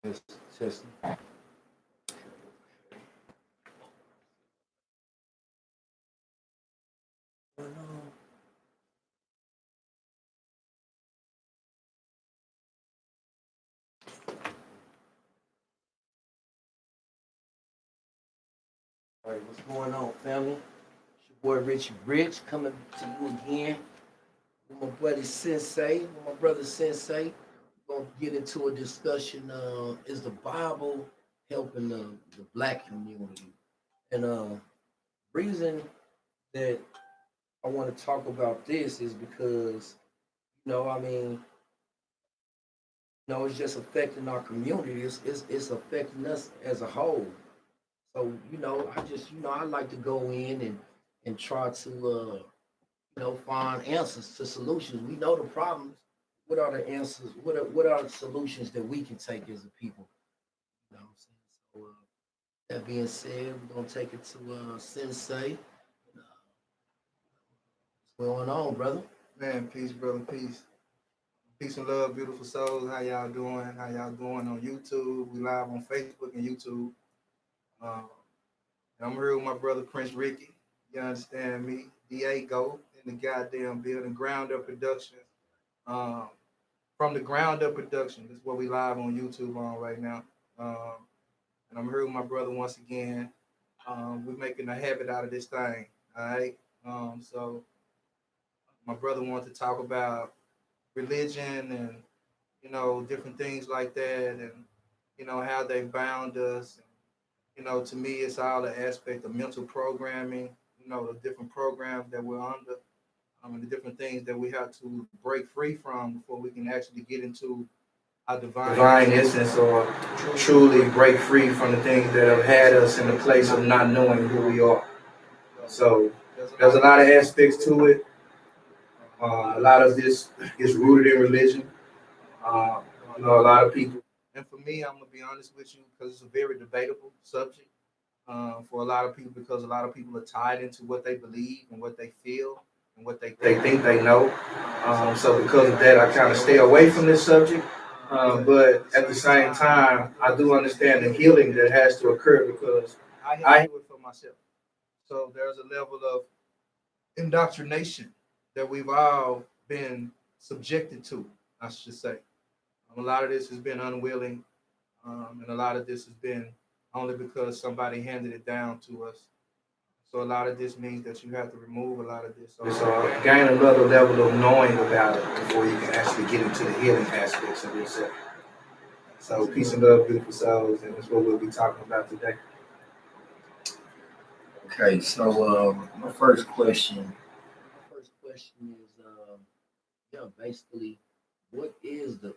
It's just all right, what's going on, family? It's your boy Richie Rich coming to you again with my buddy Sensei, with my brother Sensei. We're gonna get into a discussion. Is the Bible helping the black community? And reason that I want to talk about this is because I mean, it's just affecting our community. It's affecting us as a whole. So I just I like to go in and try to find answers to solutions. We know the problems. What are the answers? What are the solutions that we can take as a people? You know what I'm saying? So that being said, we're gonna take it to Sensei. What's going on, brother? Man, peace, brother, peace. Peace and love, beautiful souls. How y'all doing? How y'all doing on YouTube? We live on Facebook and YouTube. Um, and I'm here with my brother Prince Ricky. You understand me? Diego in the goddamn building. Ground Up Productions. Um, from the Ground Up Production. This is what we live on YouTube on right now. Um, and I'm here with my brother once again. We're making a habit out of this thing. All right. So my brother wanted to talk about religion and different things like that, and how they bound us. And, to me, it's all the aspect of mental programming. The different programs that we're under, and the different things that we have to break free from before we can actually get into our divine essence, or truly break free from the things that have had us in the place of not knowing who we are. So there's a lot of aspects to it. A lot of this is rooted in religion. Uh, a lot of people. And for me, I'm gonna be honest with you, because it's a very debatable subject for a lot of people, because a lot of people are tied into what they believe and what they feel and what they think they know. So because of that, I kind of stay away from this subject. But at the same time, I do understand the healing that has to occur, because I do it for myself. So there's a level of indoctrination that we've all been subjected to, I should say. A lot of this has been unwilling, and a lot of this has been only because somebody handed it down to us. So a lot of this means that you have to remove a lot of this. So gain another level of knowing about it before you can actually get into the healing aspects of yourself. So peace and love, beautiful souls, and that's what we'll be talking about today. Okay, so my first question. My first question is, basically, what is the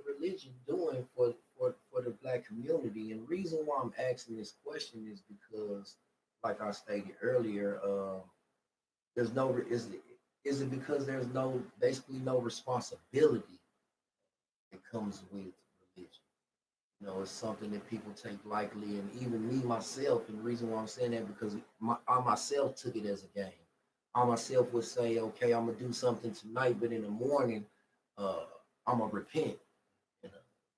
religion doing for the black community? And the reason why I'm asking this question is because, like I stated earlier, there's no is it because there's no basically no responsibility that comes with religion? It's something that people take lightly, and even me myself. And the reason why I'm saying that because I myself took it as a game. I myself would say, okay, I'm gonna do something tonight, but in the morning, uh, I'm gonna repent. And,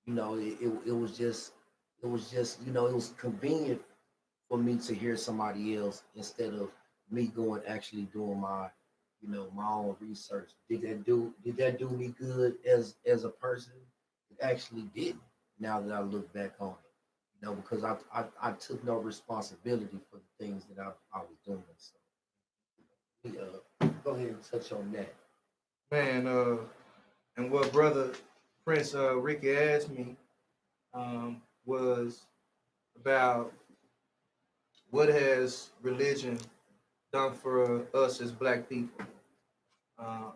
it was just it was convenient for me to hear somebody else instead of me going actually doing my own research. Did that do me good as a person? It actually didn't. Now that I look back on it, because I took no responsibility for the things that I was doing. So go ahead and touch on that. Man, and what brother Prince Ricky asked me was about what has religion done for us as black people. Uh,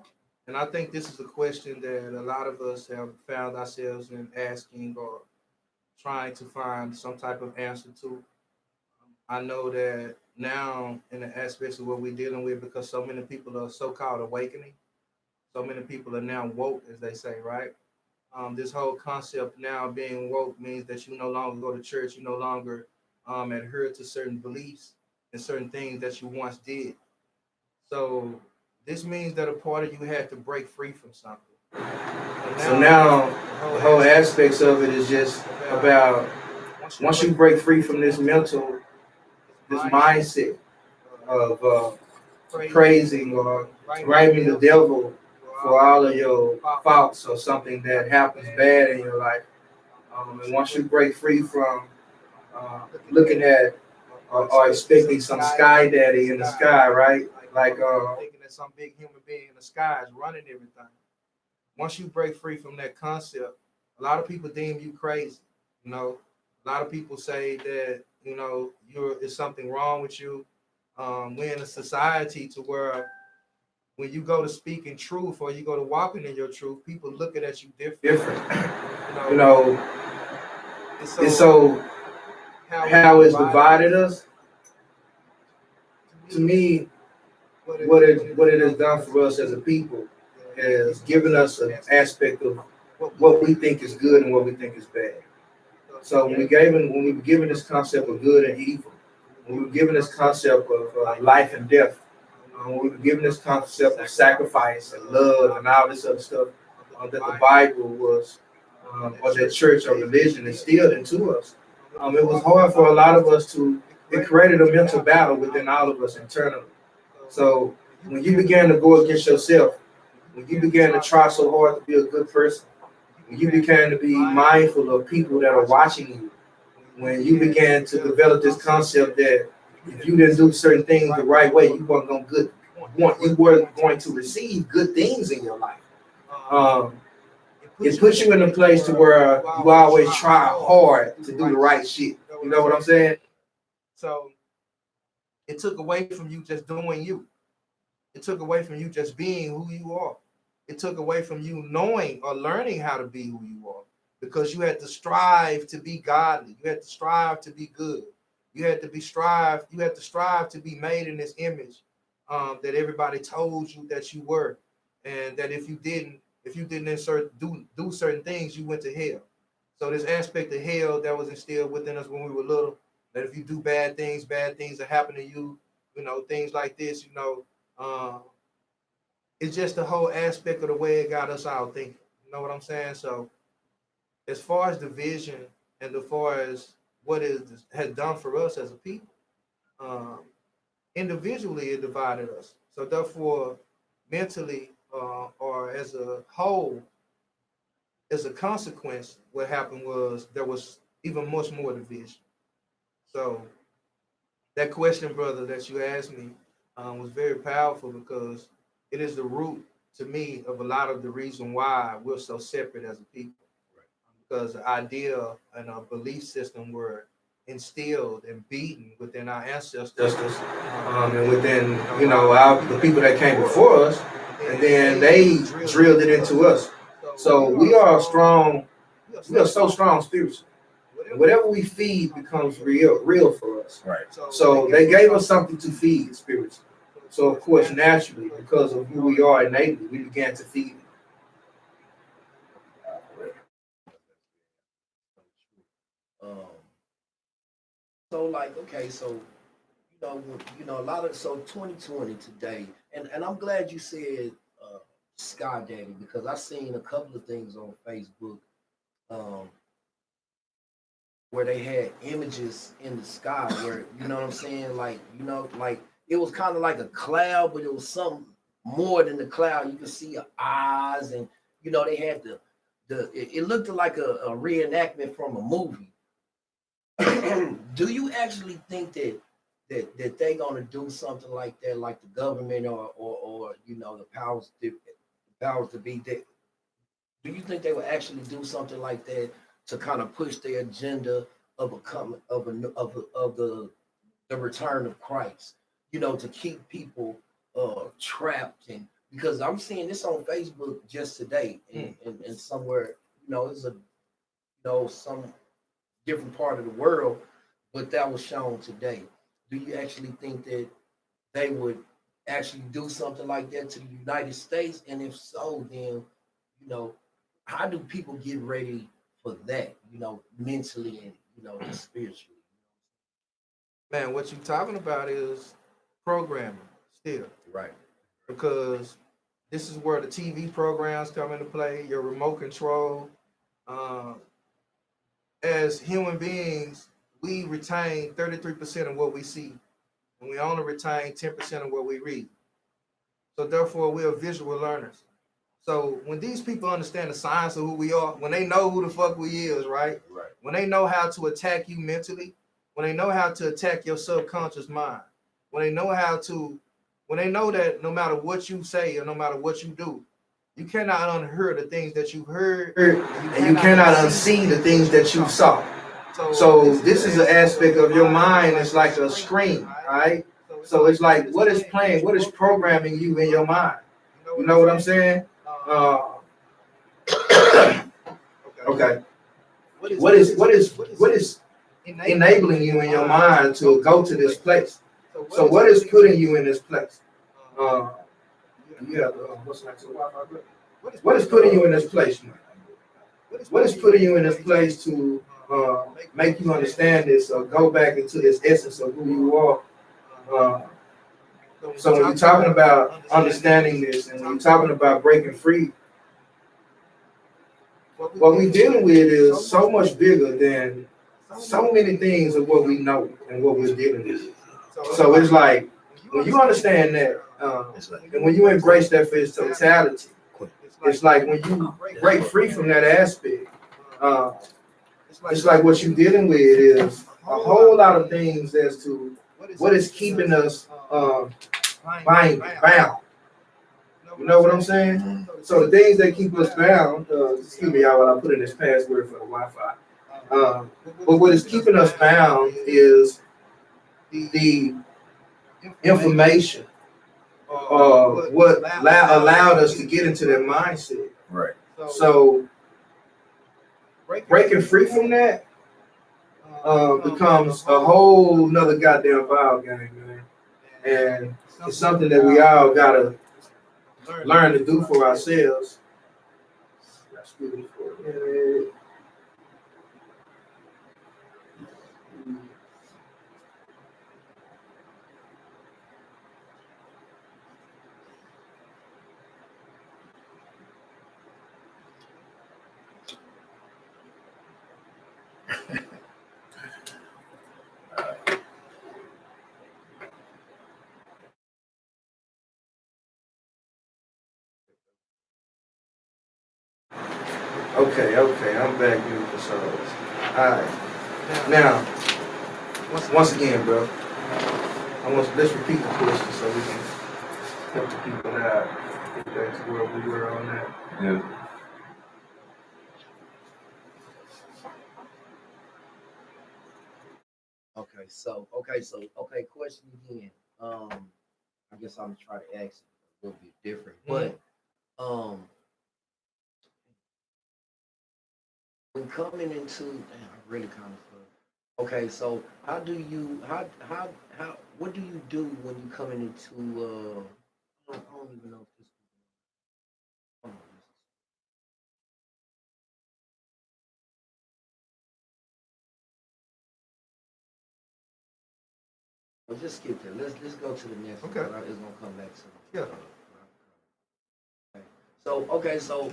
and I think this is a question that a lot of us have found ourselves in asking, or trying to find some type of answer to. I know that now, in the aspects of what we're dealing with, because so many people are so-called awakening, so many people are now woke, as they say, right? This whole concept now being woke means that you no longer go to church, you no longer adhere to certain beliefs and certain things that you once did. So this means that a part of you had to break free from something. So now the whole aspects of it is just about once you break free from this mindset of praising or blaming the devil for all of your faults or something that happens bad in your life. And once you break free from looking at or expecting some sky daddy in the sky, right? Like thinking that some big human being in the sky is running everything. Once you break free from that concept, a lot of people deem you crazy. You know, a lot of people say that is something wrong with you. We're in a society to where when you go to speak in truth or you go to walking in your truth, people looking at you different. It's so how it's divided us. To me, what it has done for us as a people has given us an aspect of what we think is good and what we think is bad. So when we were given this concept of good and evil, when we were given this concept of life and death, when we were given this concept of sacrifice and love and all this other stuff that the Bible was, or that church or religion instilled into us, it was hard for a lot of us to. It created a mental battle within all of us internally. So when you began to go against yourself, when you began to try so hard to be a good person, when you began to be mindful of people that are watching you, when you began to develop this concept that if you didn't do certain things the right way, you weren't going to receive good things in your life. It puts you in a place to where you always try hard to do the right shit. You know what I'm saying? So it took away from you just doing you. It took away from you just being who you are. It took away from you knowing or learning how to be who you are, because you had to strive to be godly. You had to strive to be good. You had to strive to be made in this image that everybody told you that you were, and that if you didn't do certain things, you went to hell. So this aspect of hell that was instilled within us when we were little, that if you do bad things that happen to you, things like this, it's just the whole aspect of the way it got us out thinking. You know what I'm saying? So as far as the vision and as far as what it has done for us as a people, um, individually it divided us. So therefore, mentally or as a whole, as a consequence, what happened was there was even much more division. So that question, brother, that you asked me was very powerful, because it is the root to me of a lot of the reason why we're so separate as a people. Because the idea and our belief system were instilled and beaten within our ancestors, and within the people that came before us, and then they drilled it into us. So we are strong. We are so strong spiritually. And whatever we feed becomes real for us. Right. So they gave us something to feed spiritually. So of course, naturally, because of who we are innately, we began to feed it. Um, so like, okay, so a lot of 2020 today, and I'm glad you said Sky Daddy, because I seen a couple of things on Facebook um, where they had images in the sky where what I'm saying, like like it was kind of like a cloud, but it was something more than the cloud. You could see your eyes, and they had it looked like a reenactment from a movie. Do you actually think that they gonna do something like that, like the government or the powers to be? That do you think they would actually do something like that to kind of push their agenda of a coming of the return of Christ? To keep people trapped, and because I'm seeing this on Facebook just today, and somewhere it's a some different part of the world, but that was shown today. Do you actually think that they would actually do something like that to the United States? And if so, then you know, how do people get ready for that? Mentally and just spiritually. Man, what you're talking about is programming still, Right. because This is where the TV programs come into play, your remote control. Um, as human beings, we retain 33% of what we see, and we only retain 10% of what we read. So therefore, we are visual learners. So when these people understand the science of who we are, when they know who the fuck we is, right? Right. When they know how to attack you mentally, when they know how to attack your subconscious mind, when they know how to, when they know that no matter what you say or no matter what you do, you cannot unhear the things that you heard, and you cannot unsee the things that you saw. So this is an aspect of your mind. It's like a screen, right? So it's like what is playing, what is programming you in your mind. You know what I'm saying? Okay. What is enabling you in your mind to go to this place? So what is putting you in this place? Yeah. What is putting you in this place? What is putting you in this place to make you understand this or go back into this essence of who you are? So when you're talking about understanding this and when you're talking about breaking free, what we're dealing with is so much bigger than so many things of what we know and what we're dealing with. So it's like when you understand that, and when you embrace that for its totality, it's like when you break free from that aspect, it's like what you're dealing with is a whole lot of things as to what is keeping us bound. You know what I'm saying? So the things that keep us bound, excuse me, y'all, while I put in this password for the Wi-Fi. But what is keeping us bound is the information, what allowed us to get into that mindset. Right. So breaking free from that becomes a whole nother goddamn ball game, man. And it's something that we all gotta learn to do for ourselves. Okay, I'm back here for service. Alright. Now, once again, bro, let's repeat the question so we can help the people out. Get back to where we were on that. Yeah. Okay, question again. I guess I'm trying to ask it a little bit different, but when coming into, damn, I really kind of feel. Okay, so what do you do when you coming into I don't even know if this. Hold on, well, just skip that. Let's go to the next one. Okay. It's gonna come back to. Yeah. Okay. So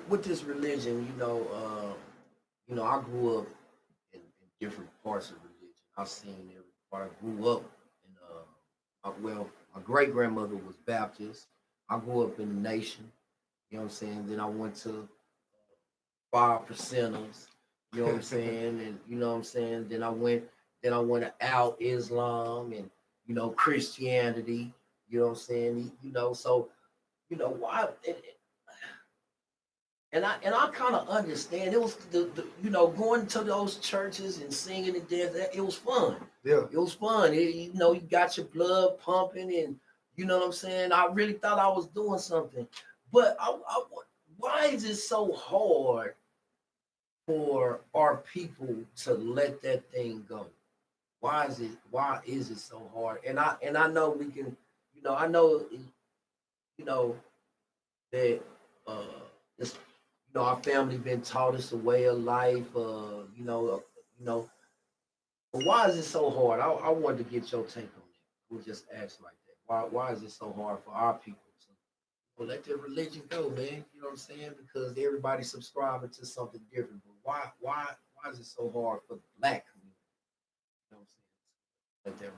with this religion, I grew up in different parts of religion. I've seen every part. I grew up in my great grandmother was Baptist. I grew up in the nation. You know what I'm saying? Then I went to 5%ers. You know what I'm saying? And you know what I'm saying? Then I went out Islam and Christianity. You know what I'm saying? So why and I kind of understand it was the going to those churches and singing and dancing. It was fun. Yeah. It was fun. You got your blood pumping and you know what I'm saying. I really thought I was doing something, but why is it so hard for our people to let that thing go? Why is it so hard? And I know we can. I know that uh, this our family been taught us a way of life. But why is it so hard? I wanted to get your take on that. We'll just ask like that. Why is it so hard for our people Well, let the religion go, man. You know what I'm saying? Because everybody's subscribing to something different. But why is it so hard for the black community? You know what I'm saying?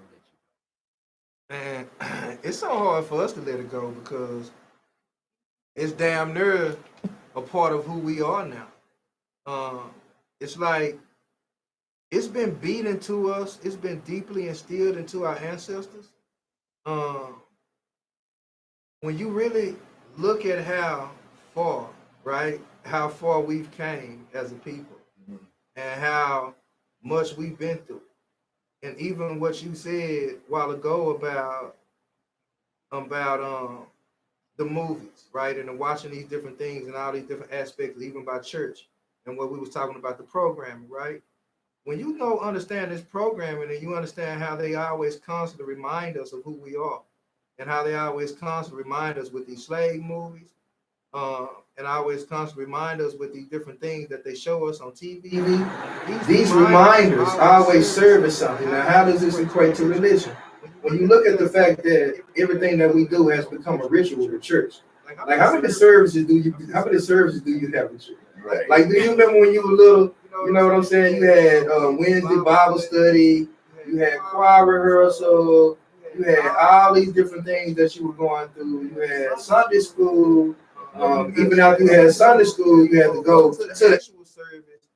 Let that religion And it's so hard for us to let it go because it's damn near a part of who we are now. It's like it's been beat into us. It's been deeply instilled into our ancestors. Um, when you really look at how far, right, how far we've came as a people, go. and how much we've been through, and even what you said a while ago about the movies, right, and watching these different things and all these different aspects, even by church, and what we was talking about the programming, right? When you know understand this programming and you understand how they always constantly remind us of who we are, and how they always constantly remind us with these slave movies, and always constantly remind us with these different things that they show us on TV. These reminders always serve as something. Now, how does this equate to religion? When you look at the fact that everything that we do has become a ritual to church, like how many services do you have in church? Right. Like, do you remember when you were little? You know what I'm saying? You had Wednesday Bible study, you had choir rehearsal, you had all these different things that you were going through. You had Sunday school. Even after you had Sunday school, you had to go to the actual service.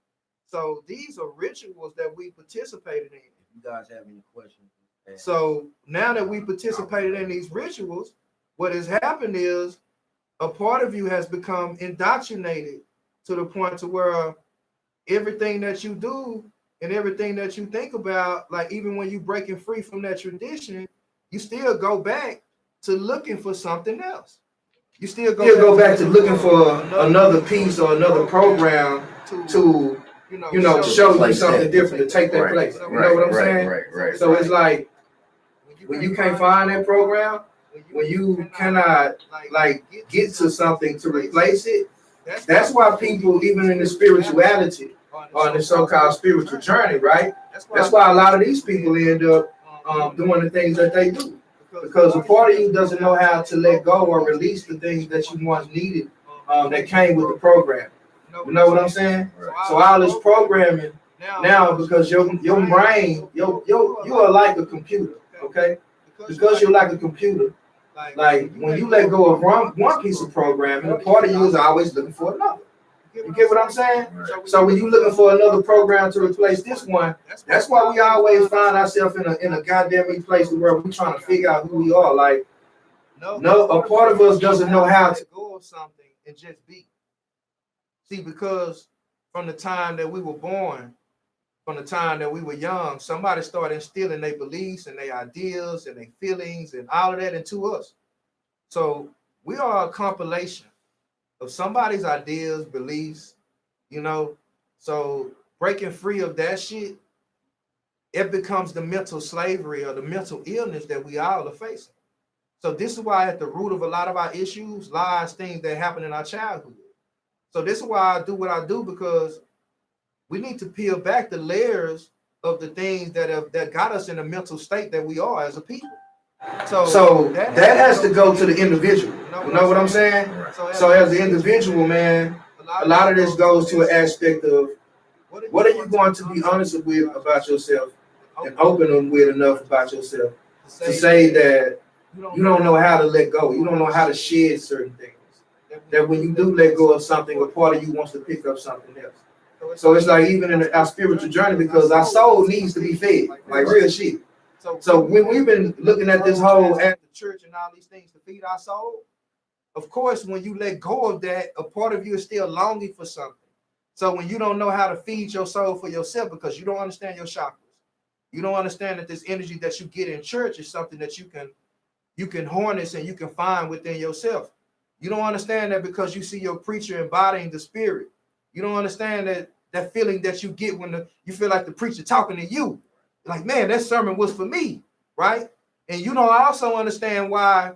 So these are rituals that we participated in. If you guys have any questions. So now that we participated in these rituals, what has happened is a part of you has become indoctrinated to the point to where everything that you do and everything that you think about, like even when you breaking free from that tradition, you still go back to looking for something else. You still go back to looking for another piece or another program to show you something different, to take that place. You know what I'm saying? Right. So it's like when you can't find that program, when you cannot like get to something to replace it, that's why people, even in the spirituality or in the so-called spiritual journey, right? That's why a lot of these people end up doing the things that they do. Because a part of you doesn't know how to let go or release the things that you once needed that came with the program. You know what I'm saying? So all this programming now, because your brain, you are like a computer, okay? Because you're like a computer, like when you let go of one piece of programming, a part of you is always looking for another. You get what I'm saying? So when you're looking for another program to replace this one, that's why we always find ourselves in a goddamn place where we're trying to figure out who we are. Like, no, a part of us doesn't know how to go of something and just be. See, because from the time that we were born, from the time that we were young, somebody started instilling their beliefs and their ideas and their feelings and all of that into us. So we are a compilation of somebody's ideas, beliefs, so breaking free of that shit, it becomes the mental slavery or the mental illness that we all are facing. So this is why at the root of a lot of our issues lies things that happen in our childhood. So this is why I do what I do, because we need to peel back the layers of the things that got us in the mental state that we are as a people. So that has to go to the individual. You know what I'm saying? So as the individual, man, a lot of this goes to an aspect of what are you going to be honest with about yourself and open with enough about yourself to say that you don't know how to let go. You don't know how to shed certain things. That when you do let go of something, a part of you wants to pick up something else. So it's like even in our spiritual journey, because our soul needs to be fed, like real shit. So when we've been looking at this whole at the church and all these things to feed our soul, of course, when you let go of that, a part of you is still longing for something. So when you don't know how to feed your soul for yourself because you don't understand your chakras, you don't understand that this energy that you get in church is something that you can harness and you can find within yourself. You don't understand that because you see your preacher embodying the spirit. You don't understand that feeling that you get when you feel like the preacher talking to you. Like, man, that sermon was for me, right? And you don't also understand why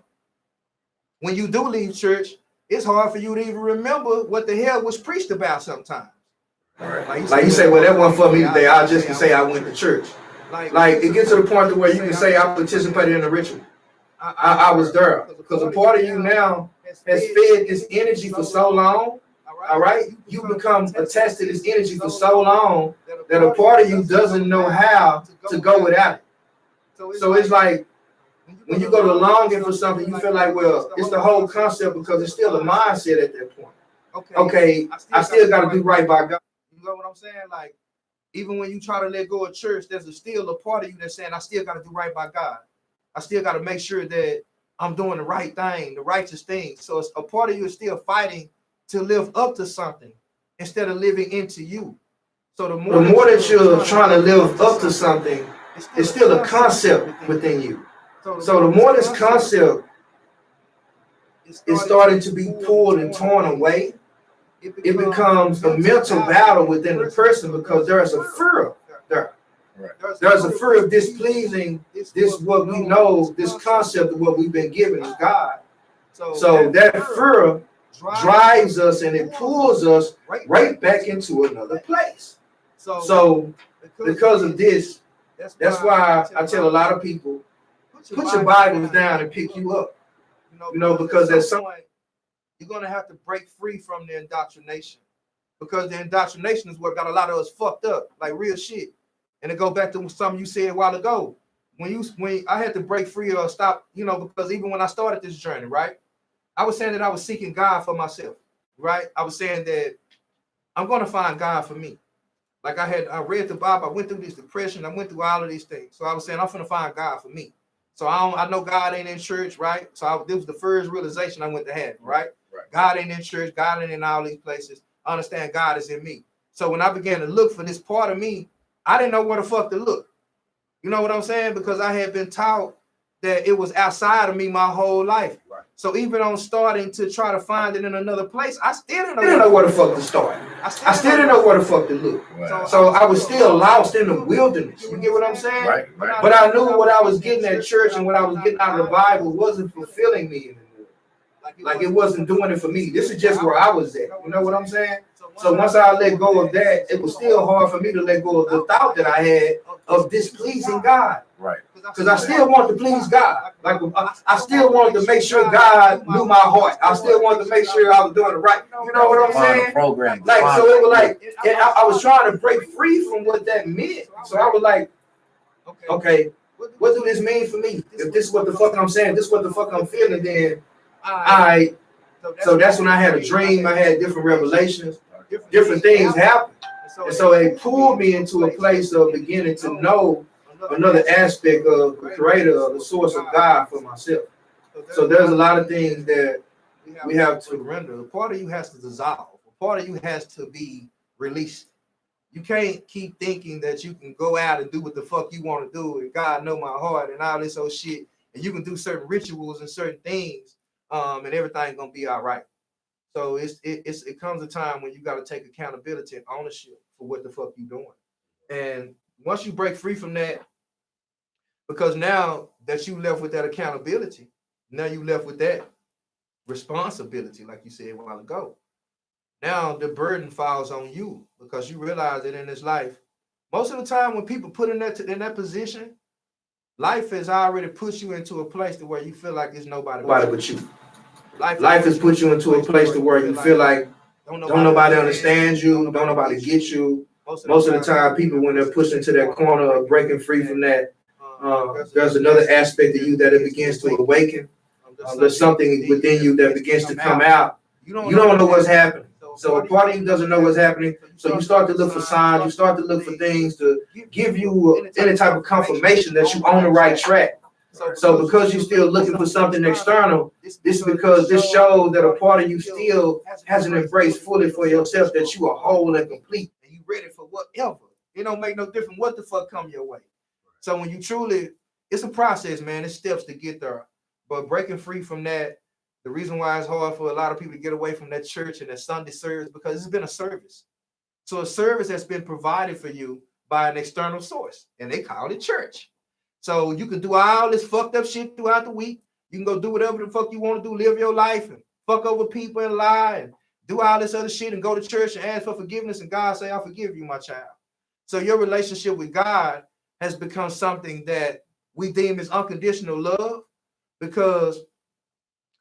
when you do leave church, it's hard for you to even remember what the hell was preached about sometimes. Right. Like you say, well, that wasn't for me today. I just can say I went to church. Like it gets to the point to where you can say I participated in the ritual. I was there. Because a part of you now has fed this energy for so long, all right? You become attached to this energy for so long that a part of you doesn't know how to go without it. So it's like when you go to longing for something, you feel like, well, it's the whole concept because it's still a mindset at that point. Okay, I still got to do right by God. You know what I'm saying? Like, even when you try to let go of church, there's still a part of you that's saying, I still got to do right by God. I still got to make sure that I'm doing the right thing, the righteous thing. So it's a part of you is still fighting to live up to something instead of living into you. So the more that you're trying to live up to something, it's still a concept within you. So the more this concept is starting to be pulled and torn away, it becomes a mental battle within the person because there's a fear there. Right. There's a fear of displeasing this what we know, this concept of what we've been given as God. So that fear drives us and it pulls us right back into another place. So because of this, that's why I tell a lot of people, put your Bibles down and pick you up. You know, because at some point, you're going to have to break free from the indoctrination. Because the indoctrination is what got a lot of us fucked up, like real shit. And to go back to something you said a while ago, when I had to break free or stop, you know, because even when I started this journey, right, I was saying that I was seeking God for myself, right? I was saying that I'm going to find God for me. Like I read the Bible, I went through this depression, I went through all of these things. So I was saying, I'm going to find God for me. So I know God ain't in church, right? So this was the first realization I went to have, right? God ain't in church, God ain't in all these places. I understand God is in me. So when I began to look for this part of me, I didn't know where the fuck to look. You know what I'm saying? Because I had been taught that it was outside of me my whole life. Right. So even on starting to try to find it in another place, I still didn't know where the fuck to start. I still didn't know where the fuck to look. Wow. So I was still lost in the wilderness. You get what I'm saying? Right. But I knew what I was getting at church and what I was getting out of the Bible wasn't fulfilling me anymore. Like it wasn't doing it for me. This is just where I was at. You know what I'm saying? So once I let go of that, it was still hard for me to let go of the thought that I had of displeasing God. Right. Because I still want to please God. Like I still wanted to make sure God knew my heart. I still wanted to make sure I was doing it right. You know what I'm saying? Like so, it was like I was trying to break free from what that meant. So I was like, okay, what do this mean for me? If this is what the fuck I'm saying, this is what the fuck I'm feeling, then so that's when I had a dream. I had different revelations, different things happened. And so it pulled me into a place of beginning to know another aspect of the creator, of the source of God for myself. So there's a lot of things that we have to surrender. A part of you has to dissolve. A part of you has to be released. You can't keep thinking that you can go out and do what the fuck you want to do and God know my heart and all this old shit. And you can do certain rituals and certain things and everything's gonna be all right. So it comes a time when you got to take accountability and ownership for what the fuck you doing. And once you break free from that, because now that you left with that accountability, now you left with that responsibility, like you said a while ago. Now the burden falls on you because you realize that in this life, most of the time when people put in that position, life has already put you into a place to where you feel like there's nobody but you. Life has put you into a place to where you feel like don't nobody understand you, don't nobody get you. Most of the time, people, when they're pushed into that corner of breaking free from that, there's another aspect of you that it begins to awaken. There's something within you that begins to come out. You don't know what's happening. So a part of you doesn't know what's happening. So you start to look for signs. You start to look for things to give you any type of confirmation that you're on the right track. So because you're still looking for something external, this is because this shows that a part of you still hasn't embraced fully for yourself that you are whole and complete and you ready for whatever. It don't make no difference what the fuck come your way. So when you truly, it's a process, man. It's steps to get there. But breaking free from that, the reason why it's hard for a lot of people to get away from that church and that Sunday service, because it's been a service. So a service that's been provided for you by an external source, and they call it church. So you can do all this fucked up shit throughout the week. You can go do whatever the fuck you want to do, live your life and fuck over people and lie and do all this other shit and go to church and ask for forgiveness and God say, I forgive you, my child. So your relationship with God has become something that we deem as unconditional love because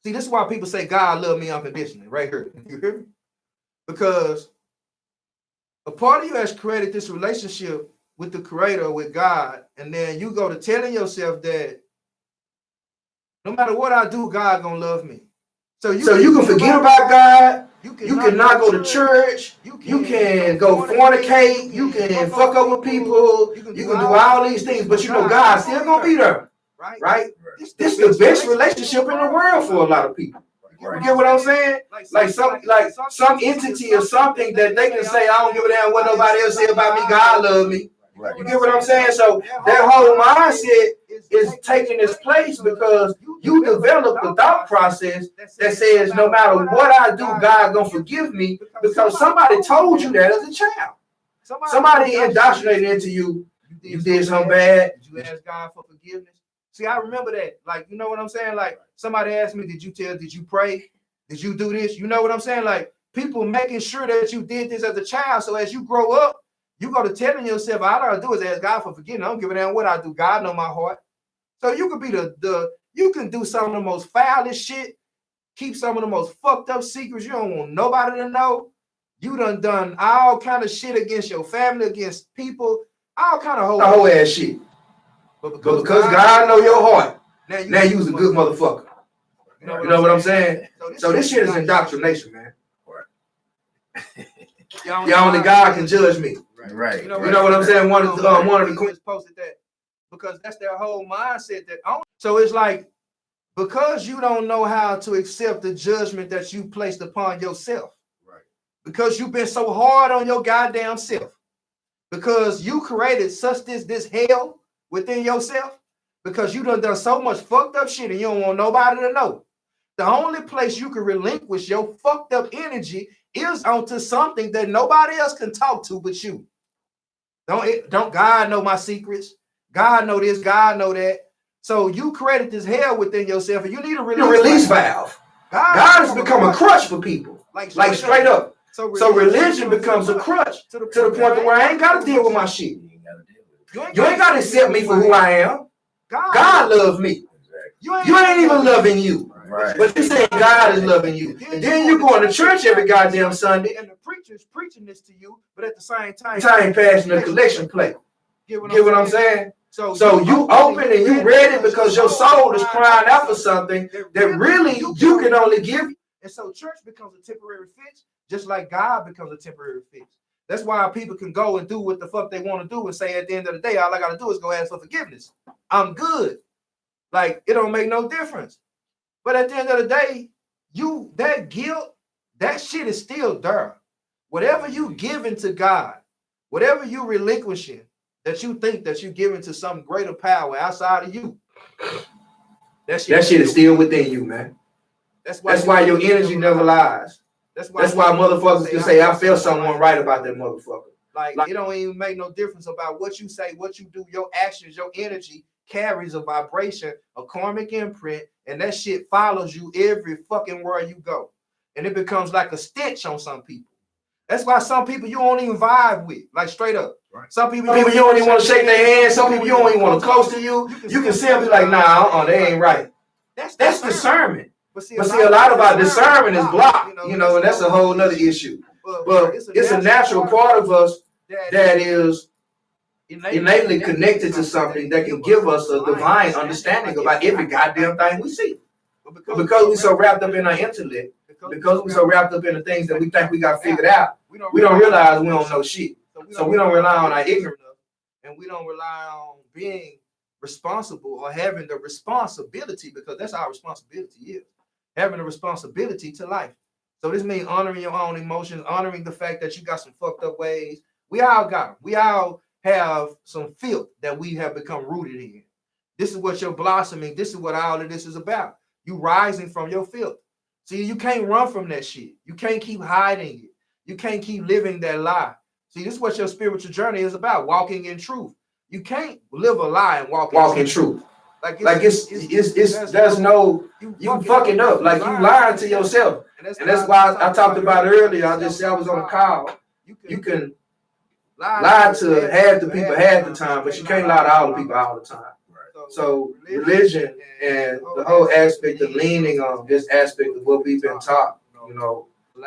See, this is why people say God love me unconditionally, right here. You hear me? Because a part of you has created this relationship with the Creator, with God, and then you go to telling yourself that no matter what I do, God gonna love me. So you can forget about God. You can not go to church. You can go fornicate. You can fuck up with people. You can do all these things, but you know God's still gonna be there, right? This is the best relationship in the world for a lot of people. You get what I'm saying? Like some entity or something that they can say, I don't give a damn what nobody else say about me. God love me. Right. You get what I'm saying? So that whole mindset is taking its place because you develop the thought process that says no matter what I do, God gonna forgive me because somebody told you that as a child. Somebody indoctrinated into you. You did something bad. Did you ask God for forgiveness? See, I remember that. Like, you know what I'm saying? Like, somebody asked me, did you pray? Did you do this? You know what I'm saying? Like, people making sure that you did this as a child. So as you grow up, you go to telling yourself, all I gotta do is ask God for forgiveness. I don't give a damn what I do. God know my heart. So you could be you can do some of the most foulest shit, keep some of the most fucked up secrets you don't want nobody to know. You done all kind of shit against your family, against people, all kind of whole ass shit. But because God know your heart, now you's a good motherfucker. You know what I'm saying? So this shit is indoctrination, man. Only God can judge me. Right. You know what I'm saying? One of the queens posted that because that's their whole mindset. So it's like because you don't know how to accept the judgment that you placed upon yourself. Right. Because you've been so hard on your goddamn self. Because you created such this hell within yourself. Because you done so much fucked up shit and you don't want nobody to know. The only place you can relinquish your fucked up energy is onto something that nobody else can talk to but you. Don't God know my secrets? God know this, God know that. So you created this hell within yourself and you need a release valve. God has become a crutch for people. Like straight up. So religion becomes a crutch to the point where I ain't got to deal with my shit. You ain't got to accept me for who I am. God loves me. You ain't even loving you. Right. But you say God is loving you. And then you going to church every goddamn Sunday. And the preacher's preaching this to you, but at the same time passing a collection plate. Get what I'm saying? So you open and you ready because your soul is crying out for something that really you can only give. And so church becomes a temporary fix, just like God becomes a temporary fix. That's why people can go and do what the fuck they want to do and say at the end of the day, all I got to do is go ask for forgiveness. I'm good. Like, it don't make no difference. But at the end of the day, that guilt, that shit is still there. Whatever you giving to God, whatever you relinquishing, that you think that you're giving to some greater power outside of you, that shit is still within you, man. That's why your energy never lies. That's why motherfuckers can say, I felt someone right about that motherfucker. Like, it don't even make no difference about what you say, what you do, your actions, your energy carries a vibration, a karmic imprint, and that shit follows you every fucking where you go. And it becomes like a stench on some people. That's why some people you don't even vibe with, like straight up. Right. Some people you don't even want to shake their hands. Some people you don't even want to close to you. You can see them be like, nah, they ain't right. That's discernment. But see, a lot of our discernment is blocked, and that's a whole nother issue. But it's a natural part of us that is innately connected to something that can give us a divine understanding about every goddamn thing we see. But because we're so wrapped up in our intellect, because we're so wrapped up in the things that we think we got figured out, we don't realize we don't know shit. So we don't rely on our ignorance, and we don't rely on being responsible or having the responsibility, because that's our responsibility is having the responsibility to life. So this means honoring your own emotions, honoring the fact that you got some fucked up ways. We all got them. We all have some filth that we have become rooted in. This is what you're blossoming. This is what all of this is about. You rising from your filth. See, you can't run from that shit. You can't keep hiding it. You can't keep living that lie. See, this is what your spiritual journey is about, walking in truth. You can't live a lie and walk in truth. Like there's no, you fucking up. Like you lying to yourself. And that's why I talked about earlier. I just said I was on a call. You can lie to half the people half the time, but you can't lie to all the people all the time. So religion and the whole aspect of leaning on this aspect of what we've been taught,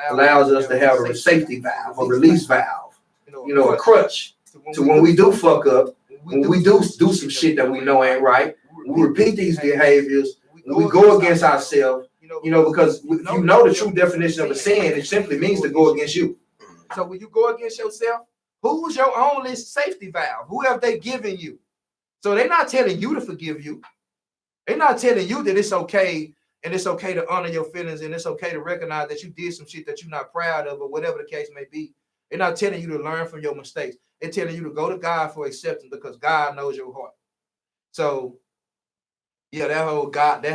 allows us to have a safety valve, a release valve, a crutch to when we do fuck up, when we do some shit that we know ain't right, we repeat these behaviors, when we go against ourselves, because if you know the true definition of a sin, it simply means to go against you. So when you go against yourself, who's your only safety valve? Who have they given you? So they're not telling you to forgive you. They're not telling you that it's okay, and it's okay to honor your feelings, and it's okay to recognize that you did some shit that you're not proud of, or whatever the case may be. They're not telling you to learn from your mistakes. They're telling you to go to God for acceptance because God knows your heart. So, yeah, that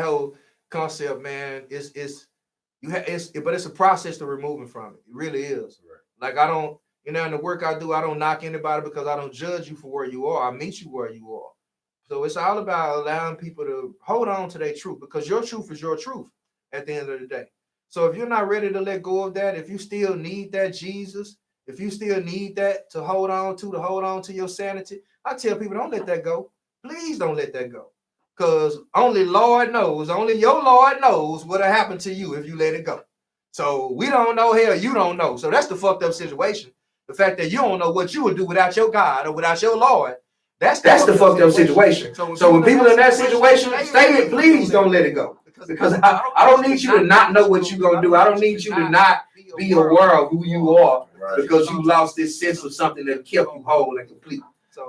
whole concept, man, but it's a process to removing from it. It really is. Right. Like I don't, in the work I do, I don't knock anybody because I don't judge you for where you are. I meet you where you are. So it's all about allowing people to hold on to their truth, because your truth is your truth at the end of the day. So if you're not ready to let go of that, if you still need that Jesus, if you still need that to hold on to your sanity, I tell people, don't let that go. Please don't let that go. Because only your Lord knows what'll happen to you if you let it go. So we don't know, hell, you don't know. So that's the fucked up situation. The fact that you don't know what you would do without your God or without your Lord. That's the fucked up situation. So when people in that situation, stay in, please don't let it go. Because I don't need you to not know what you're going to do. I don't need you to not be aware of who you are, because you lost this sense of something that kept you whole and complete.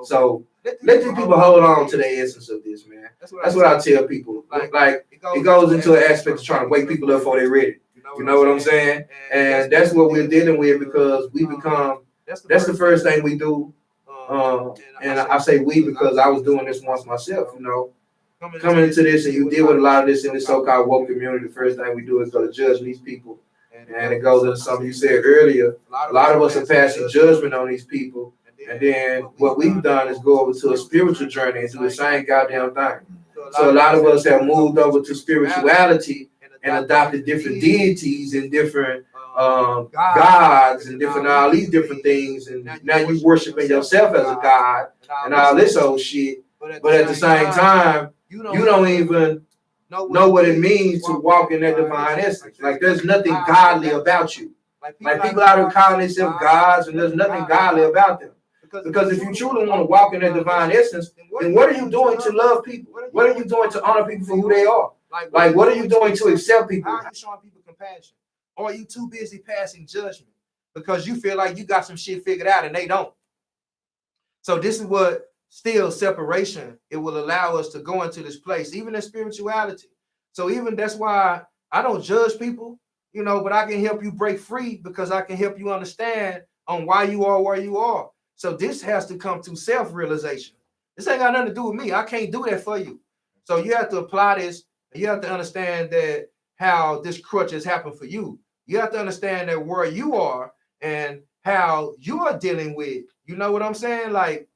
So let these people hold on to the essence of this, man. That's what I tell people. Like it goes into an aspect of trying to wake people up before they're ready. You know what I'm saying? And that's what we're dealing with, because we become, that's the first thing we do. And I say we because I was doing this once myself, coming into this, and you deal with a lot of this in the so-called woke community. The first thing we do is go to judge these people. And it goes into something you said earlier. A lot of us are passing judgment on these people. And then what we've done is go over to a spiritual journey and do the same goddamn thing. So a lot of us have moved over to spirituality and adopted different deities and different gods and different all these different things. And now you worshiping yourself as a god and all this old shit. But at the same time, you don't even know what it means to walk in that divine essence. Like there's nothing godly about you. Like people out here calling themselves gods, and there's nothing godly about them. Because if you truly want to walk in that divine essence, then what are you doing to love people? What are you doing to honor people for who they are? Like what are you doing to accept people? How are you showing people compassion? Or are you too busy passing judgment because you feel like you got some shit figured out and they don't? So this is what still separation, it will allow us to go into this place, even in spirituality. So even that's why I don't judge people, but I can help you break free, because I can help you understand on why you are where you are. So this has to come to self-realization. This ain't got nothing to do with me. I can't do that for you. So you have to apply this, and you have to understand that how this crutch has happened for you. You have to understand that where you are and how you are dealing with, you know what I'm saying? Like,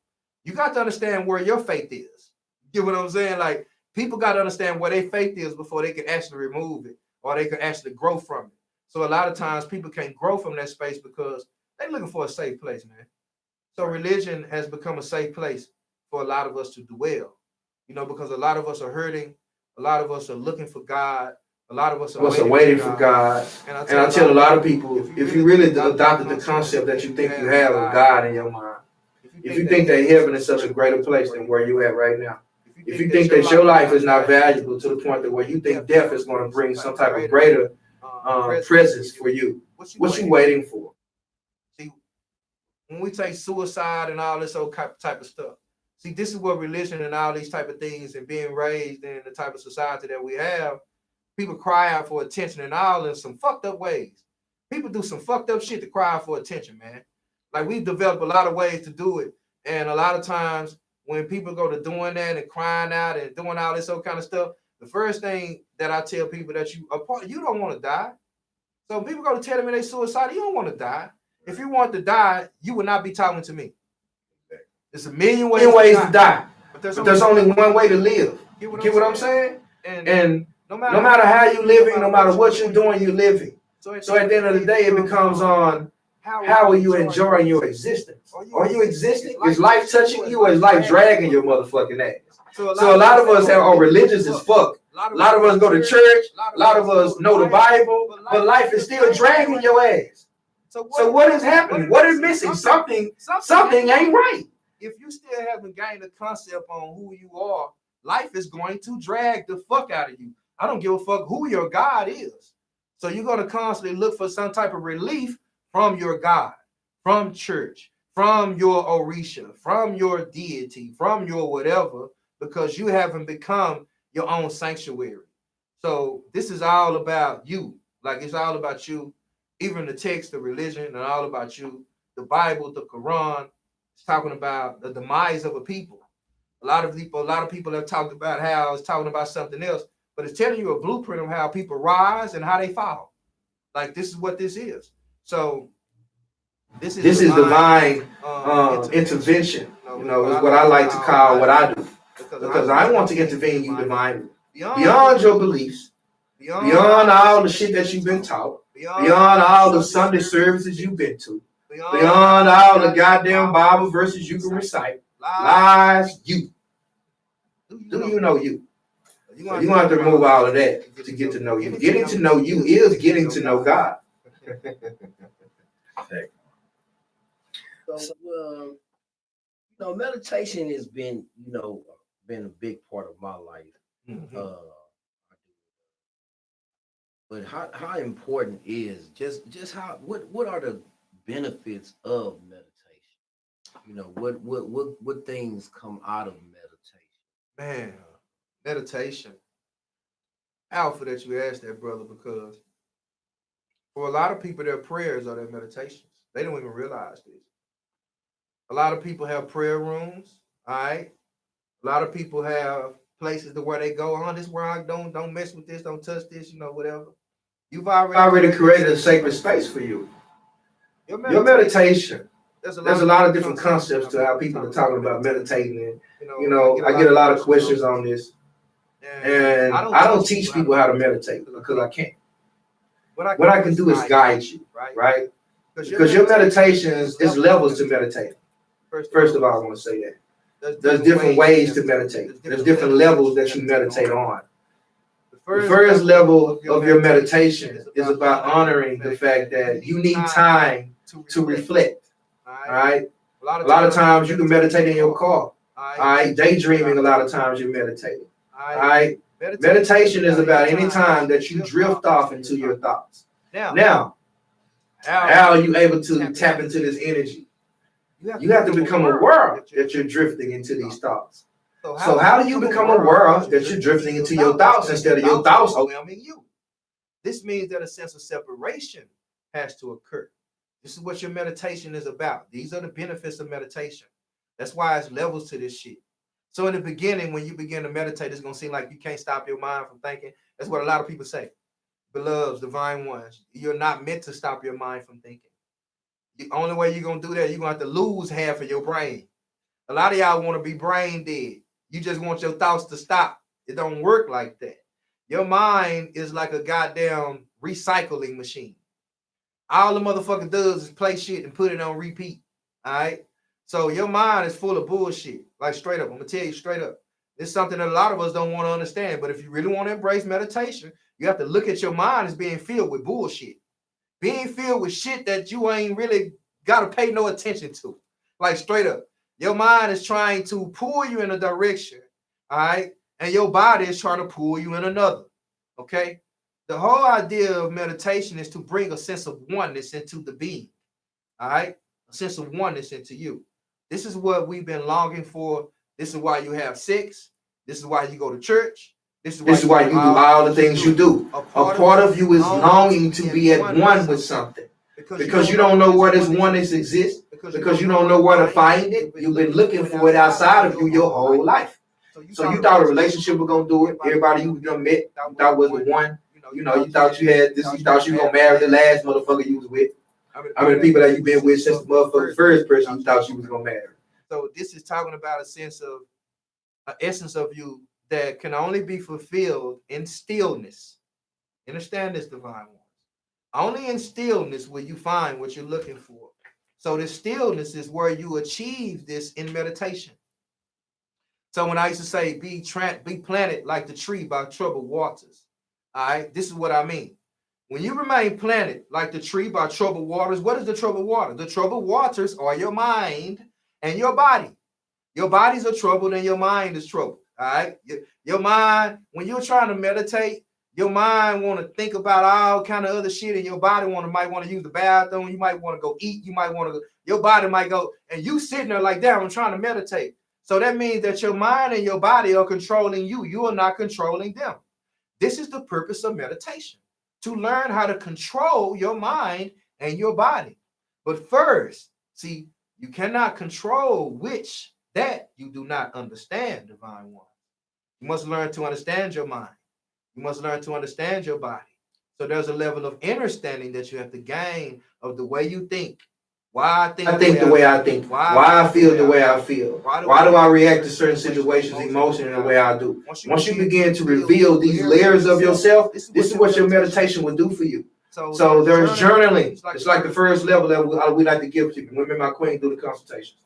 you got to understand where your faith is. You get what I'm saying? Like, people got to understand where their faith is before they can actually remove it, or they can actually grow from it. So a lot of times people can't grow from that space because they're looking for a safe place, man. So religion has become a safe place for a lot of us to dwell, because a lot of us are hurting. A lot of us are looking for God. A lot of us are waiting for God. And I tell a lot of people, if you really adopted the concept that you think you have of God in your mind, if you think that heaven is such a greater place than where you're at right now, if you think that your life is not valuable to the point that where you think death is going to bring some type of greater presence for you, what you waiting for? See, when we take suicide and all this old type of stuff, see, this is what religion and all these type of things and being raised in the type of society that we have, people cry out for attention and all in some fucked up ways. People do some fucked up shit to cry out for attention, man. Like, we've developed a lot of ways to do it. And a lot of times when people go to doing that and crying out and doing all this old kind of stuff, the first thing that I tell people that you don't want to die. So people go to tell me they suicidal, you don't want to die. If you want to die, you would not be talking to me. There's a million ways to die. But there's only one way to live. Get what I'm saying? And no matter how you're living, no matter what you're doing, you're living. So at the end of the day, it becomes on how are you enjoying your existence? Are you existing? Is life touching you, or is life dragging your motherfucking ass? So a lot of us are religious as fuck. A lot of us go to church. A lot of us know the Bible, but life is still dragging your ass. So what is happening? What is missing? Something ain't right. If you still haven't gained a concept on who you are, life is going to drag the fuck out of you. I don't give a fuck who your God is. So you're going to constantly look for some type of relief from your God, from church, from your Orisha, from your deity, from your whatever, because you haven't become your own sanctuary. So this is all about you. Like it's all about you. Even the text, the religion, and all about you. The Bible, the Quran, it's talking about the demise of a people. A lot of people have talked about how it's talking about something else, but it's telling you a blueprint of how people rise and how they fall. Like this is what this is. So this is divine intervention. You know, is what I like to call what I do, because I want to intervene you divinely beyond your beliefs, beyond all the shit that you've been taught, beyond all the Sunday services you've been to, beyond all the goddamn Bible verses you can recite. Lies, you. Do you know you? You're going to have to remove all of that to get to know you. Getting to know you is getting to know God. So, meditation has been, been a big part of my life. Mm-hmm. But how important is just how what are the benefits of meditation? What things come out of meditation? Man, meditation. Alpha that you asked that, brother, because for a lot of people, their prayers are their meditations. They don't even realize this. A lot of people have prayer rooms, all right? A lot of people have places to where they go, this where I don't mess with this, don't touch this, whatever. You've already created a sacred space for you. Your meditation. There's a lot of different concepts to how people are talking about meditating. And, I get a lot of questions on this. And I don't teach people how to meditate because I can't. What I can do is guide you, right? Because your meditation is levels to meditate. First of all, I want to say that. There's different ways to meditate. There's different levels that you meditate on. The first level of your meditation is about honoring the fact that you need time to reflect. All right. A lot of times you can meditate in your car. All right. Daydreaming, a lot of times you're meditating. All right. Meditation is about any time that you drift off into your thoughts. Now, how are you able to tap into this energy? You have to become aware that you're drifting into these thoughts. So how do you become aware that you're drifting into your thoughts instead of your thoughts overwhelming you? This means that a sense of separation has to occur. This is what your meditation is about. These are the benefits of meditation. That's why it's levels to this shit. So in the beginning, when you begin to meditate, it's going to seem like you can't stop your mind from thinking. That's what a lot of people say. Beloveds, divine ones, you're not meant to stop your mind from thinking. The only way you're going to do that, you're going to have to lose half of your brain. A lot of y'all want to be brain dead. You just want your thoughts to stop. It don't work like that. Your mind is like a goddamn recycling machine. All the motherfucker does is play shit and put it on repeat. All right. So your mind is full of bullshit. Like straight up. I'm going to tell you straight up. It's something that a lot of us don't want to understand. But if you really want to embrace meditation, you have to look at your mind as being filled with bullshit. Being filled with shit that you ain't really got to pay no attention to. Like straight up. Your mind is trying to pull you in a direction, all right? And your body is trying to pull you in another, okay? The whole idea of meditation is to bring a sense of oneness into the being, all right? A sense of oneness into you. This is what we've been longing for. This is why you have sex. This is why you go to church. This is why you do all the things you do. A part of you is longing to be at one with something. Because you don't know where this oneness exists. Because you don't know where to find it. You've been looking for it outside of you your whole life. So you thought a relationship was going to do it. Everybody you met, you thought was the one. You thought you had this. You thought you were going to marry the last motherfucker you was with. I mean, the people that you've been with since the motherfucking first person you thought you was going to marry. So this is talking about a sense of, an essence of you that can only be fulfilled in stillness. Understand this, divine ones. Only in stillness will you find what you're looking for. So this stillness is where you achieve this in meditation. So when I used to say be planted like the tree by troubled waters, all right, this is what I mean. When you remain planted like the tree by troubled waters, what is the troubled water? The troubled waters are your mind and your body. Your bodies are troubled and your mind is troubled. All right. Your mind, when you're trying to meditate, your mind want to think about all kind of other shit, and your body might want to use the bathroom. You might want to go eat. You might want to. Your body might go, and you sitting there like that. I'm trying to meditate. So that means that your mind and your body are controlling you. You are not controlling them. This is the purpose of meditation, to learn how to control your mind and your body. But first, see, you cannot control which that you do not understand, divine one. You must learn to understand your mind. You must learn to understand your body. So there's a level of understanding that you have to gain of the way you think. Why I think the way I think. Why I feel the way I feel. Why do I react to certain situations, emotionally the way I do? Once you begin to reveal these layers of yourself, this is what your meditation will do for you. So there's journaling. It's like the first level that we like to give to you. Women, my queen, do the consultations.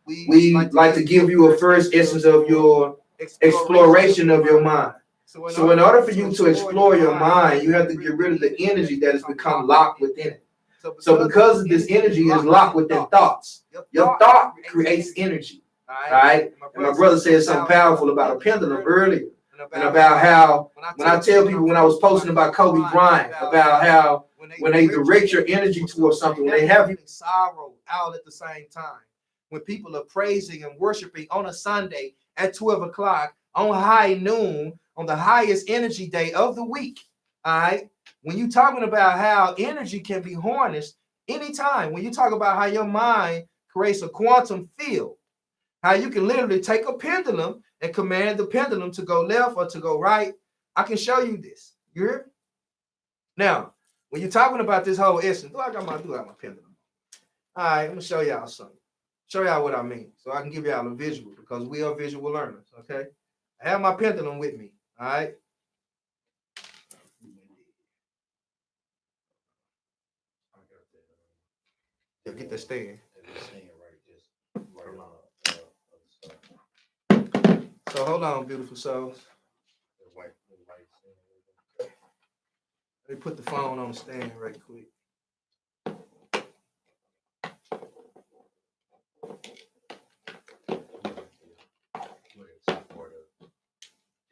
We like to give you a first essence of your exploration of your mind. So in order for you to explore your mind, you have to get rid of the energy that has become locked within it. So because this energy is locked within thoughts, your thought creates energy. All right. And my brother said something powerful about a pendulum earlier, and about how when I tell people, when I was posting about Kobe Bryant, about how when they direct your energy towards something, when they have you sorrow out at the same time, when people are praising and worshiping on a Sunday at 12 o'clock on high noon on the highest energy day of the week. All right. When you're talking about how energy can be harnessed anytime, when you talk about how your mind creates a quantum field, how you can literally take a pendulum and command the pendulum to go left or to go right. I can show you this. You hear me? Now, when you're talking about this whole essence, I got my pendulum. All right, I'm gonna show y'all something. Show y'all what I mean, so I can give y'all a visual, because we are visual learners. Okay, I have my pendulum with me. All right. Yeah, get that stand. So hold on, beautiful souls. Let me put the phone on the stand right quick.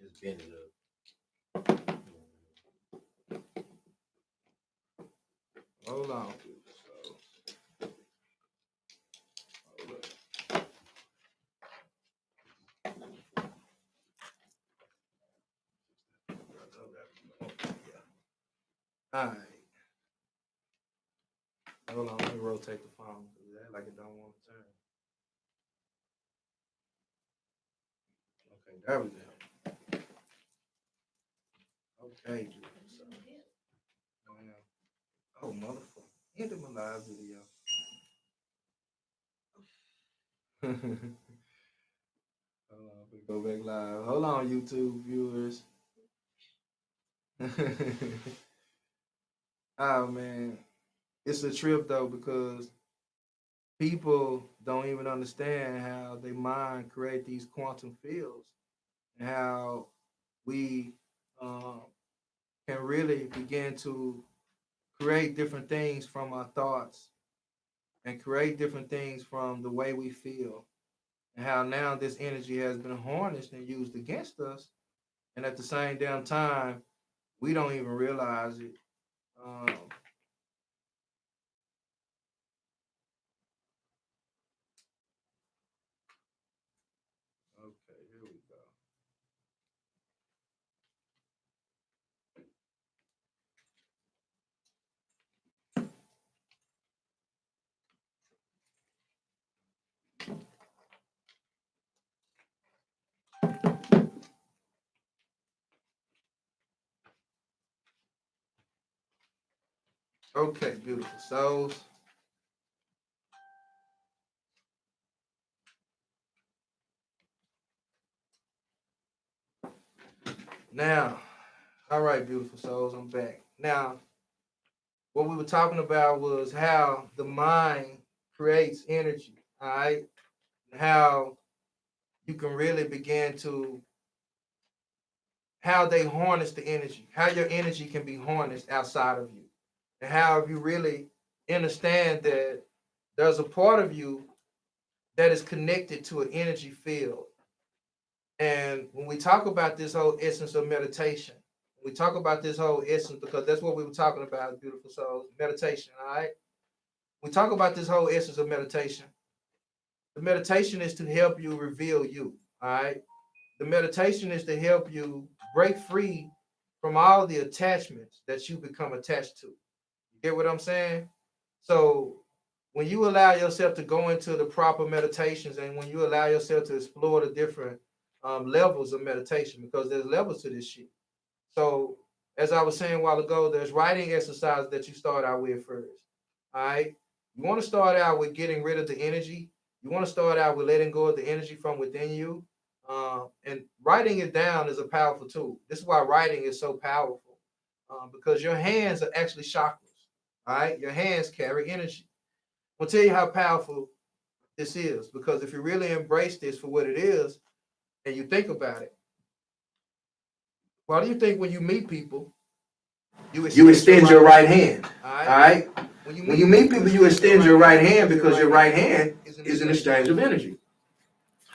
Just bend it up. Hold on, beautiful souls. All right. Hold on, let me rotate the phone. That like it don't want to turn. Okay, there we go. Okay, oh, motherfucker. Ended my live video. Hold on, we go back live. Hold on, YouTube viewers. Oh, man. It's a trip, though, because people don't even understand how their mind create these quantum fields, and how we can really begin to create different things from our thoughts, and create different things from the way we feel, and how now this energy has been harnessed and used against us, and at the same damn time we don't even realize it. Okay, here we go. Okay, beautiful souls. Now, all right, beautiful souls, I'm back. Now, what we were talking about was how the mind creates energy, all right? How you can really begin to how they harness the energy, how your energy can be harnessed outside of you, and how you really understand that there's a part of you that is connected to an energy field. And when we talk about this whole essence of meditation, we talk about this whole essence because that's what we were talking about, beautiful souls, meditation, all right? We talk about this whole essence of meditation. The meditation is to help you reveal you, all right? The meditation is to help you break free from all the attachments that you become attached to. You get what I'm saying? So when you allow yourself to go into the proper meditations and when you allow yourself to explore the different levels of meditation, because there's levels to this shit. So as I was saying a while ago, there's writing exercises that you start out with first. All right. You want to start out with getting rid of the energy. You want to start out with letting go of the energy from within you. And writing it down is a powerful tool. This is why writing is so powerful, because your hands are actually chakras. All right. Your hands carry energy. I'll tell you how powerful this is, because if you really embrace this for what it is and you think about it, why do you think when you meet people, you extend your right hand? All right. When you meet people, you extend your right hand because your right hand is an exchange of energy.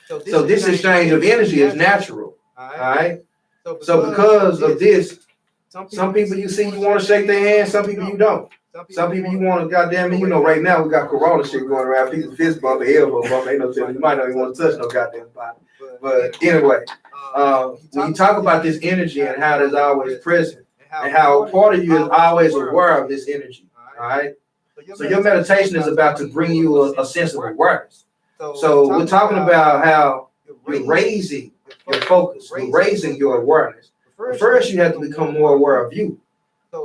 So this exchange of energy is natural. All right. So because of this, some people you see you want to shake their hand, some people you don't. Some people you want to, goddamn it, you know, right now we got corona shit going around. People fist bump, elbow bump, ain't no telling. You might not even want to touch no goddamn body. But anyway, when you talk about this energy and how it's always present, and how a part of you is always aware of this energy, all right? So your meditation is about to bring you a sense of awareness. So we're talking about how you're raising your focus, you're raising your awareness. First, you have to become more aware of you.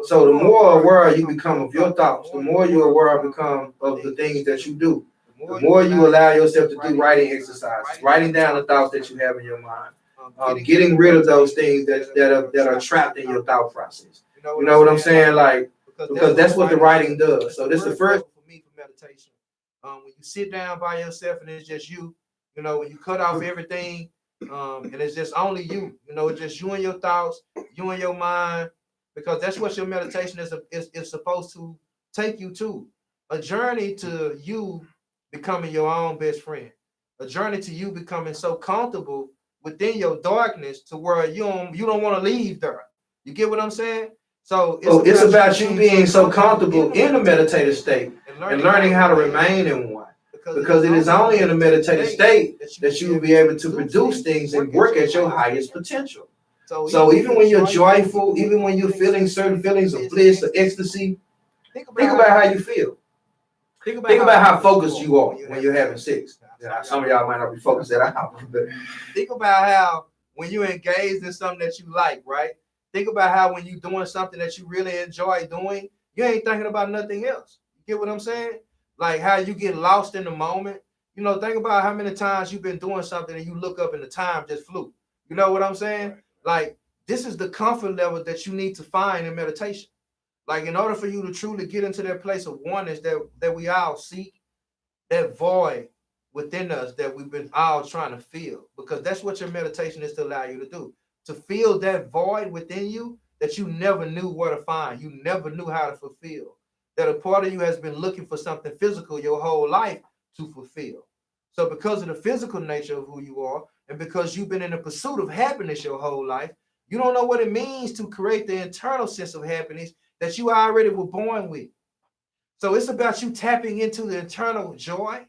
So the more aware you become of your thoughts, the more you're aware become of the things that you do, the more you allow yourself to do writing exercises, writing down the thoughts that you have in your mind, getting rid of those things that are trapped in your thought process. You know what I'm saying? Like, because that's what the writing does. So this is the first for me for meditation. When you sit down by yourself and it's just you, you know, when you cut off everything, and it's just only you, you know, it's just you and your thoughts, you and your mind, because that's what your meditation is supposed to take you to. A journey to you becoming your own best friend. A journey to you becoming so comfortable within your darkness to where you don't want to leave there. You get what I'm saying? So it's about you being so comfortable in a meditative state and learning how to remain in one. Because it is only in a meditative state that you will be able to produce things and work at your highest potential. So even when you're joyful, even when you're feeling certain feelings of bliss or ecstasy, think about how you feel. Think about how focused you are when you're having sex. Some of y'all might not be focused at all, but think about how when you're engaged in something that you like, right? Think about how when you're doing something that you really enjoy doing, you ain't thinking about nothing else. You get what I'm saying? Like how you get lost in the moment. You know, think about how many times you've been doing something and you look up and the time just flew. You know what I'm saying? Like, this is the comfort level that you need to find in meditation. Like, in order for you to truly get into that place of oneness that we all seek, that void within us that we've been all trying to feel, because that's what your meditation is to allow you to do, to feel that void within you that you never knew where to find, you never knew how to fulfill, that a part of you has been looking for something physical your whole life to fulfill. So because of the physical nature of who you are, and because you've been in the pursuit of happiness your whole life, you don't know what it means to create the internal sense of happiness that you already were born with. So it's about you tapping into the internal joy,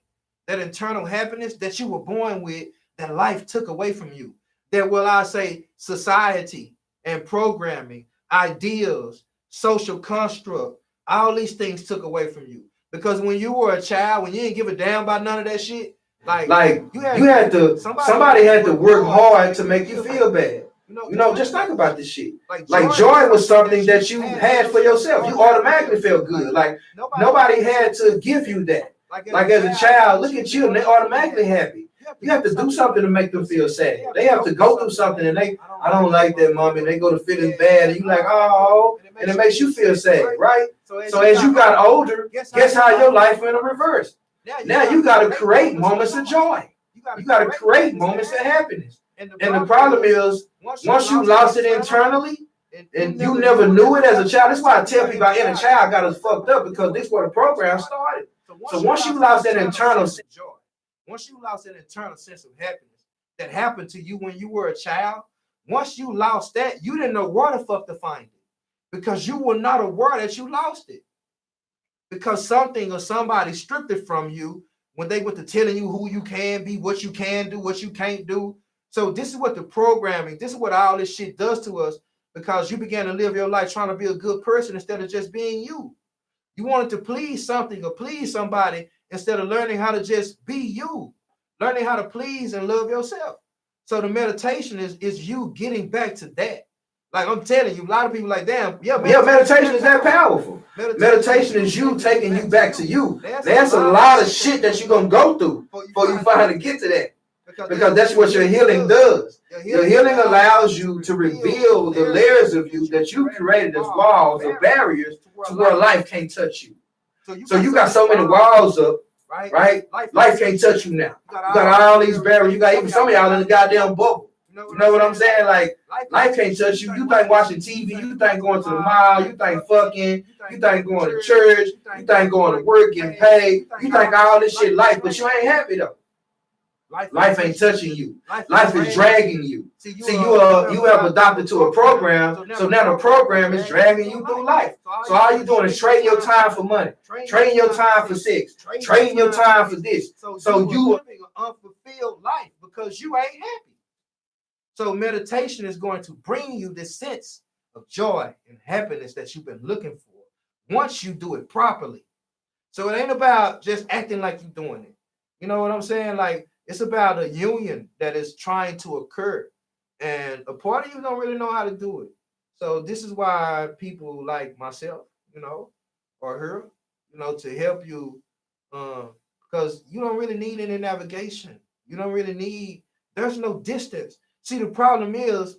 that internal happiness that you were born with, that life took away from you. That, well, I say society and programming, ideals, social construct, all these things took away from you. Because when you were a child, when you didn't give a damn about none of that shit, like you had to somebody had to work hard to make you feel bad. You know, just think about this shit. Like joy was something that you had for yourself. You automatically felt good. Like nobody had to give you that. Like as a child, look at you and they automatically happy. You have to do something to make them feel sad. They have to go through something and I don't like that, mommy. And they go to feeling bad and you like, oh, and it makes you feel sad, right? So as you got older, guess how your life went in reverse. Now you got to create moments of joy. You got to create moments of happiness. And the problem is, once you lost it internally, and you never knew it as a child. That's why I tell people our inner child got us fucked up, because this is where the program started. So once you lost that internal sense of joy, once you lost that internal sense of happiness that happened to you when you were a child, once you lost that, you didn't know where the fuck to find it, because you were not aware that you lost it, because something or somebody stripped it from you when they went to telling you who you can be, what you can do, what you can't do. So this is what the programming, this is what all this shit does to us, because you began to live your life trying to be a good person instead of just being you. You wanted to please something or please somebody instead of learning how to just be you, learning how to please and love yourself. So the meditation is you getting back to that. Like I'm telling you, a lot of people like, damn, meditation is that powerful. Meditation is you taking you back to you. There's a lot of shit that you're going to go through before you finally get to that. Because that's what your healing does. Your healing allows you to reveal the layers of you that you created as walls or barriers to where life can't touch you. So you got so many walls up, right? Life can't touch you now. You got all these barriers. You got even some of y'all in the goddamn bubble. You know what I'm saying? Like, life can't touch you. You think watching TV, you think going to the mall, you think fucking, you think going to church, you think going to work, getting paid, you think all this shit life, but you ain't happy though. Life ain't touching you. Life is dragging you. See, you have adopted to a program, so now the program is dragging you through life. So all you doing is trading your time for money, trading your time for sex, trading your time for this. So you are living an unfulfilled life because you ain't happy. So meditation is going to bring you this sense of joy and happiness that you've been looking for once you do it properly. So it ain't about just acting like you're doing it. You know what I'm saying? Like, it's about a union that is trying to occur. And a part of you don't really know how to do it. So this is why people like myself, or her, to help you, because you don't really need any navigation. You don't really need, there's no distance. See, the problem is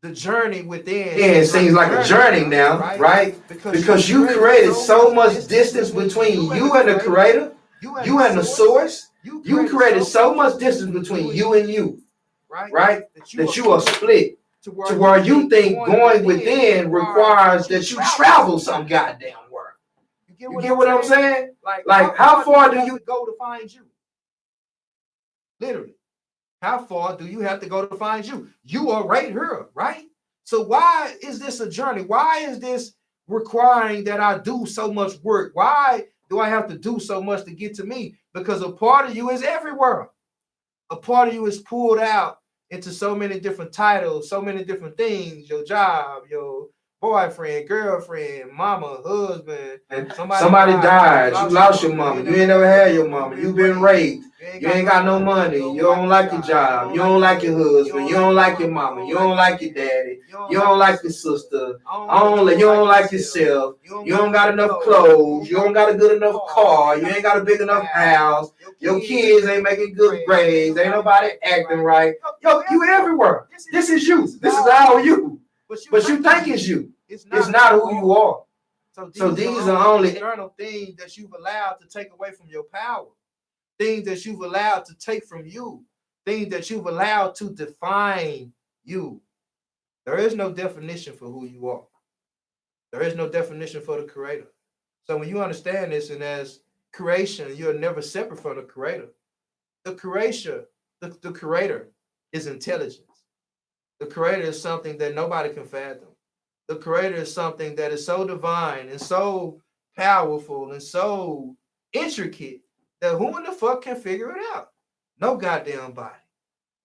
the journey within. Yeah, it seems like a journey now, right? Because you created so much distance between you and the creator, you and the source. You created so much distance between you and you, right? That you are split to where you think going within requires that you travel some goddamn world. You get what I'm saying? Like how far do you go to find you? Literally. How far do you have to go to find you? You are right here, right? So why is this a journey? Why is this requiring that I do so much work? Why do I have to do so much to get to me? Because a part of you is everywhere. A part of you is pulled out into so many different titles, so many different things, your job, your boyfriend, girlfriend, mama, husband. Somebody died. You lost your mama. You ain't never had your mama. You been raped. You ain't got no money. You don't like your job. You don't like your husband. You don't like your mama. You don't like your daddy. You don't like your sister. You don't like yourself. You don't got enough clothes. You don't got a good enough car. You ain't got a big enough house. Your kids ain't making good grades. Ain't nobody acting right. Yo, you everywhere. This is you. This is all you. But you think it's you. It's not who you are. So these are only external things that you've allowed to take away from your power. Things that you've allowed to take from you. Things that you've allowed to define you. There is no definition for who you are. There is no definition for the creator. So when you understand this, and as creation, you're never separate from the creator. The creator is intelligence. The creator is something that nobody can fathom. The creator is something that is so divine and so powerful and so intricate that who in the fuck can figure it out? No goddamn body.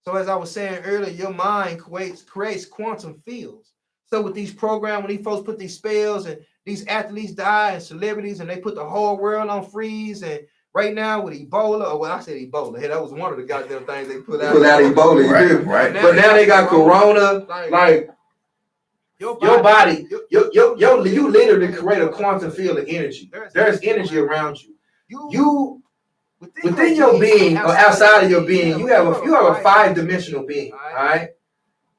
So as I was saying earlier, your mind creates quantum fields. So with these programs, when these folks put these spells and these athletes die and celebrities and they put the whole world on freeze, and right now with Ebola, or well, I said Ebola. Hey, that was one of the goddamn things they put out. Ebola, right? But now they got Corona. Like your body, you literally create a quantum field of energy. There's energy around you. You within your being or outside of your being, you have a 5-dimensional being. All right.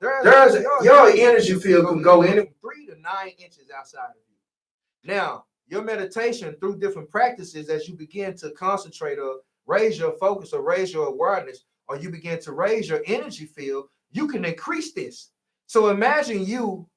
There's your energy field can go in 3 to 9 inches outside of you. Now, your meditation through different practices, as you begin to concentrate or raise your focus or raise your awareness, or you begin to raise your energy field, you can increase this. So imagine you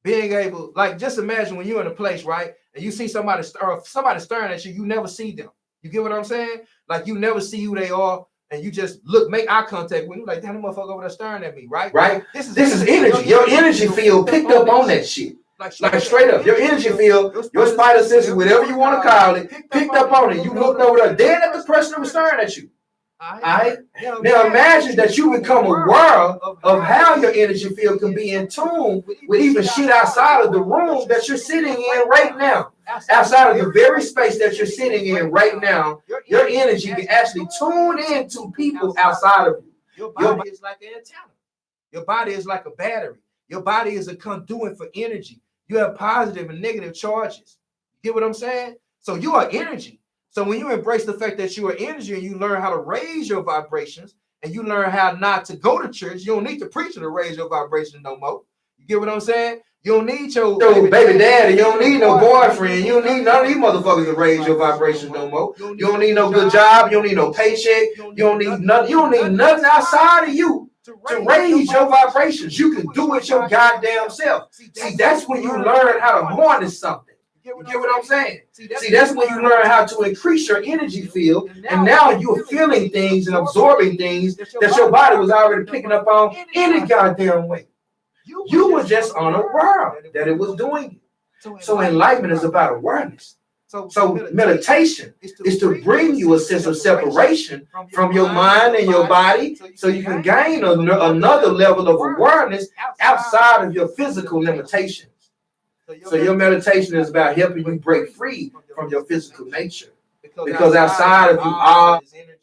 being able, like, just imagine when you're in a place, right, and you see somebody staring at you, you never see them. You get what I'm saying? Like, you never see who they are, and you just make eye contact with them, like, damn, the motherfucker over there staring at me, right? Right? This is energy. Your energy field picked up on that shit. Like straight up, your energy field, your spider senses, whatever you want to call it, picked up on it. You looked over there, dead at the person that was staring at you. All right? Now imagine that you become aware of how your energy field can be in tune with even shit outside of the room that you're sitting in right now. Outside of the very space that you're sitting in right now, your energy can actually tune into people outside of you. Your body is like an antenna. Your body is like a battery. Your body is a conduit for energy. You have positive and negative charges. You get what I'm saying? So you are energy. So when you embrace the fact that you are energy and you learn how to raise your vibrations and you learn how not to go to church, you don't need to preach to raise your vibration no more. You get what I'm saying? You don't need your baby daddy. You don't need no boyfriend. You don't need none of these motherfuckers to raise your vibrations no more. You don't need no good job. You don't need no paycheck. You don't need nothing. You don't need nothing outside of you to raise your vibrations. You can do it your goddamn self. See, that's when you learn how to harness something. You get what I'm saying? See, that's when you learn how to increase your energy field, and now you're feeling things and absorbing things that your body was already picking up on any goddamn way. You were just unaware that it was doing it. So enlightenment is about awareness. So meditation is to bring you a sense of separation from your mind and your body so you can gain another level of awareness outside of your physical limitations. So your meditation is about helping you break free from your physical nature. Because outside of you all is energy.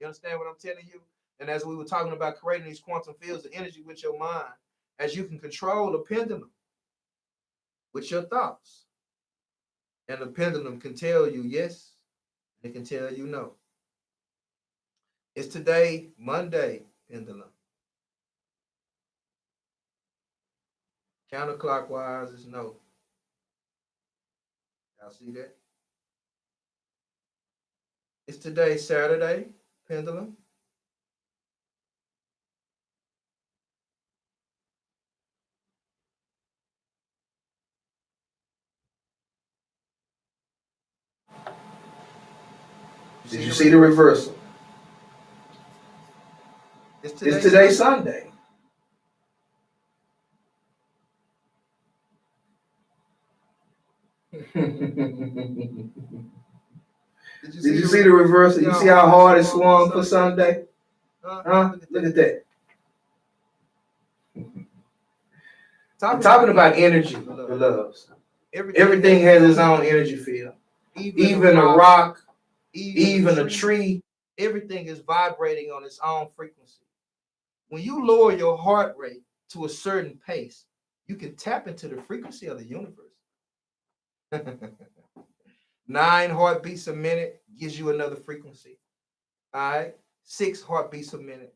You understand what I'm telling you? And as we were talking about creating these quantum fields of energy with your mind, as you can control the pendulum with your thoughts. And the pendulum can tell you yes, and it can tell you no. It's today, Monday, pendulum. Counterclockwise is no. Y'all see that? It's today, Saturday, pendulum. Did you see the reversal? It's today Sunday. Did you see the reversal? You see how hard it swung for Sunday? Huh? Look at that. I'm talking about energy, beloveds. Everything has its own energy field. Even a rock, even a tree. Everything is vibrating on its own frequency. When you lower your heart rate to a certain pace, you can tap into the frequency of the universe. 9 heartbeats a minute gives you another frequency. All right, 6 heartbeats a minute.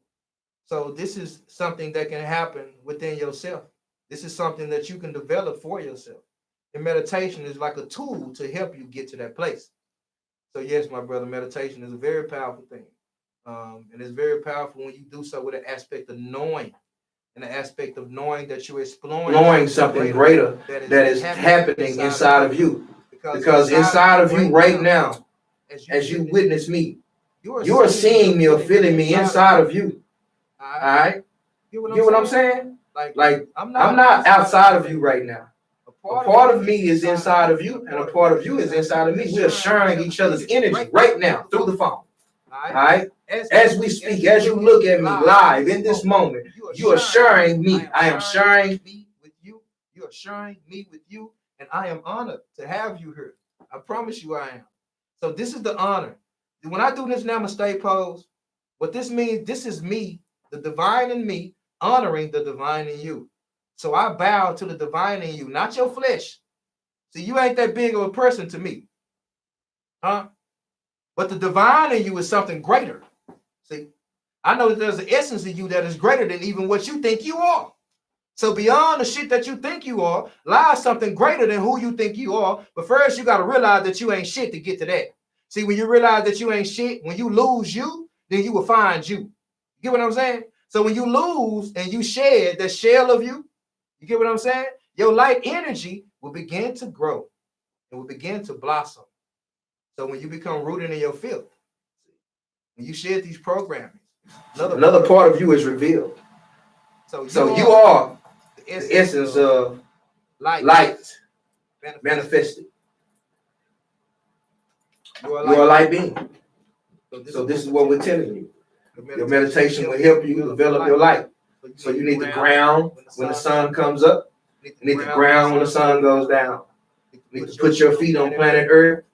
So this is something that can happen within yourself. This is something that you can develop for yourself. And meditation is like a tool to help you get to that place. So yes, my brother, meditation is a very powerful thing. And it's very powerful when you do so with an aspect of knowing, and the aspect of knowing that you're exploring something greater that is happening inside of you. Because inside of you right now, as you witness me, you are seeing me or feeling me inside of you. All right? Get what I'm saying? Like I'm not outside of you right now. A part of me is inside of you, and a part of you is inside of me. We are sharing each other's energy right now through the phone. All right? As we speak, as you look at me live in this moment, you are sharing me. I am sharing me with you. You are sharing me with you. And I am honored to have you here. I promise you I am. So this is the honor. When I do this namaste pose, what this means, this is me, the divine in me, honoring the divine in you. So I bow to the divine in you, not your flesh. See, you ain't that big of a person to me. Huh? But the divine in you is something greater. See, I know that there's an essence in you that is greater than even what you think you are. So beyond the shit that you think you are, lies something greater than who you think you are. But first, you got to realize that you ain't shit to get to that. See, when you realize that you ain't shit, when you lose you, then you will find you. You get what I'm saying? So when you lose and you shed that shell of you, you get what I'm saying? Your light energy will begin to grow and will begin to blossom. So when you become rooted in your filth, when you shed these programming, another part of you is revealed. So you are the essence of light manifested. You are a light being. So this is what we're telling you. Your meditation will help you develop your light. So you need the ground when the sun comes up. You need the ground when the sun goes down. You need to put your feet on planet Earth.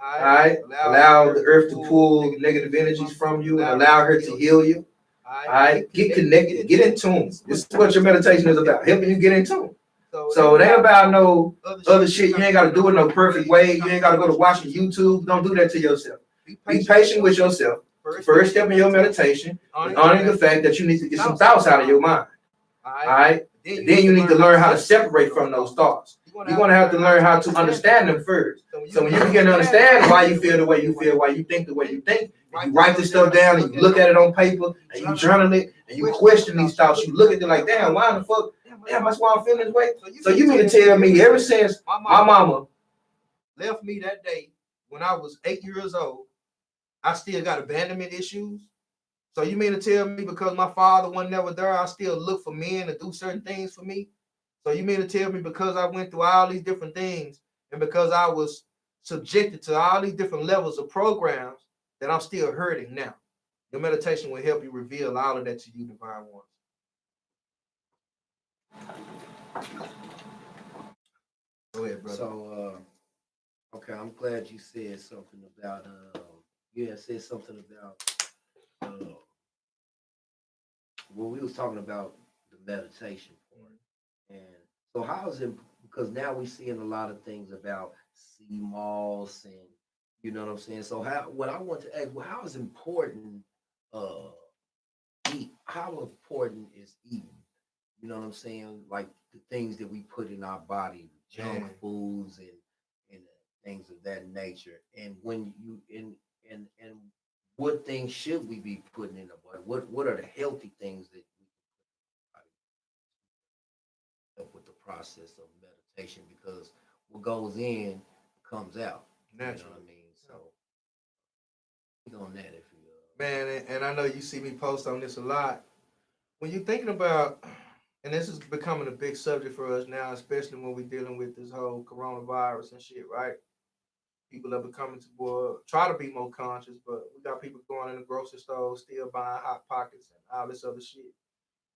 All right. Allow the earth to pull negative energies from you and allow her to heal you. All right. Get connected. Get in tune. This is what your meditation is about. Helping you get in tune. So it ain't about no other shit. You ain't got to do it no perfect way. You ain't got to go to watching YouTube. Don't do that to yourself. Be patient with yourself. First step in your meditation is honoring the fact that you need to get some thoughts out of your mind. All right. And then you need to learn how to separate from those thoughts. You're going to have to learn how to understand them first. So when you begin to understand why you feel the way you feel, why you think the way you think, you write this stuff down and you look at it on paper and you journal it and you question these thoughts. You look at it like, damn, why the fuck? Damn, that's why I'm feeling this way. So you mean to tell me ever since my mama left me that day when I was 8 years old, I still got abandonment issues? So you mean to tell me because my father was never there, I still look for men to do certain things for me? So you mean to tell me because I went through all these different things and because I was subjected to all these different levels of programs that I'm still hurting now? Your meditation will help you reveal all of that to you, Divine One. Go ahead, brother. So, okay, I'm glad you said something about, you had said something about, when we was talking about the meditation part. And so how is it, because now we're seeing a lot of things about sea moss and, you know what I'm saying? So what I want to ask, well, how is important, how important is eating? You know what I'm saying? Like the things that we put in our body, junk foods and things of that nature. And when you and what things should we be putting in the body? What are the healthy things that we help with the process of meditation? Because what goes in comes out. Naturally. You know what I mean? So on that if you man, and I know you see me post on this a lot. When you're thinking about, and this is becoming a big subject for us now, especially when we're dealing with this whole coronavirus and shit, right? People are becoming try to be more conscious, but we got people going in the grocery store still buying Hot Pockets and all this other shit.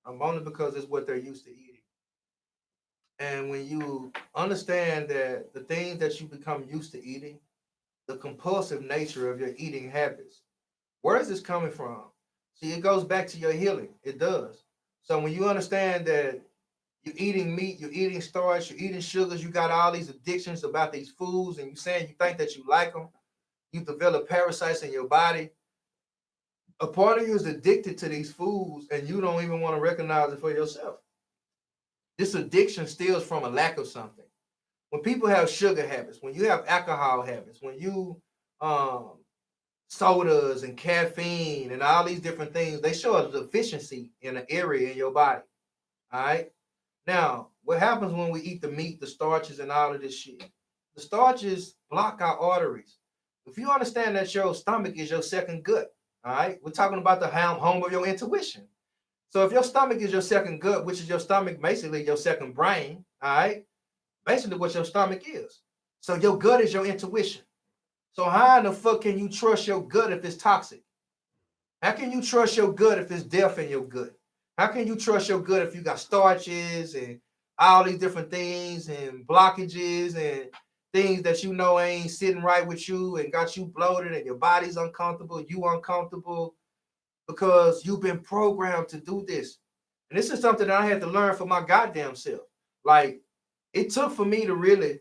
Only because it's what they're used to eating. And when you understand that the things that you become used to eating, the compulsive nature of your eating habits, where is this coming from? See, it goes back to your healing. It does. So when you understand that you're eating meat, you're eating starch, you're eating sugars, you got all these addictions about these foods, and you're saying you think that you like them, you develop parasites in your body. A part of you is addicted to these foods, and you don't even want to recognize it for yourself. This addiction stems from a lack of something. When people have sugar habits, when you have alcohol habits, when you sodas and caffeine and all these different things, they show a deficiency in an area in your body. All right. Now, what happens when we eat the meat, the starches, and all of this shit? The starches block our arteries. If you understand that your stomach is your second gut, all right, we're talking about the home of your intuition. So if your stomach is your second gut, which is your stomach, basically your second brain, all right, basically what your stomach is. So your gut is your intuition. So how in the fuck can you trust your gut if it's toxic? How can you trust your gut if it's death in your gut? How can you trust your gut if you got starches and all these different things and blockages and things that you know ain't sitting right with you and got you bloated and your body's uncomfortable, you uncomfortable because you've been programmed to do this. And this is something that I had to learn for my goddamn self. Like, it took for me to really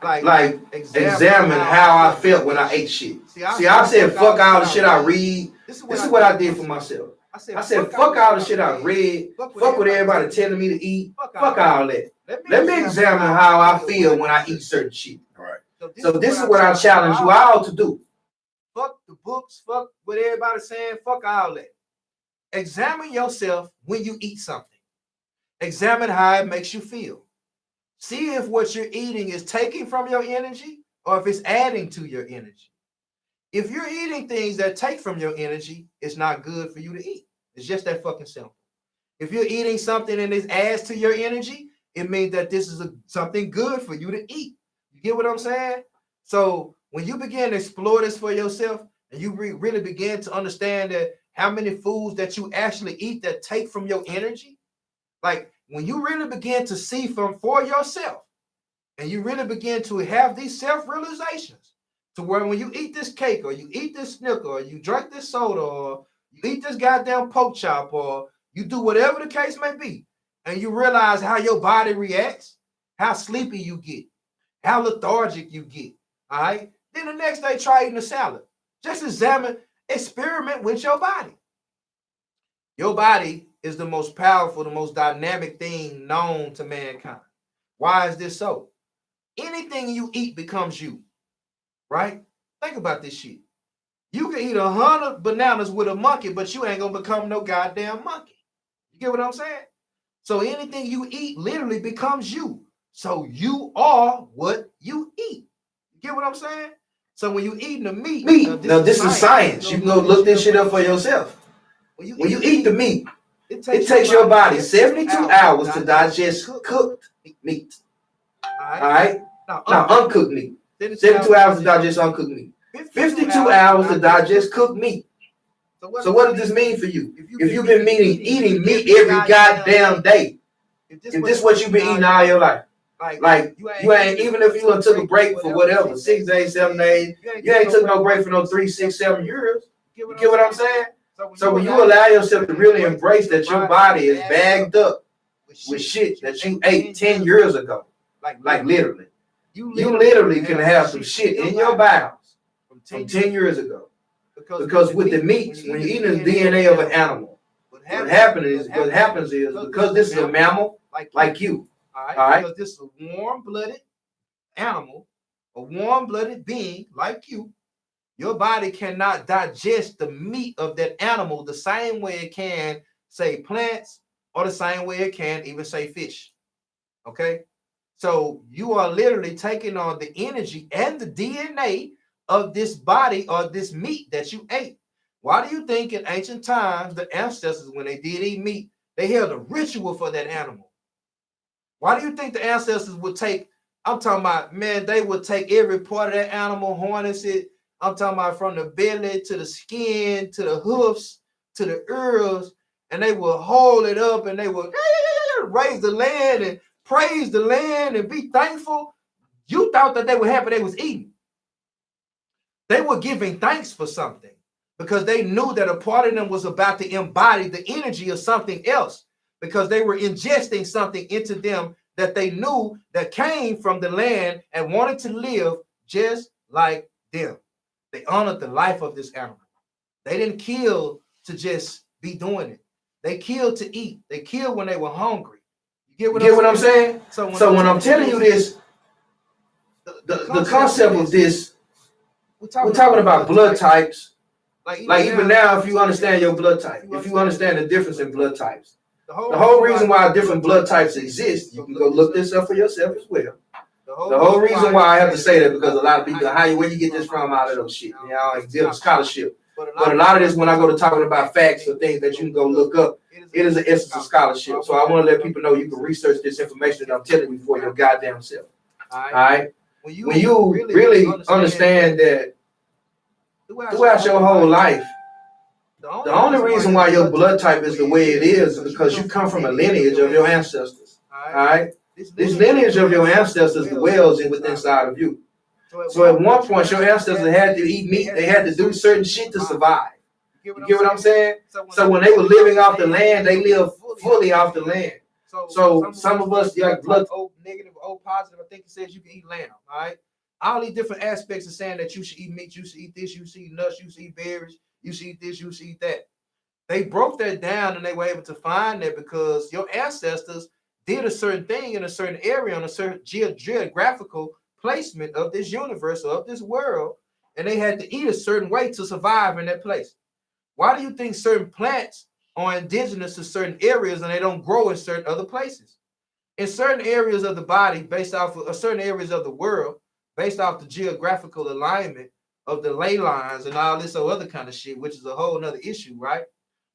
like examine how I felt when I ate shit. See, I said, fuck all the shit I read. This is what I did for myself. I said, fuck all the shit I read. Fuck what everybody telling me to eat. Fuck all that. Let me examine how I feel when I eat certain shit. Right. So this is what I challenge you all to do. Fuck the books, fuck what everybody's saying, fuck all that. Examine yourself when you eat something. Examine how it makes you feel. See if what you're eating is taking from your energy or if it's adding to your energy. If you're eating things that take from your energy, it's not good for you to eat. It's just that fucking simple. If you're eating something and it adds to your energy, it means that this is something good for you to eat. You get what I'm saying? So when you begin to explore this for yourself and you really begin to understand that how many foods that you actually eat that take from your energy, like when you really begin to see for yourself and you really begin to have these self-realizations to where when you eat this cake or you eat this Snicker or you drink this soda or you eat this goddamn pork chop or you do whatever the case may be, and you realize how your body reacts, how sleepy you get, how lethargic you get, all right? Then the next day, try eating a salad. Just experiment with your body. Your body is the most powerful, the most dynamic thing known to mankind. Why is this so? Anything you eat becomes you, right? Think about this shit. You can eat 100 bananas with a monkey, but you ain't gonna become no goddamn monkey. You get what I'm saying? So anything you eat literally becomes you. So you are what you eat. You get what I'm saying? So when you eating the meat, now this is science. You can go look this shit up for yourself. When you eat the meat, it takes your body 72 hours to digest cooked meat. All right? Now uncooked meat. 72 hours to digest uncooked meat. 52 hours to digest cooked meat. So what does this mean for you? If you've been eating meat every goddamn day, if this is what you've been eating all your life, like you ain't, even if you took a break for whatever, 6 days, 7 days, you ain't took no break for no 3, 6, 7 years. You get what I'm saying? So when you allow yourself to really embrace that your body is bagged up with shit that you ate 10 years ago, like literally, you literally can have some shit in your bowels from 10 years ago. Because with the meat, when you're eating the DNA of an animal, what happens is because this is a mammal like you, all right? Because this is a warm-blooded animal, a warm-blooded being like you, your body cannot digest the meat of that animal the same way it can, say, plants, or the same way it can even, say, fish. Okay? So you are literally taking on the energy and the DNA of this body or this meat that you ate. Why do you think in ancient times the ancestors, when they did eat meat, they held a ritual for that animal? Why do you think the ancestors would take, I'm talking about, man, they would take every part of that animal, harness it, I'm talking about from the belly to the skin, to the hoofs, to the ears, and they would hold it up and they would raise the land and praise the land and be thankful. You thought that they were happy they was eating. They were giving thanks for something because they knew that a part of them was about to embody the energy of something else because they were ingesting something into them that they knew that came from the land and wanted to live just like them. They honored the life of this animal. They didn't kill to just be doing it. They killed to eat. They killed when they were hungry. You get what I'm saying? So when I'm telling you this, the concept of this, we're talking about blood types. Like even now, if you understand your blood type, if you understand the difference in blood types, the whole reason why different blood types exist, you can go look this up for yourself as well. The whole reason why I have to say that because a lot of people, where you get this from out of those shit, you know, like deal scholarship. But a lot of this, when I go to talking about facts or things that you can go look up, it is an essence of scholarship. So I want to let people know you can research this information that I'm telling you for your goddamn self. All right? When you really understand that throughout your whole life, the only reason why your blood type is the way it is because you come from a lineage of your ancestors. All right? This lineage of your ancestors dwells within inside of you. So at one point, your ancestors had to eat meat. They had to do certain shit to survive. You get what I'm saying? So when they were living off the land, they lived fully off the land. So some of us, like blood O negative, O positive, I think it says you can eat lamb. All right. All these different aspects of saying that you should eat meat, you should eat this, you should eat nuts, you should eat berries, you should eat this, you should eat that. They broke that down and they were able to find that because your ancestors did a certain thing in a certain area on a certain geographical placement of this universe or of this world, and they had to eat a certain way to survive in that place. Why do you think certain plants are indigenous to certain areas and they don't grow in certain other places? In certain areas of the body, based off of certain areas of the world, based off the geographical alignment of the ley lines and all this other kind of shit, which is a whole nother issue, right?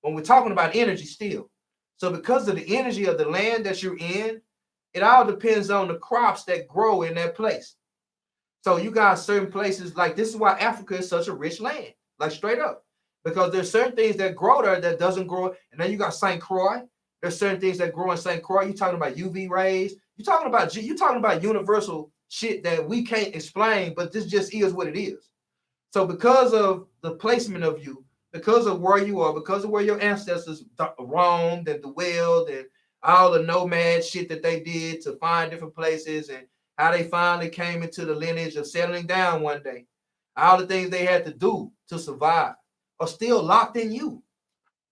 When we're talking about energy still. So because of the energy of the land that you're in, it all depends on the crops that grow in that place. So you got certain places, like this is why Africa is such a rich land, like straight up. Because there's certain things that grow there that doesn't grow. And then you got St. Croix. There's certain things that grow in St. Croix. You're talking about UV rays. You're talking about universal shit that we can't explain, but this just is what it is. So because of the placement of you, because of where you are, because of where your ancestors roamed and dwelled and all the nomad shit that they did to find different places and how they finally came into the lineage of settling down one day, all the things they had to do to survive are still locked in you.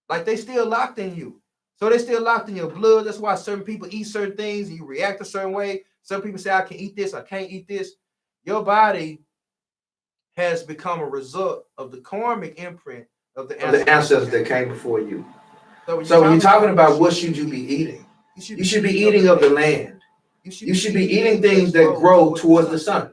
Like they still locked in you. So they still locked in your blood. That's why certain people eat certain things and you react a certain way. Some people say, I can eat this, I can't eat this. Your body has become a result of the karmic imprint of the ancestors that came before you. So when you're talking about what should you be eating, you should be eating of the land. You should be eating things that grow towards the sun.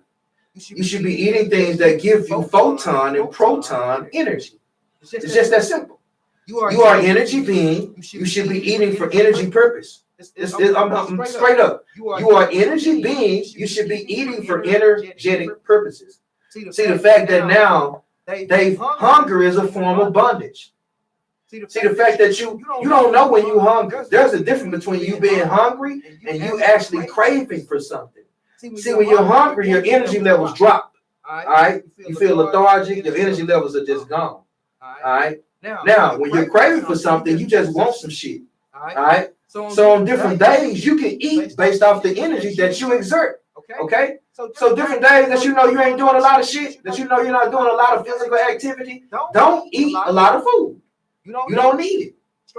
You should be eating things that give you photon and proton energy. It's just that simple. You are an energy being. You should be eating for energy purpose. I'm straight up. You are energy beings. You should be eating for energetic purposes. See the fact that now hunger is a form of bondage. See the fact that you don't know when you're hungry. There's a difference between you being hungry and you actually craving for something. See, when you're hungry, your energy levels drop. All right, you feel lethargic. Your energy levels are just gone. All right. Now, when you're craving for something, you just want some shit. All right. So on different days, you can eat based off the energy that you exert. Okay. So different days that you know you ain't doing a lot of shit, that you know you're not doing a lot of physical activity, don't eat a lot of food. You don't need it.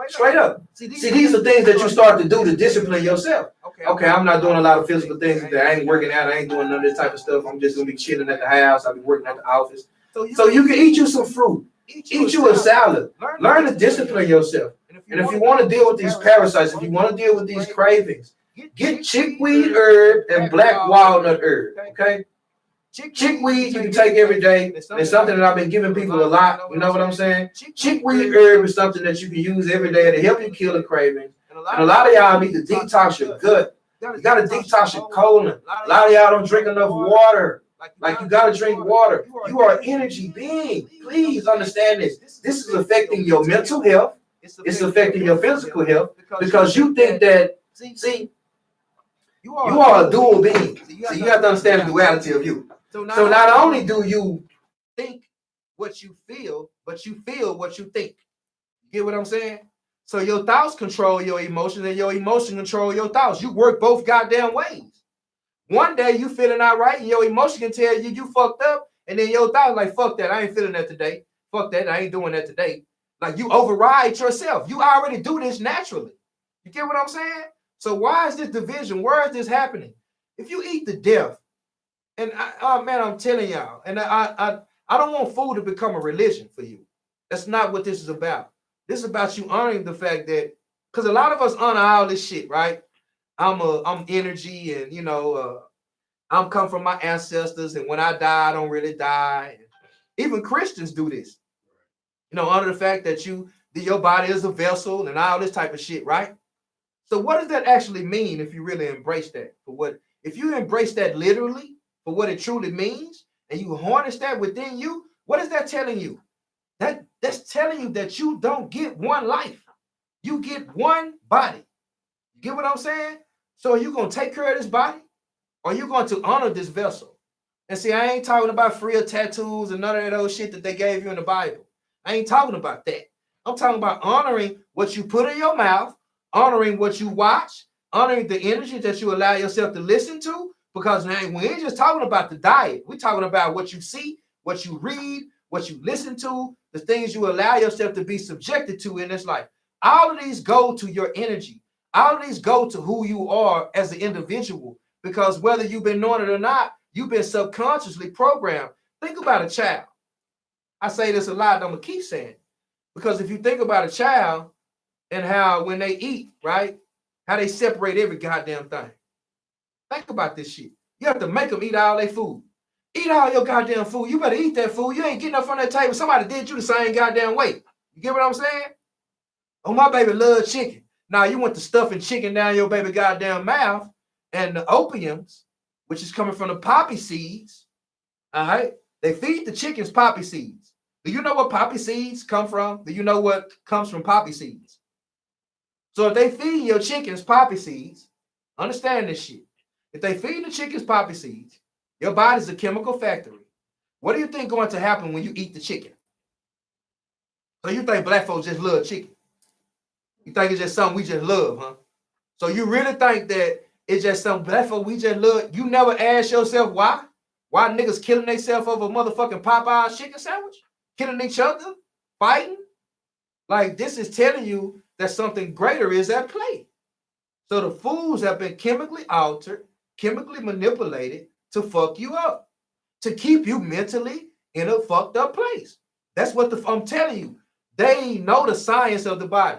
Straight up. See, these are things that you start to do to discipline yourself. Okay, I'm not doing a lot of physical things. I ain't working out. I ain't doing none of this type of stuff. I'm just gonna be chilling at the house. I'll be working at the office. So you can eat you some fruit. Eat you a salad. Learn to discipline yourself. And if you want to deal with these parasites, if you want to deal with these cravings, get chickweed herb and black walnut herb. Okay. Chickweed you can take every day. It's something that I've been giving people a lot. You know what I'm saying? Chickweed herb is something that you can use every day to help you kill the craving. And a lot of y'all need to detox your gut. You got to detox your colon. A lot of y'all don't drink enough water. Like you got to drink water. You are an energy being. Please understand this. This is affecting your mental health. It's affecting your physical health because you think that, see, you are a dual being. So you have to understand the duality of you. So not only do you think what you feel, but you feel what you think. You get what I'm saying? So your thoughts control your emotions and your emotion control your thoughts. You work both goddamn ways. One day you feeling all right and your emotion can tell you fucked up. And then your thoughts like, fuck that, I ain't feeling that today. Fuck that, I ain't doing that today. Like you override yourself. You already do this naturally. You get what I'm saying? So why is this division? Where is this happening? If you eat the death, and I'm telling y'all, and I don't want food to become a religion for you. That's not what this is about. This is about you honoring the fact that, because a lot of us honor all this shit, right? I'm energy, and I'm come from my ancestors, and when I die, I don't really die. Even Christians do this. Honor the fact that your body is a vessel and all this type of shit, right? So what does that actually mean if you really embrace that? If you embrace that literally for what it truly means, and you harness that within you, what is that telling you? That's telling you that you don't get one life. You get one body. You get what I'm saying? So are you going to take care of this body? Or are you going to honor this vessel? And see, I ain't talking about free of tattoos and none of those shit that they gave you in the Bible. I ain't talking about that. I'm talking about honoring what you put in your mouth, honoring what you watch, honoring the energy that you allow yourself to listen to. Because now we ain't just talking about the diet. We're talking about what you see, what you read, what you listen to, the things you allow yourself to be subjected to in this life. All of these go to your energy. All of these go to who you are as an individual. Because whether you've been knowing it or not, You've been subconsciously programmed. Think about a child. I say this a lot, and I'm gonna keep saying it. Because if you think about a child and how when they eat, right, how they separate every goddamn thing. Think about this shit. You have to make them eat all their food. Eat all your goddamn food. You better eat that food. You ain't getting up from that table. Somebody did you the same goddamn way. You get what I'm saying? Oh, my baby loves chicken. Now you want the stuffing chicken down your baby goddamn mouth and the opiums, which is coming from the poppy seeds. All right. They feed the chickens poppy seeds. Do you know what poppy seeds come from? Do you know what comes from poppy seeds? So if they feed your chickens poppy seeds, understand this shit. If they feed the chickens poppy seeds, your body's a chemical factory. What do you think going to happen when you eat the chicken? So you think black folks just love chicken? You think it's just something we just love, huh? So you really think that it's just something black folks we just love? You never ask yourself why? Why niggas killing themselves over a motherfucking Popeye chicken sandwich? Killing each other? Fighting? Like, this is telling you that something greater is at play. So the foods have been chemically altered, chemically manipulated to fuck you up, to keep you mentally in a fucked up place. That's what I'm telling you. They know the science of the body.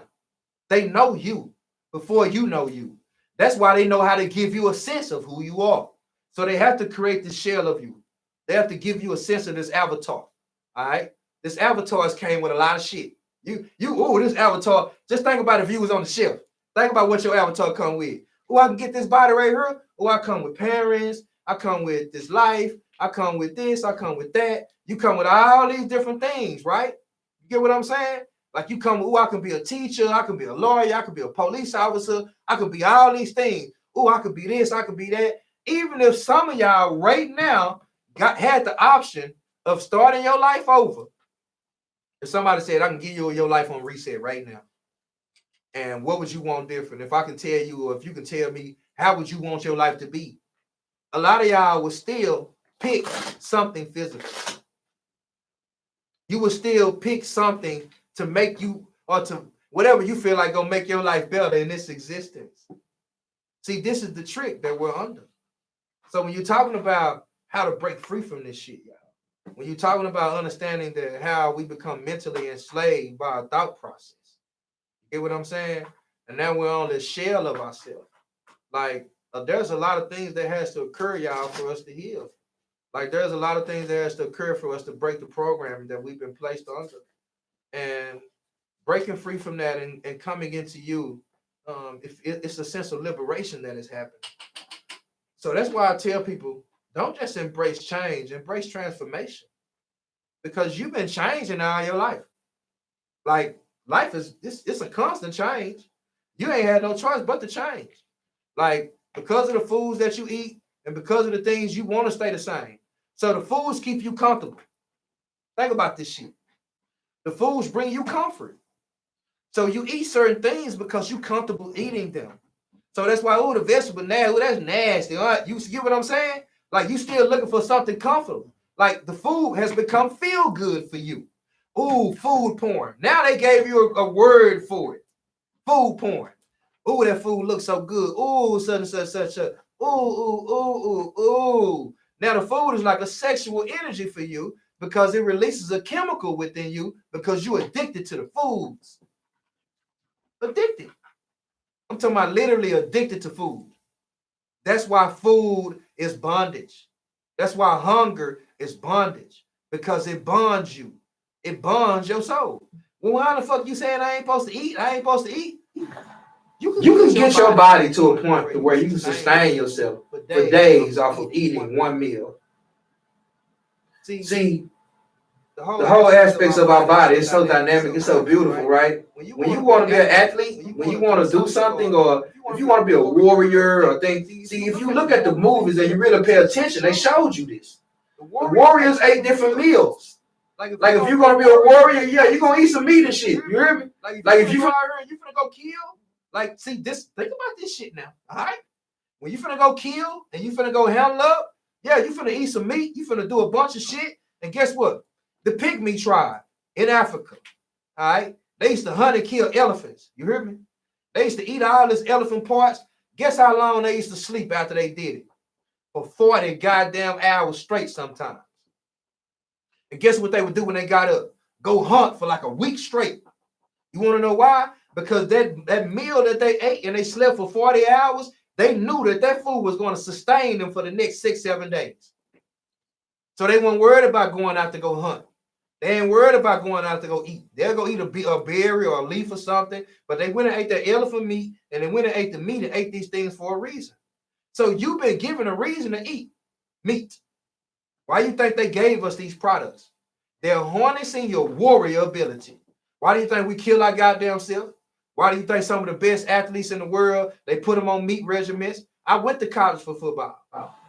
They know you before you know you. That's why they know how to give you a sense of who you are. So they have to create this shell of you. They have to give you a sense of this avatar. All right. This avatar came with a lot of shit. This avatar. Just think about if you was on the shelf. Think about what your avatar come with. Oh, I can get this body right here. Oh, I come with parents. I come with this life. I come with this. I come with that. You come with all these different things, right? You get what I'm saying? Like you come with, oh, I can be a teacher. I can be a lawyer. I can be a police officer. I can be all these things. Oh, I could be this. I could be that. Even if some of y'all right now had the option of starting your life over. If somebody said, I can give you your life on reset right now. And what would you want different? If I can tell you, or if you can tell me, how would you want your life to be? A lot of y'all would still pick something physical. You would still pick something to make you, or to whatever you feel like gonna make your life better in this existence. See, this is the trick that we're under. So when you're talking about how to break free from this shit, y'all, when you're talking about understanding that how we become mentally enslaved by our thought process, you get what I'm saying? And now we're on the shell of ourselves. Like, there's a lot of things that has to occur, y'all, for us to heal. Like, there's a lot of things that has to occur for us to break the programming that we've been placed under. And breaking free from that and coming into you, it's a sense of liberation that is happening. So that's why I tell people, don't just embrace change, embrace transformation. Because you've been changing all your life. Like, life is, it's a constant change. You ain't had no choice but to change. Like, because of the foods that you eat and because of the things you want to stay the same. So the foods keep you comfortable. Think about this shit. The foods bring you comfort. So you eat certain things because you're comfortable eating them. So that's why, the vegetable now, that's nasty. All right? You get what I'm saying? Like, you still looking for something comfortable. Like, the food has become feel good for you. Ooh, food porn. Now they gave you a word for it. Food porn. Ooh, that food looks so good. Ooh, such and such, such a. Ooh. Now the food is like a sexual energy for you because it releases a chemical within you because you're addicted to the foods. Addicted. I'm talking about literally addicted to food. That's why food is bondage. That's why hunger is bondage, because it bonds you. It bonds your soul. Well, why the fuck you saying I ain't supposed to eat? I ain't supposed to eat. You can get your body to a point to where you can sustain yourself for days off of eating one meal. See, the whole aspects of our body is so dynamic, it's so beautiful, right? When you want to be an athlete, when you want to do something, or if you want to be a warrior or thing, see, if you look at the movies and you really pay attention, they showed you this. The warriors ate different meals. Like if you're gonna be a warrior, yeah, you're gonna eat some meat and shit. You hear me? Like if you finna go kill, like, see this, think about this shit now. All right. When you finna go kill and you finna go handle up, yeah, you finna eat some meat, you finna do a bunch of shit. And guess what? The Pygmy tribe in Africa, all right, they used to hunt and kill elephants. You hear me? They used to eat all this elephant parts. Guess how long they used to sleep after they did it? for 40 goddamn hours straight sometimes. And guess what they would do when they got up? Go hunt for like a week straight. You want to know why? Because that meal that they ate and they slept for 40 hours, they knew that food was going to sustain them for the next 6-7 days. So they weren't worried about going out to go hunt. They ain't worried about going out to go eat. They'll go eat a berry or a leaf or something, but they went and ate that elephant meat, and they went and ate the meat and ate these things for a reason. So you've been given a reason to eat meat. Why do you think they gave us these products? They're harnessing your warrior ability. Why do you think we kill our goddamn self? Why do you think some of the best athletes in the world, they put them on meat regimens? I went to college for football.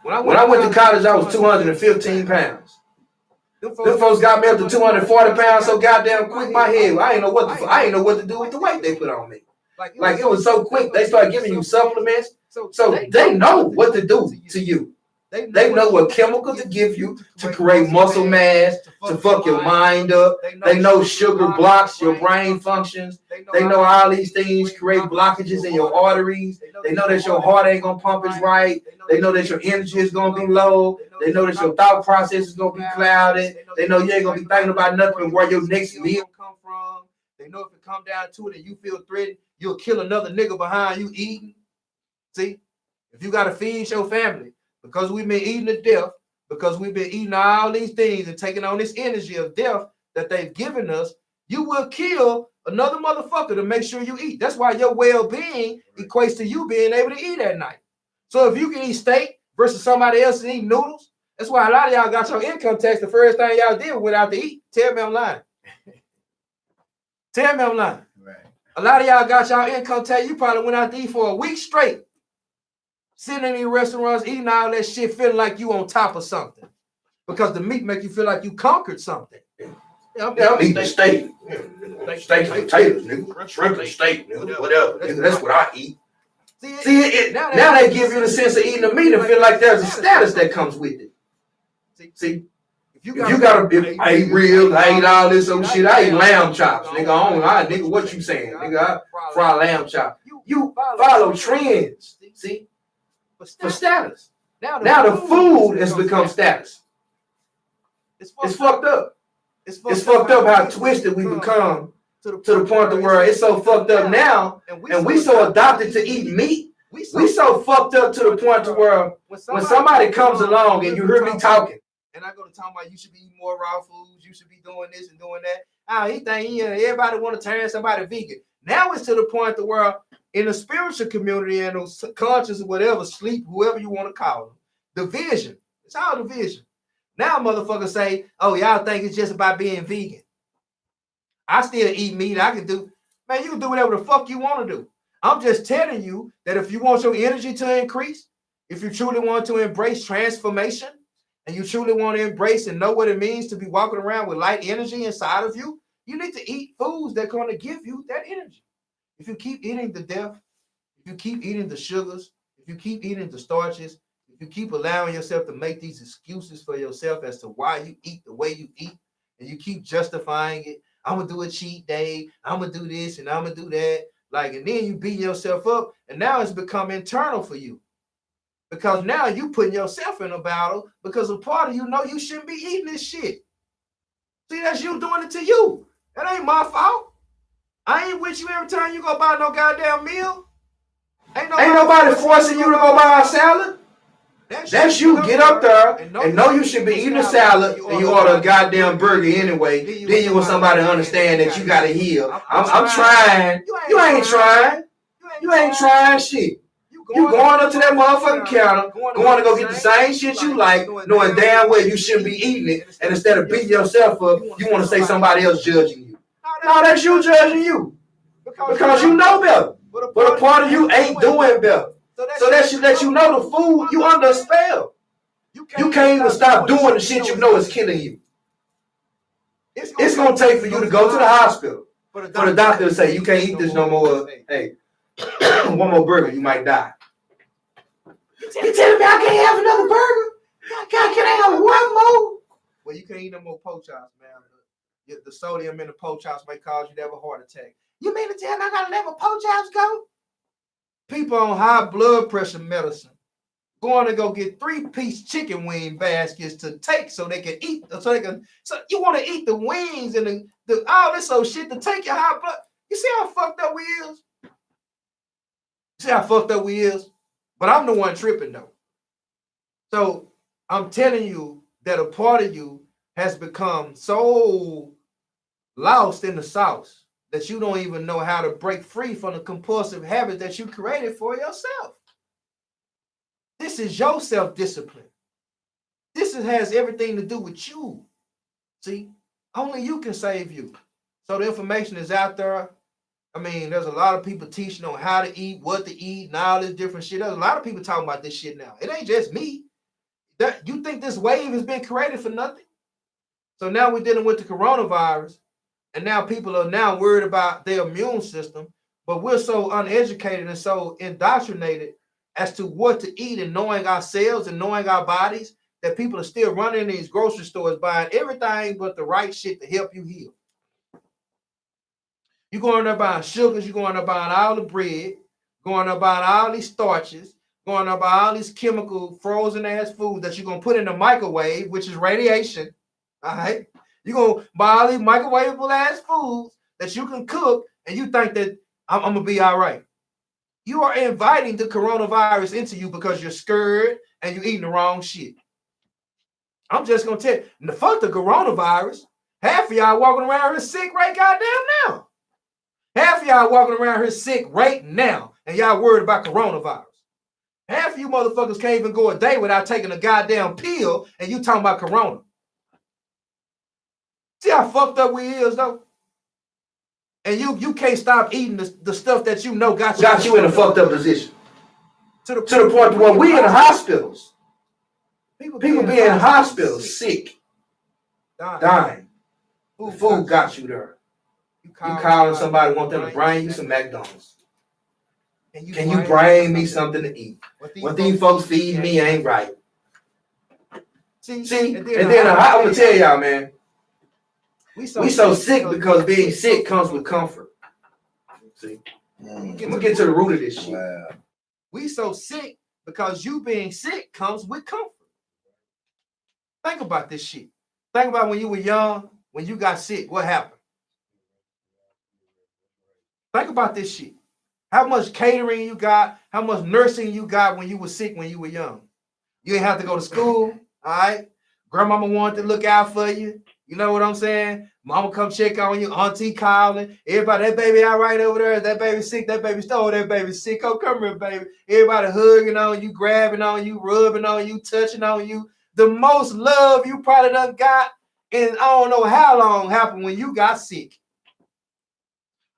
When I went to college, I was 215 pounds. Them folks got me up to 240 pounds so goddamn quick. My head, I ain't know what to do with the weight they put on me. Like it was so quick. They started giving you supplements, so they know what to do to you. They know what chemicals to give you to create muscle mass, to fuck your mind up. They know sugar blocks your brain functions. They know all these things create blockages in your arteries. They know that your heart ain't gonna pump as right. They know that your energy is gonna be low. They know that your thought process is gonna be clouded. They know you ain't gonna be thinking about nothing where your next meal come from. They know if it come down to it and you feel threatened, you'll kill another nigga behind you eating. See, if you gotta feed your family, because we've been eating to death, because we've been eating all these things and taking on this energy of death that they've given us, you will kill another motherfucker to make sure you eat. That's why your well-being equates to you being able to eat at night. So if you can eat steak versus somebody else and eat noodles, that's why a lot of y'all got your income tax. The first thing y'all did went out to eat. Tell me I'm lying. Tell me I'm lying. Right. A lot of y'all got y'all income tax. You probably went out to eat for a week straight. Sitting in these restaurants, eating all that shit, feeling like you on top of something. Because the meat make you feel like you conquered something. I'm eating steak. Steak and potatoes, nigga. Shrimp and steak, nigga. Whatever. Nigga, that's what I eat. See, now they give you the sense of eating the meat and feel like there's a status that comes with it. See, I eat ribs, I eat all this other shit. I eat lamb chops, nigga. Nigga, what you saying? Nigga, I fry lamb chops. You follow trends, see? For status. Now the food has become status. It's fucked up. It's fucked up how twisted we become to the point to where it's so fucked up now, and we so adopted to eat meat. We so fucked up to the point to where when somebody comes along and you hear me talking, and I go to talk about you should be eating more raw foods, you should be doing this and doing that. He think everybody want to turn somebody vegan. Now it's to the point to where in the spiritual community and those conscious or whatever, sleep, whoever you want to call them, division. It's all division. Now motherfuckers say, oh, y'all think it's just about being vegan. I still eat meat. I can do, man, you can do whatever the fuck you want to do. I'm just telling you that if you want your energy to increase, if you truly want to embrace transformation, and you truly want to embrace and know what it means to be walking around with light energy inside of you, you need to eat foods that are going to give you that energy. If you keep eating the death, if you keep eating the sugars, if you keep eating the starches, if you keep allowing yourself to make these excuses for yourself as to why you eat the way you eat, and you keep justifying it, I'm gonna do a cheat day, I'm gonna do this and I'm gonna do that, and then you beat yourself up, and now it's become internal for you. Because now you putting yourself in a battle because a part of you know you shouldn't be eating this shit. See, that's you doing it to you. That ain't my fault. I ain't with you every time you go buy no goddamn meal. Ain't nobody forcing you to go buy a salad. That's you. Get up there and know you should be eating a salad and you order a goddamn burger anyway. Then you want somebody to understand that you gotta heal. I'm trying. You ain't trying. You ain't trying shit. You going up to that motherfucking counter, going to go get the same shit you like, knowing damn well you shouldn't be eating it. And instead of beating yourself up, you want to say somebody else judging you. No, that's you judging you. Because you know better. But a part of you ain't doing better. So that should let you know the food, you under a spell. You can't even stop doing the shit you know is killing you. It's going to take for you to go to the hospital for the doctor to say, you can't eat this no more. Hey, one more burger, you might die. You telling me I can't have another burger? Can I have one more? Well, you can't eat no more pork chops, man. The sodium in the pork chops may cause you to have a heart attack. You mean to tell me I gotta let my pork chops go? People on high blood pressure medicine going to go get 3-piece chicken wing baskets to take so they can eat. So you want to eat the wings and the all this old shit to take your high blood. You see how fucked up we is? See how fucked up we is? But I'm the one tripping though. So I'm telling you that a part of you has become so lost in the sauce that you don't even know how to break free from the compulsive habit that you created for yourself. This is your self-discipline. This has everything to do with you. See, only you can save you. So the information is out there. I mean, there's a lot of people teaching on how to eat, what to eat, and all this different shit. There's a lot of people talking about this shit now. It ain't just me. You think this wave has been created for nothing? So now we're dealing with the coronavirus, and now people are now worried about their immune system, but we're so uneducated and so indoctrinated as to what to eat and knowing ourselves and knowing our bodies that people are still running in these grocery stores buying everything but the right shit to help you heal. You're going there buying sugars, you're going there buying all the bread, going there buying all these starches, going there buying all these chemical frozen ass food that you're going to put in the microwave, which is radiation. All right. You're going to buy all these microwavable ass foods that you can cook, and you think that I'm going to be all right. You are inviting the coronavirus into you because you're scared and you're eating the wrong shit. I'm just going to tell you, fuck the coronavirus. Half of y'all walking around here sick right goddamn now. Half of y'all walking around here sick right now, and y'all worried about coronavirus. Half of you motherfuckers can't even go a day without taking a goddamn pill, and you talking about corona. See how fucked up we is, though? And you can't stop eating the stuff that you know got you in a fucked up position. To the point where we in the hospitals. People be in hospitals sick, dying. Food got you there. You calling somebody, want them to bring you some McDonald's. Can you bring me something to eat? What these folks feed me ain't right. See, and then I'm gonna tell y'all, man. We so sick because being sick comes with comfort. See, I'm gonna get to the root of this shit. Wow. We so sick because you being sick comes with comfort. Think about this shit. Think about when you were young, when you got sick, what happened? Think about this shit. How much catering you got, how much nursing you got when you were sick when you were young. You didn't have to go to school, all right? Grandmama wanted to look out for you. You know what I'm saying? Mama come check on you, auntie calling. Everybody, that baby all right over there? That baby sick? That baby stole. That baby sick. Oh, come here, baby. Everybody hugging on you, grabbing on you, rubbing on you, touching on you. The most love you probably done got in I don't know how long happened when you got sick.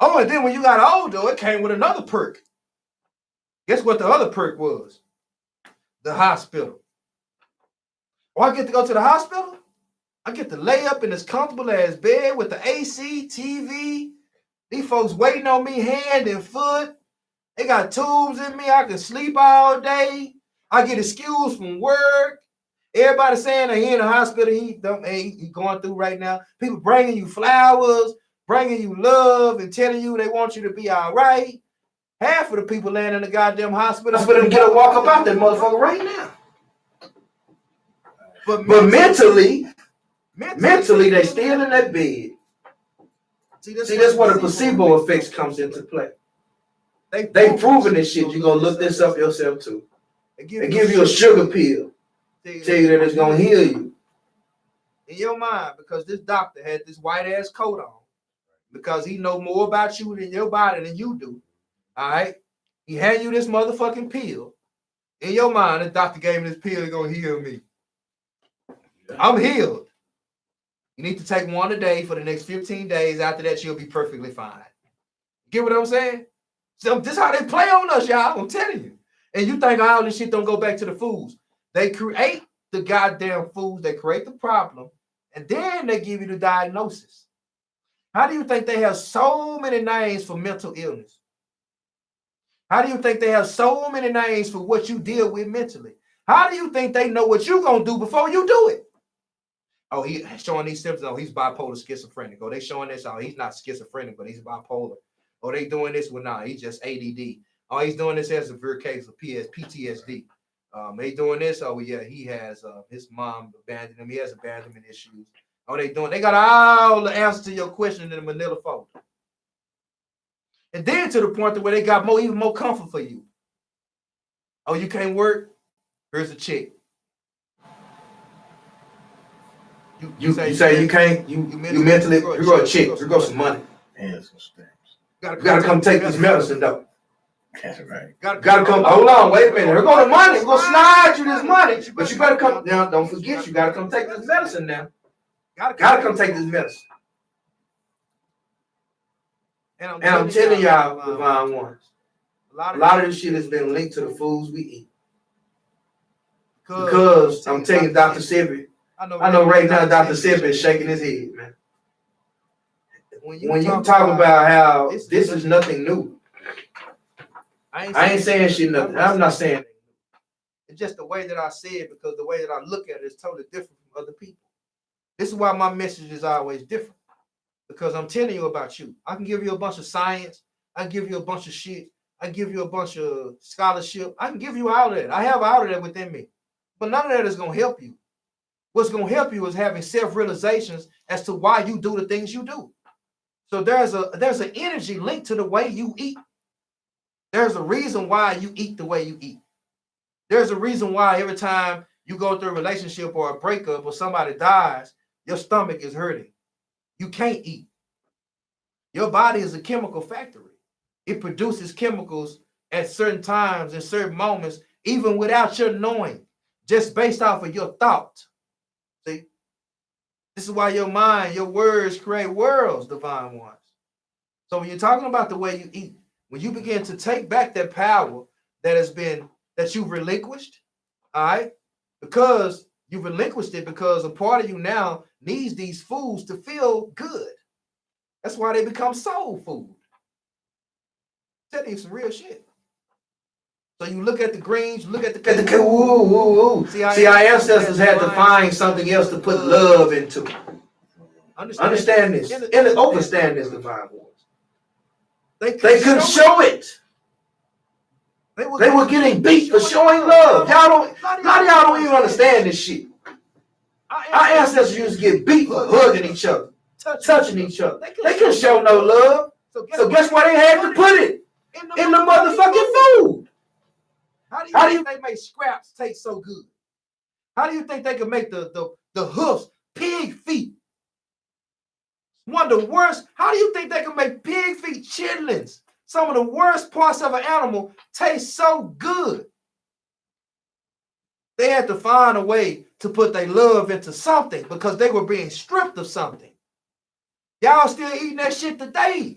Oh, and then when you got older, it came with another perk. Guess what the other perk was? The hospital. Oh, I get to go to the hospital? I get to lay up in this comfortable ass bed with the AC, TV. These folks waiting on me hand and foot. They got tubes in me. I can sleep all day. I get excused from work. Everybody saying that he in the hospital, he going through right now. People bringing you flowers, bringing you love, and telling you they want you to be all right. Half of the people laying in the goddamn hospital get a walk up out that motherfucker right now. But mentally, they still in that bed. See, that's where the placebo effects comes into play. They proven this shit. You're going to look this up yourself too. They give you a sugar pill. Tell you that it's going to heal you. In your mind, because this doctor had this white ass coat on. Because he know more about you than your body than you do. All right? He had you this motherfucking pill. In your mind, the doctor gave me this pill, it's going to heal me. I'm healed. You need to take one a day for the next 15 days. After that, you'll be perfectly fine. Get what I'm saying? So this is how they play on us, y'all. I'm telling you. And you think all this shit don't go back to the foods. They create the goddamn foods. They create the problem. And then they give you the diagnosis. How do you think they have so many names for mental illness? How do you think they have so many names for what you deal with mentally? How do you think they know what you're going to do before you do it? Oh, he's showing these symptoms. Oh, he's bipolar schizophrenic. Oh, they showing this. Oh, he's not schizophrenic, but he's bipolar. Oh, they doing this with he's just ADD. Oh, he's doing this as a severe case of PTSD. They doing this. Oh yeah, he has his mom abandoned him. He has abandonment issues. Oh, they doing? They got all the answers to your question in the Manila folder. And then to the point to where they got even more comfort for you. Oh, you can't work? Here's a check. You say you can't. You mentally. Here go a check. Here goes some money. And some stamps. You gotta come take this medicine though. That's right. Gotta come. Hold on, wait a minute. Here go the money. We're gonna slide you this money, but you better come now. Don't forget, you gotta come take this medicine now. Gotta come take this medicine. And I'm telling y'all, divine ones, a lot of this shit has been linked to the foods we eat. Because I'm telling you, Dr. Sebi, I know right now Dr. Sebi is shaking his head, man. When you talk about how this is nothing new, I ain't saying shit nothing. I'm not saying it. It's just the way that I say it, because the way that I look at it is totally different from other people. This is why my message is always different. Because I'm telling you about you. I can give you a bunch of science. I can give you a bunch of shit. I can give you a bunch of scholarship. I can give you all of that. I have all of that within me. But none of that is going to help you. What's going to help you is having self-realizations as to why you do the things you do. So there's an energy linked to the way you eat. There's a reason why you eat the way you eat. There's a reason why every time you go through a relationship or a breakup or somebody dies, your stomach is hurting. You can't eat. Your body is a chemical factory. It produces chemicals at certain times and certain moments, even without your knowing, just based off of your thought. See? This is why your mind, your words create worlds, divine ones. So when you're talking about the way you eat, when you begin to take back that power that you've relinquished, all right, because you've relinquished it, because a part of you now needs these foods to feel good. That's why they become soul food. I'm telling you some real shit. So you look at the greens, you look at the See, our ancestors had to find something else to put love into. Understand this. Understand this, divine ones. They couldn't show it. They were getting beat for showing love. A lot of y'all don't even understand this shit. Our ancestors used to get beat for hugging each other, touching each other. They couldn't show no love. So guess why they had to put it in the motherfucking food? How do you think they make scraps taste so good? How do you think they can make the hoofs pig feet? One of the worst. How do you think they can make pig feet chitlins? Some of the worst parts of an animal taste so good. They had to find a way to put their love into something because they were being stripped of something. Y'all still eating that shit today.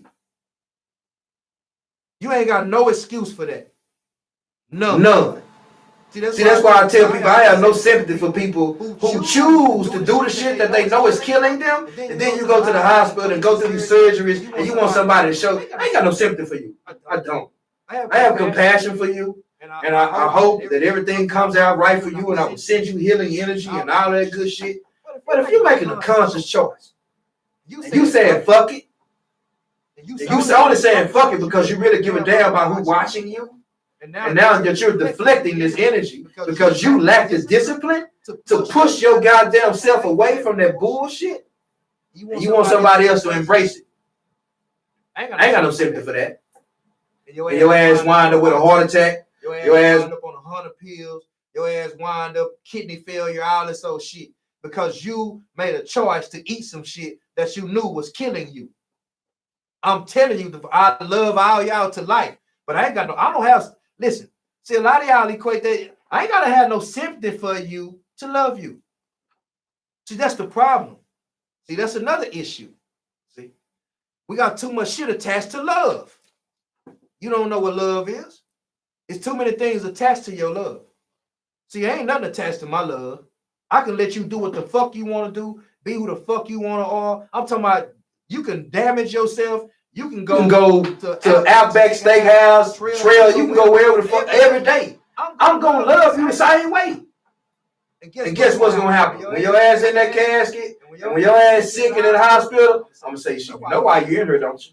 You ain't got no excuse for that. None. See, that's why I tell people I have no sympathy for people who choose to do the shit that they know is killing them, and then you go to the hospital and go through these surgeries and you want somebody to show. I ain't got no sympathy for you. I don't. I have compassion for you, and I hope that everything comes out right for you, and I will send you healing energy and all that good shit. But if you're making a conscious choice, you saying fuck it, and you only saying fuck it because you really give a damn about who's watching you. And now that you're deflecting this energy because you lack the discipline to push your goddamn self away from that bullshit, you want somebody else to embrace it. I ain't got no sympathy for that. And your ass wind up with a heart attack. Your ass wind up on 100 pills. Your ass wind up kidney failure, all this old shit. Because you made a choice to eat some shit that you knew was killing you. I'm telling you, I love all y'all to life. But I don't have... Listen, see, a lot of y'all equate that. I ain't got to have no sympathy for you to love you. See, that's the problem. See, that's another issue. See, we got too much shit attached to love. You don't know what love is. It's too many things attached to your love. See, ain't nothing attached to my love. I can let you do what the fuck you want to do, be who the fuck you want to are. I'm talking about you can damage yourself. You can go to Outback Steakhouse, Trail. You can go wherever the fuck every day. I'm gonna love you the same way. And guess what's gonna happen? When your ass in that casket, and when your ass sick and in the hospital, I'm gonna say, shit, you know why you in here, don't you?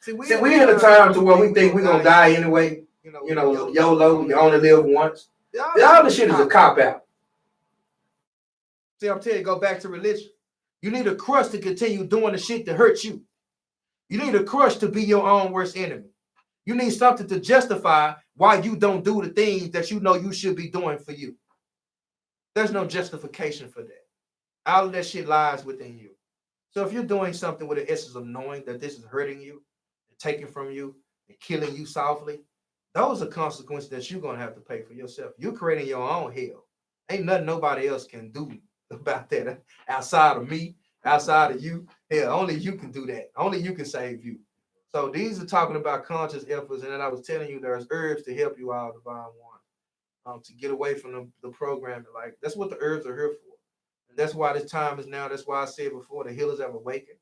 See, we in a time to where we think we're gonna die anyway. YOLO, you only live once. All this shit is a cop out. See, I'm telling you, go back to religion. You need a crush to continue doing the shit that hurts you. You need a crush to be your own worst enemy. You need something to justify why you don't do the things that you know you should be doing for you. There's no justification for that. All of that shit lies within you. So if you're doing something with the essence of knowing that this is hurting you, and taking from you, and killing you softly, those are consequences that you're going to have to pay for yourself. You're creating your own hell. Ain't nothing nobody else can do about that outside of me, outside of you. Hell, only you can do that. Only you can save you. So these are talking about conscious efforts. And then I was telling you there's herbs to help you out, Divine One, to get away from the programming. Like, that's what the herbs are here for. And that's why this time is now. That's why I said before, the healers have awakened.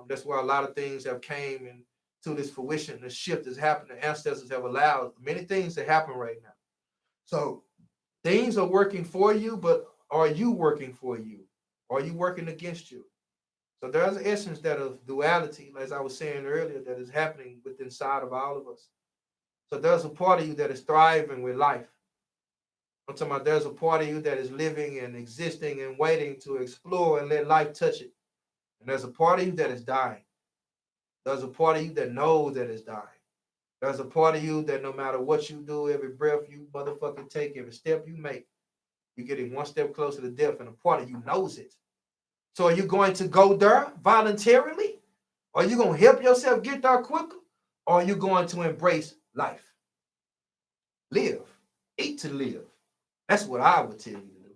That's why a lot of things have came into this fruition. The shift has happened. The ancestors have allowed many things to happen right now. So things are working for you, but are you working for you? Are you working against you? So there's an essence that of duality, as I was saying earlier, that is happening within inside of all of us. So there's a part of you that is thriving with life. I'm talking about there's a part of you that is living and existing and waiting to explore and let life touch it. And there's a part of you that is dying. There's a part of you that knows that it's dying. There's a part of you that no matter what you do, every breath you motherfucking take, every step you make, you're getting one step closer to death, and a part of you knows it. So are you going to go there voluntarily? Are you going to help yourself get there quicker? Or are you going to embrace life? Live. Eat to live. That's what I would tell you to do.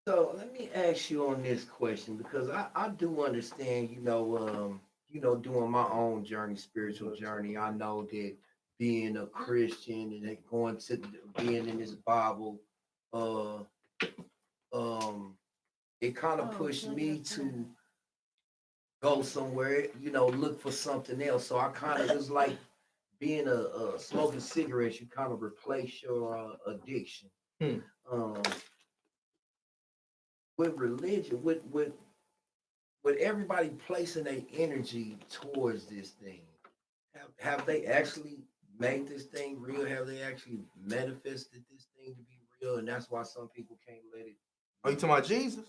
So let me ask you on this question, because I do understand, doing my own journey, spiritual journey. I know that being a Christian and then going to being in this Bible, it kind of pushed me to go somewhere, look for something else. So I kind of just like being a smoking cigarettes, you kind of replace your addiction. With religion, with everybody placing their energy towards this thing, have they actually made this thing real? Have they actually manifested this thing to be real? And that's why some people can't let it. Are you talking about Jesus?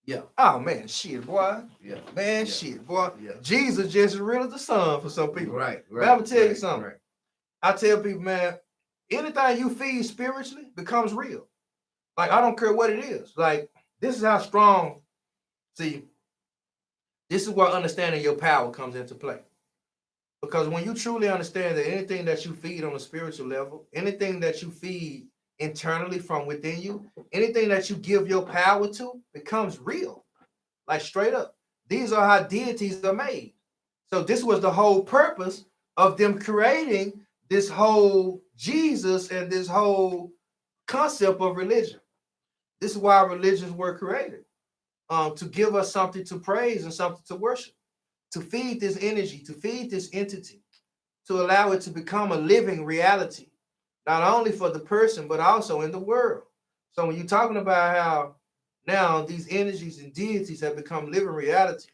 Yeah. Oh man, shit, boy. Yeah. Man, shit, boy. Yeah. Jesus just as real as the sun for some people. Right. But I'm gonna tell you something. Right. I tell people, man, anything you feed spiritually becomes real. Like, I don't care what it is. Like, this is how strong. See, this is where understanding your power comes into play. Because when you truly understand that anything that you feed on a spiritual level, anything that you feed internally from within you, anything that you give your power to becomes real. Like, straight up. These are how deities are made. So this was the whole purpose of them creating this whole Jesus and this whole concept of religion. This is why religions were created, to give us something to praise and something to worship, to feed this energy, to feed this entity, to allow it to become a living reality, not only for the person, but also in the world. So when you're talking about how now these energies and deities have become living realities,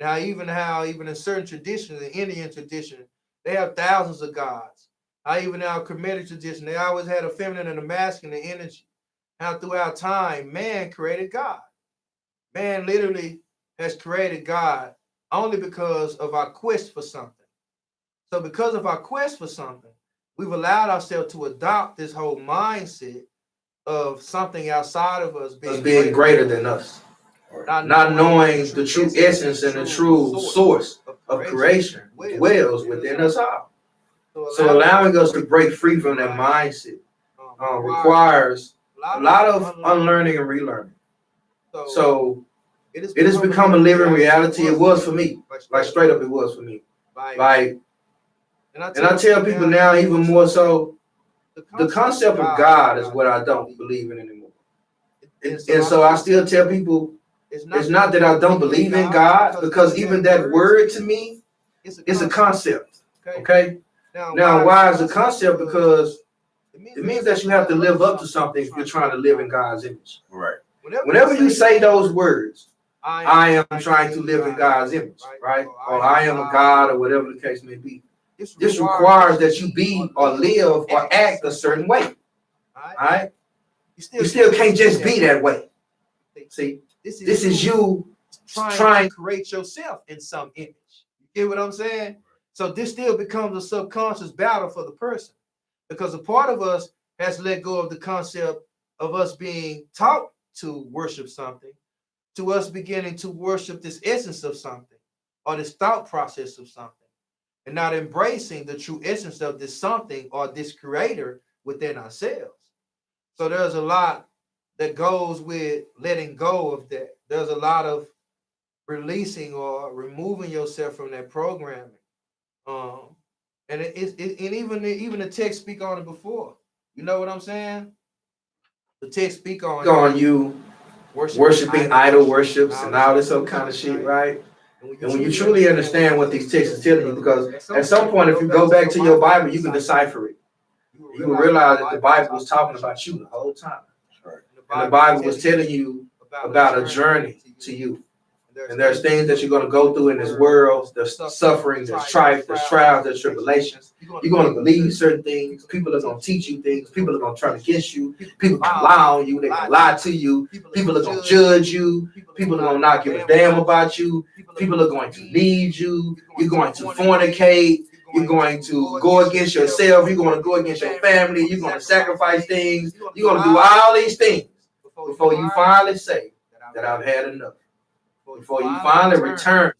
how even in certain traditions, the Indian tradition, they have thousands of gods. How even now Kemetic tradition, they always had a feminine and a masculine energy. How throughout time, man created God. Man literally has created God only because of our quest for something. So because of our quest for something, we've allowed ourselves to adopt this whole mindset of something outside of us being greater than us. Not knowing the true essence and the true source of creation dwells within us all. So allowing us to break free from that mindset requires a lot of unlearning and relearning. So it has become a living reality. It was for me. Like, straight up, it was for me. Like, and I tell people now even more so, the concept of God is what I don't believe in anymore. And so I still tell people, it's not that I don't believe in God, because even that word to me is a concept. Okay? Now, why is a concept? Because it means that you have to live up to something if you're trying to live in God's image. Right. Whenever you say those words, I am trying to live in God's image, right? Or I am a God, or whatever the case may be. This requires that you be or live or act a certain way. All right? You still can't just be that way. See, this is you trying to create yourself in some image. You get what I'm saying? So this still becomes a subconscious battle for the person, because a part of us has let go of the concept of us being taught to worship something, to us beginning to worship this essence of something, or this thought process of something, and not embracing the true essence of this something or this creator within ourselves. So there's a lot that goes with letting go of that. There's a lot of releasing or removing yourself from that programming. And even the text speak on it before. You know what I'm saying? The text speak on you worshiping idol worships and all this other kind of shit, right? And when you truly understand what these texts are telling you, because at some point, if you go back to your Bible, you can decipher it. You will realize that the Bible was talking about you the whole time. And the Bible was telling you about a journey to you. And there's things that you're going to go through in this world. There's suffering, there's strife, there's trials, there's tribulations. You're going to believe certain things. People are going to teach you things. People are going to turn against you. People are going to lie on you. They're going to lie to you. People are going to judge you. People are going to not give a damn about you. People are going to lead you. You're going to fornicate. You're going to go against yourself. You're going to go against your family. You're going to sacrifice things. You're going to do all these things before you finally say that I've had enough. Before you finally return,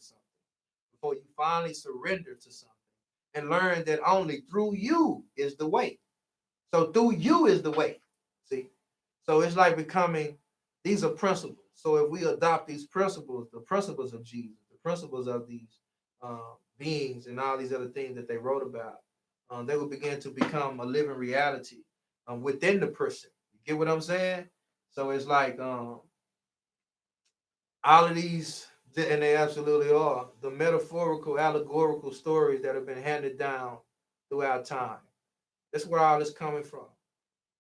before you finally surrender to something and learn that only through you is the way. So through you is the way. See? So it's like becoming, these are principles. So if we adopt these principles, the principles of Jesus, the principles of these beings and all these other things that they wrote about, they will begin to become a living reality within the person. You get what I'm saying? So it's like, all of these, and they absolutely are, the metaphorical, allegorical stories that have been handed down throughout time. That's where all this coming from.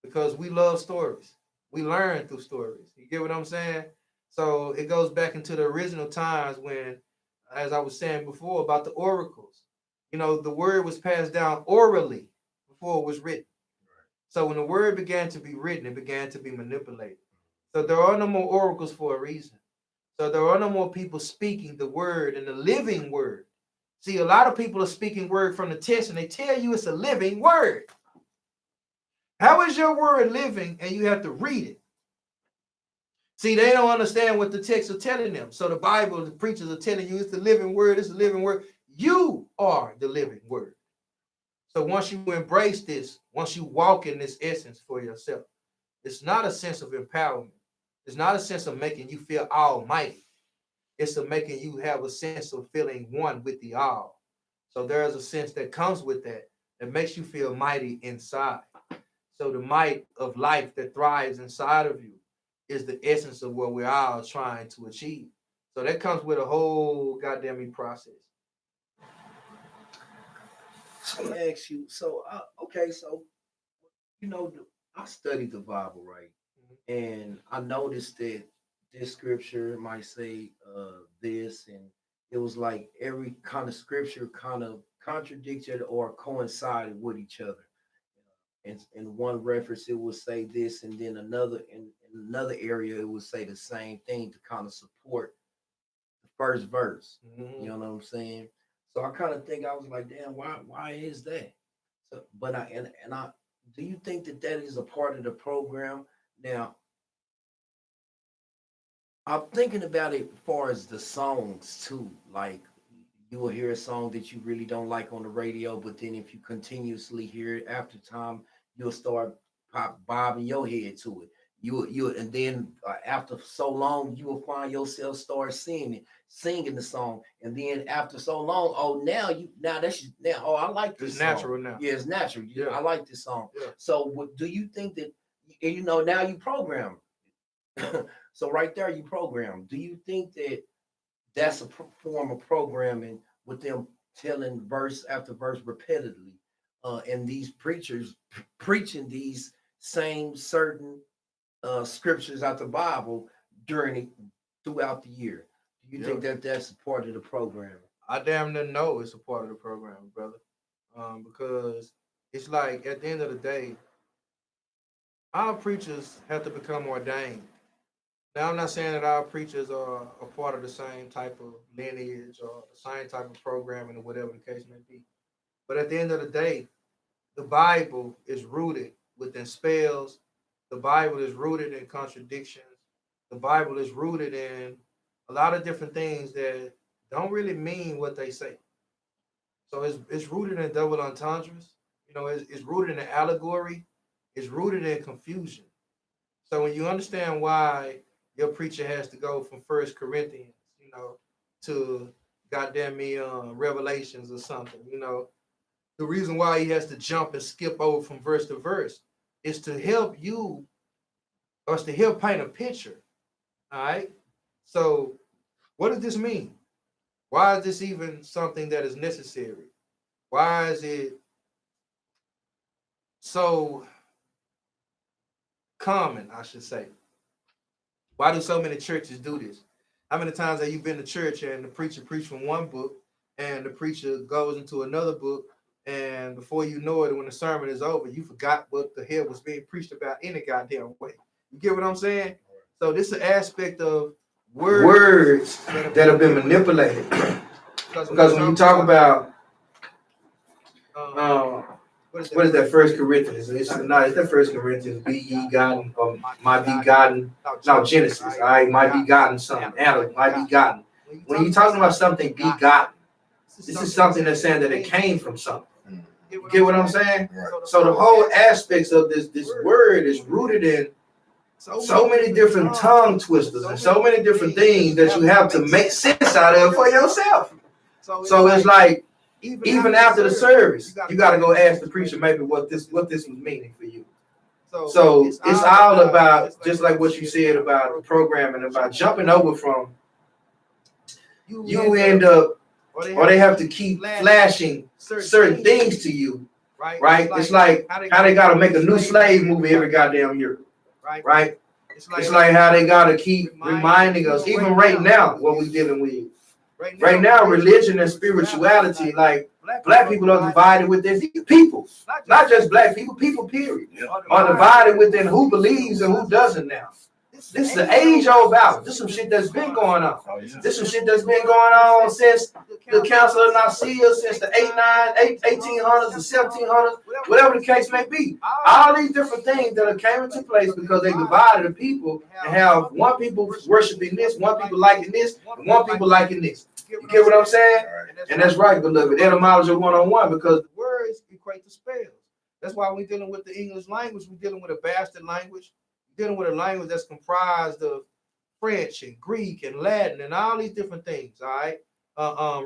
Because we love stories. We learn through stories. You get what I'm saying? So it goes back into the original times when, as I was saying before, about the oracles. You know, the word was passed down orally before it was written. So when the word began to be written, it began to be manipulated. So there are no more oracles for a reason. So there are no more people speaking the word and the living word. See, a lot of people are speaking word from the text and they tell you it's a living word. How is your word living and you have to read it? See, they don't understand what the texts are telling them. So the Bible, the preachers are telling you it's the living word, it's the living word. You are the living word. So once you embrace this, once you walk in this essence for yourself, it's not a sense of empowerment. It's not a sense of making you feel almighty. It's a making you have a sense of feeling one with the all. So there is a sense that comes with that makes you feel mighty inside. So the might of life that thrives inside of you is the essence of what we're all trying to achieve. So that comes with a whole goddamn process. So I ask you, so okay, so you know, I studied the Bible, right? And I noticed that this scripture might say this, and it was like every kind of scripture kind of contradicted or coincided with each other. And in one reference, it would say this, and then in another area, it would say the same thing to kind of support the first verse. Mm-hmm. You know what I'm saying? So I kind of think I was like, damn, why is that? So, but I do you think that that is a part of the program? Now, I'm thinking about it as far as the songs too. Like you will hear a song that you really don't like on the radio, but then if you continuously hear it after time, you'll start bobbing your head to it. And then after so long, you will find yourself start singing the song, and then after so long, oh now oh I like this. It's song. natural now. Yeah, it's natural. Yeah, Yeah. I like this song. Yeah. So do you think that now you program? So right there, you program. Do you think that that's a form of programming with them telling verse after verse repetitively, and these preachers preaching these same certain scriptures out the Bible throughout the year? You think that that's a part of the program? I damn near know it's a part of the program, brother. Because it's like at the end of the day, our preachers have to become ordained. Now, I'm not saying that our preachers are a part of the same type of lineage or the same type of programming or whatever the case may be. But at the end of the day, the Bible is rooted within spells. The Bible is rooted in contradictions. The Bible is rooted in a lot of different things that don't really mean what they say. So it's rooted in double entendres. It's rooted in allegory. It's rooted in confusion. So when you understand why your preacher has to go from First Corinthians, to goddamn me Revelations or something, the reason why he has to jump and skip over from verse to verse is to help you, or it's to help paint a picture. All right. So what does this mean? Why is this even something that is necessary? Why is it so common, I should say? Why do so many churches do this? How many times have you been to church and the preacher preached from one book and the preacher goes into another book, and before you know it, when the sermon is over, you forgot what the hell was being preached about any goddamn way? You get what I'm saying? So this is an aspect of words that have been manipulated. Because when you talk about what is that First Corinthians? It's that First Corinthians. Be ye gotten, or might be gotten. No, Genesis. All right, might be gotten son. Adam might be gotten. When you're talking about something begotten, this is something that's saying that it came from something. You get what I'm saying? Right. So the whole aspects of this word is rooted in so many different tongue twisters and so many different things that you have to make sense out of for yourself. So it's like, even after the service, you got to go ask the preacher maybe what this was meaning for you. So it's all about, just like what you said about the programming, about jumping over from, you end up, or they have to keep flashing certain things to you, right? It's like how they got to make a new slave movie every goddamn year, right? It's like how they got to keep reminding us, even right now, what we're dealing with. Right now, religion and spirituality, like black people are divided within people, not just black people, people period, are divided within who believes and who doesn't now. This is an age-old battle. This is some shit that's been going on. This is some shit that's been going on since the Council of Nicaea, since the 1800s, the 1700s, whatever the case may be. All these different things that have came into place because they divided the people and have one people worshiping this, one people liking this, and one people liking this. You get what I'm saying? And that's right, beloved. Etymology 101, because the words equate to spells. That's why we're dealing with the English language. We're dealing with a bastard language. We're dealing with a language that's comprised of French and Greek and Latin and all these different things. All right.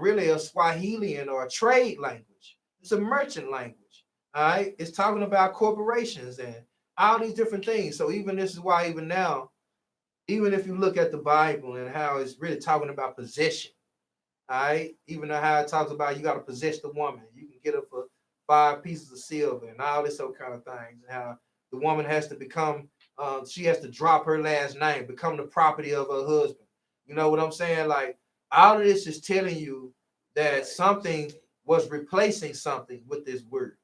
Really a Swahilian or a trade language. It's a merchant language. All right. It's talking about corporations and all these different things. So even this is why even now, even if you look at the Bible and how it's really talking about possession, all right, even how it talks about you got to possess the woman, you can get her for 5 pieces of silver and all this other kind of things, and how the woman has to become, she has to drop her last name, become the property of her husband. You know what I'm saying? Like, all of this is telling you that something was replacing something with this word.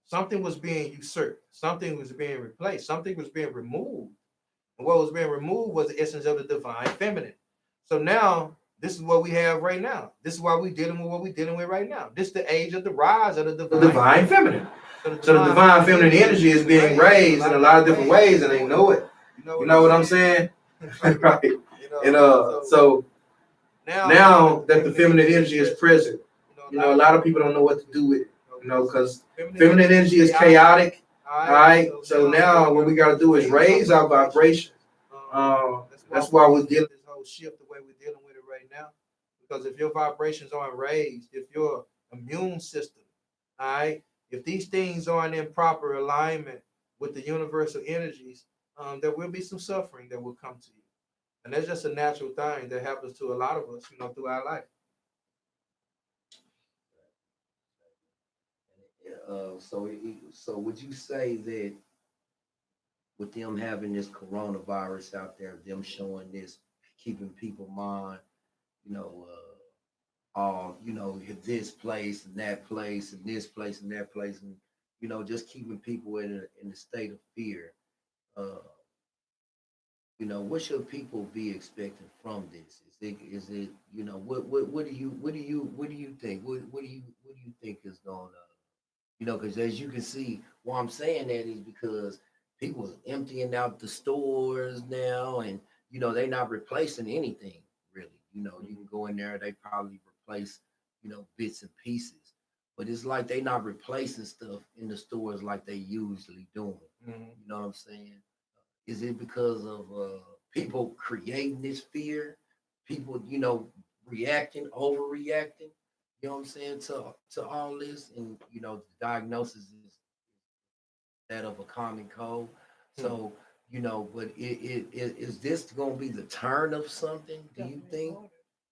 Something was being usurped. Something was being replaced. Something was being removed. And what was being removed was the essence of the divine feminine. So now, this is what we have right now. This is why we're dealing with what we're dealing with right now. This is the age of the rise of the divine feminine. So the divine feminine energy is being raised in a lot of different ways, and they know it. You know what I'm saying? Right. And so now that the feminine energy is present, a lot of people don't know what to do with it. Because feminine energy is chaotic. All right. So now what we got to do is raise our vibration. That's why we're dealing with this whole shift the way we're dealing with it right now. Because if your vibrations aren't raised, if your immune system, all right, if these things aren't in proper alignment with the universal energies, there will be some suffering that will come to you. And that's just a natural thing that happens to a lot of us, through our life. So would you say that with them having this coronavirus out there, them showing this, keeping people mind, you know, all, you know, this place and that place and this place and that place, and you know, just keeping people in a state of fear. Uh, you know, what should people be expecting from this? Is it you know what do you think? What do you think is going on? You know, because as you can see, why I'm saying that is because people are emptying out the stores now, and you know they're not replacing anything really. You know, you can go in there, they probably replace, you know, bits and pieces, but it's like they not replacing stuff in the stores like they usually doing. Mhm. You know what I'm saying? Is it because of people creating this fear? People, you know, reacting, overreacting. You know what I'm saying to all this, and you know, the diagnosis is that of a common cold. Hmm. So you know, but is this going to be the turn of something? Do you think?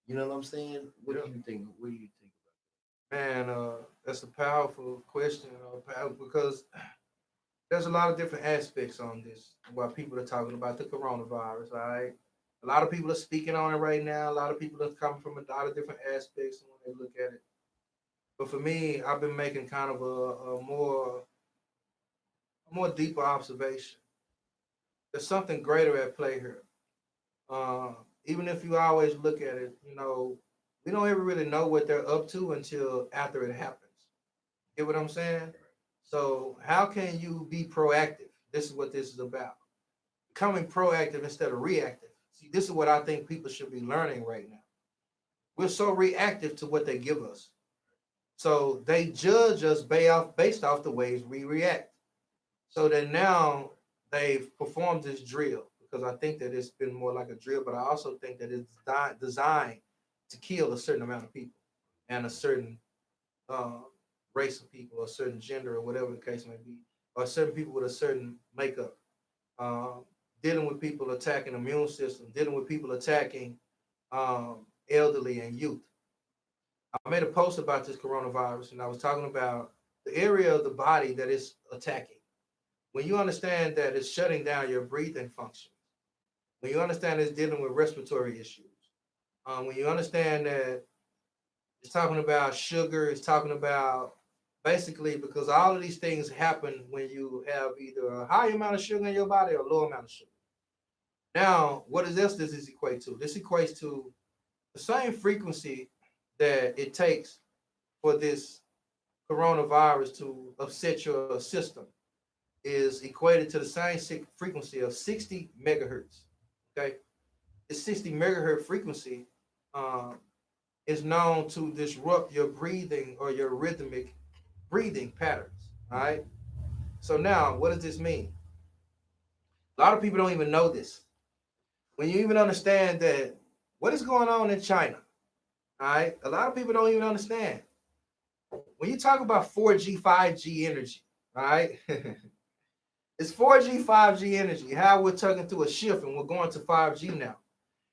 You know what I'm saying? What Yeah. do you think? What do you think? Man, that's a powerful question because there's a lot of different aspects on this. While people are talking about the coronavirus, all right? A lot of people are speaking on it right now. A lot of people are coming from a lot of different aspects when they look at it. But for me, I've been making kind of a more deeper observation. There's something greater at play here. Uh, Even if you always look at it, you know, we don't ever really know what they're up to until after it happens. Get what I'm saying? So how can you be proactive? This is what this is about. Becoming proactive instead of reactive. See, this is what I think people should be learning right now. We're so reactive to what they give us. So they judge us based off the ways we react. So that now they've performed this drill because I think that it's been more like a drill, but I also think that it's designed to kill a certain amount of people and a certain uh, race of people, a certain gender, or whatever the case may be, or certain people with a certain makeup. Um, Dealing with people attacking the immune system, dealing with people attacking elderly and youth. I made a post about this coronavirus, and I was talking about the area of the body that it's attacking. When you understand that it's shutting down your breathing function, when you understand it's dealing with respiratory issues, when you understand that it's talking about sugar, it's talking about basically because all of these things happen when you have either a high amount of sugar in your body or a low amount of sugar. Now, what is this? This equate to? This equates to the same frequency that it takes for this coronavirus to upset your system is equated to the same frequency of 60 megahertz. Okay, this 60 megahertz frequency um, is known to disrupt your breathing or your rhythmic breathing patterns. All right. So now, what does this mean? A lot of people don't even know this. When you even understand that what is going on in China, all right, a lot of people don't even understand. When you talk about 4G, 5G energy, all right, it's 4G, 5G energy, how we're taking through a shift and we're going to 5G now.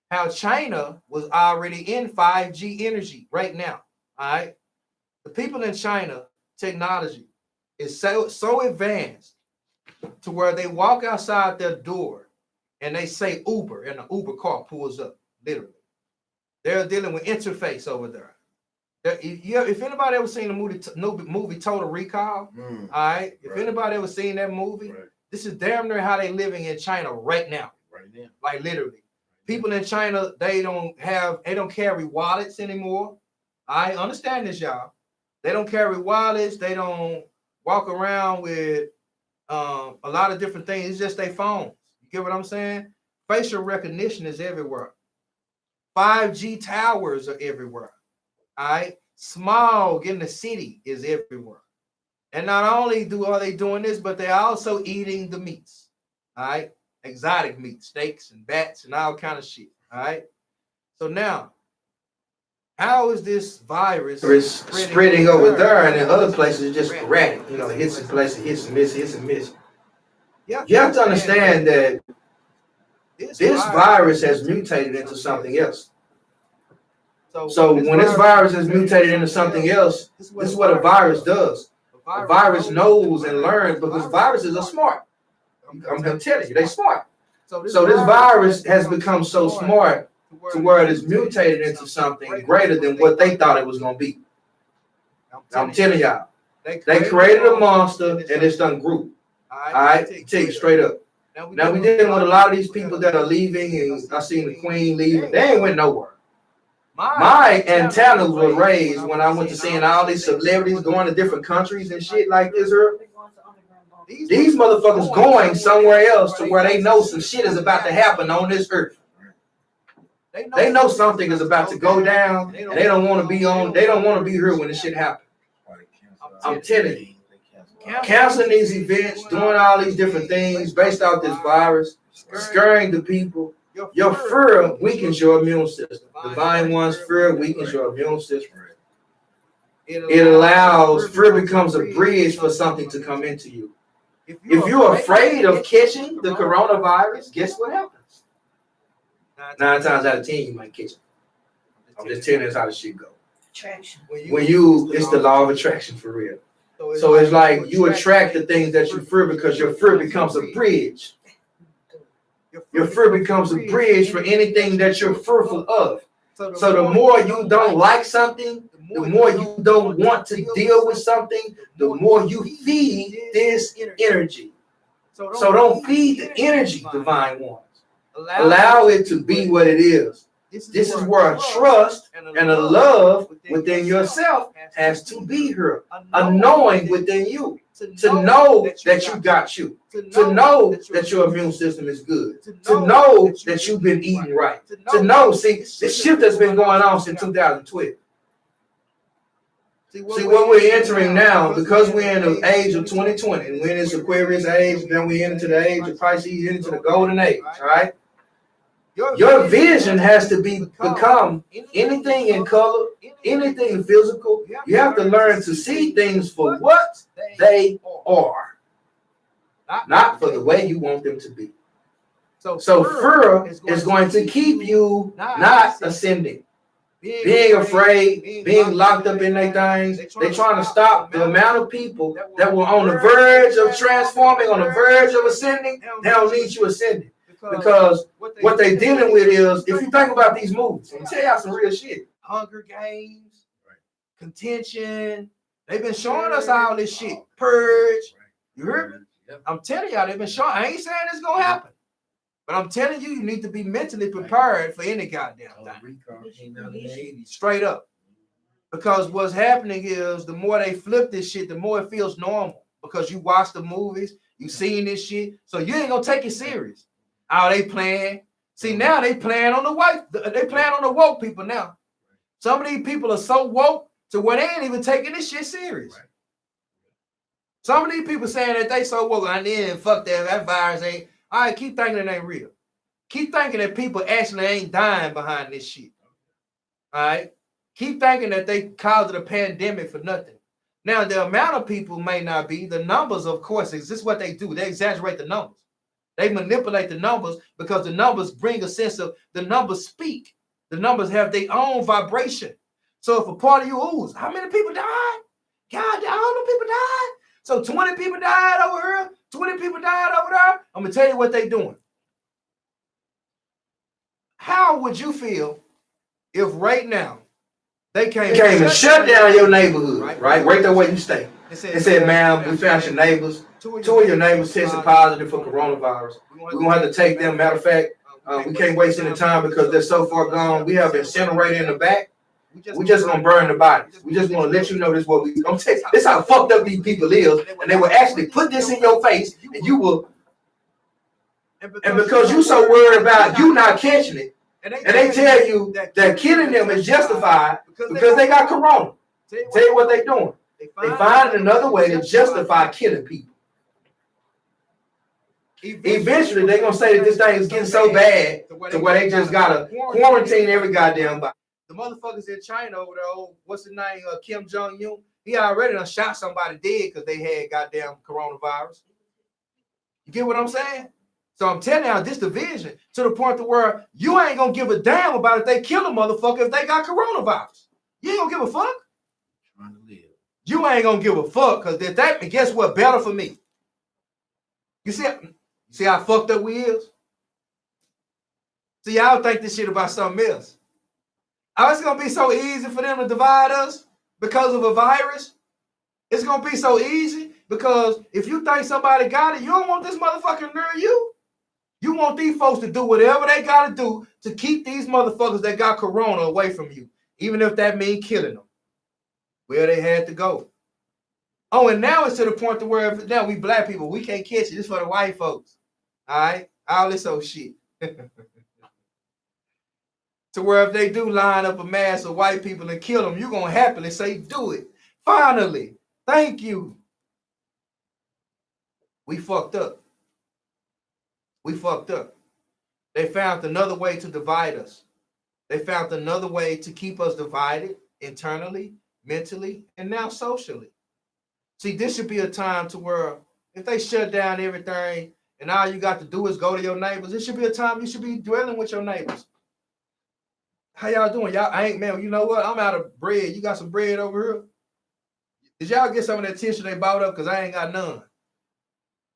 How China was already in 5G energy right now, all right? The people in China, technology is so advanced to where they walk outside their door and they say Uber, and the Uber car pulls up, literally. They're dealing with interface over there. If anybody ever seen the movie Total Recall, all right, if anybody ever seen that movie, this is damn near how they living in China right now. Right now. Like literally. People in China, they don't carry wallets anymore. I understand this, y'all. They don't carry wallets. They don't walk around with a lot of different things. It's just their phones. You get what I'm saying? Facial recognition is everywhere. 5G towers are everywhere. All right. Smog in the city is everywhere. And not only are they doing this, but they're also eating the meats. All right. Exotic meat, steaks and bats and all kind of shit. All right. So now, how is this virus spreading over there, and in other places it's just sporadic? You know, it hits in places, hits and miss, hits and miss. You have to understand that this virus has mutated into something else. So when this virus has mutated into something else, this is what a virus does. A virus knows and learns because viruses are smart. I'm gonna tell you, they're smart. So this virus has become so smart to where it is mutated into something greater than what they thought it was gonna be. I'm telling y'all, they created a monster and it's done grew. All right, tell you straight up. Now we dealing with a lot of these people that are leaving, and I seen the Queen leaving. They ain't went nowhere. My antennas were raised when I went to seeing all these celebrities going to different countries and shit like this. These motherfuckers going somewhere else to where they know some shit is about to happen on this earth. They know something is about to go down, and they don't want to be on. They don't want to be here when the shit happens. I'm telling you, canceling these events, doing all these different things based off this virus, scaring the people. Your fear weakens your immune system. Divine One's fear weakens your immune system. It allows, fear becomes a bridge for something to come into you. If you're afraid of catching the coronavirus, guess what happens? 9 times out of 10, you might catch it. I'm just telling you that's how the shit go. Attraction. It's the law of attraction for real. So it's like you attract the things that you fear because your fear becomes a bridge. Your fear becomes a bridge for anything that you're fearful of. So the more you don't like something, the more you don't want to deal with something, the more you feed this energy. So don't feed the energy, Divine Ones. Allow it to be what it is. This is where a trust and a love within yourself has to be here. A knowing within you. To know that you got you. To know that your immune system is good. To know that you've been eating right. To know, see, this shift has been going on since 2012. See, what we're entering now, because we're in the age of 2020, and we're in this Aquarius age, then we enter the age of Pisces, into the golden age, all right? Your vision has to become anything in color, anything physical. You have to learn to see things for what they are, not for the way you want them to be. So fear is going to keep you not ascending. Being afraid, being locked up in their things. They're trying to stop the amount of people that were on the verge of transforming, on the verge of ascending. They don't need you ascending. Because what they're dealing with is, if you think about these movies, I'm tell y'all some real shit. Hunger Games, Contention. They've been showing us all this shit. Purge. You heard me? I'm telling y'all, they've been showing. I ain't saying it's gonna happen. But I'm telling you, you need to be mentally prepared for any goddamn thing. Straight up. Because what's happening is the more they flip this shit, the more it feels normal. Because you watch the movies, you seen this shit, so you ain't gonna take it serious. Oh, they playing. See, now they playing on they playing on the woke people now. Some of these people are so woke to where they ain't even taking this shit serious. Some of these people saying that they so woke, and then fuck that virus ain't. All right, keep thinking it ain't real. Keep thinking that people actually ain't dying behind this shit. All right? Keep thinking that they caused a pandemic for nothing. Now, the amount of people may not be. The numbers, of course, this is what they do. They exaggerate the numbers. They manipulate the numbers because the numbers bring a sense of, the numbers speak. The numbers have their own vibration. So if a part of you, ooh, how many people died? God, all the people died. So 20 people died over here. 20 people died over there. I'm going to tell you what they're doing. How would you feel if right now they came and shut down your neighborhood, right there where you stay? They said, ma'am, we found your neighbors. 2 of your neighbors tested positive for coronavirus. We're going to have to take them. Matter of fact, we can't waste any time because they're so far gone. We have incinerator in the back. We just going to burn the bodies. We just want to let you know this is what we going to take. This is how fucked up these people is. And they will actually put this in your face and you will. And because you're so worried about you not catching it, and they tell you that killing them is justified because they got corona. Tell you what they're doing. They find another way to justify killing people. Eventually, they're going to say that this thing is getting so bad to where they just got to quarantine every goddamn body. The motherfuckers in China over there, what's the name, Kim Jong-un, he already done shot somebody dead because they had goddamn coronavirus. You get what I'm saying? So I'm telling you, this division to the point to where you ain't going to give a damn about if they kill a motherfucker if they got coronavirus. You ain't going to give a fuck. Trying to live. You ain't going to give a fuck because that, guess what, better for me. You see how fucked up we is? See, y'all think this shit about something else. Oh, it's gonna be so easy for them to divide us because of a virus. It's gonna be so easy because if you think somebody got it, you don't want this motherfucker near you. You want these folks to do whatever they gotta do to keep these motherfuckers that got corona away from you, even if that means killing them. Where they had to go. Oh, and now it's to the point to where now we black people, we can't catch it. This for the white folks. All right? All this old shit. To where if they do line up a mass of white people and kill them, you're going to happily say, do it. Finally. Thank you. We fucked up. We fucked up. They found another way to divide us. They found another way to keep us divided internally, mentally, and now socially. See, this should be a time to where if they shut down everything and all you got to do is go to your neighbors, it should be a time you should be dwelling with your neighbors. How y'all doing? Y'all ain't, man, you know what? I'm out of bread. You got some bread over here? Did y'all get some of that tissue they bought up? Because I ain't got none.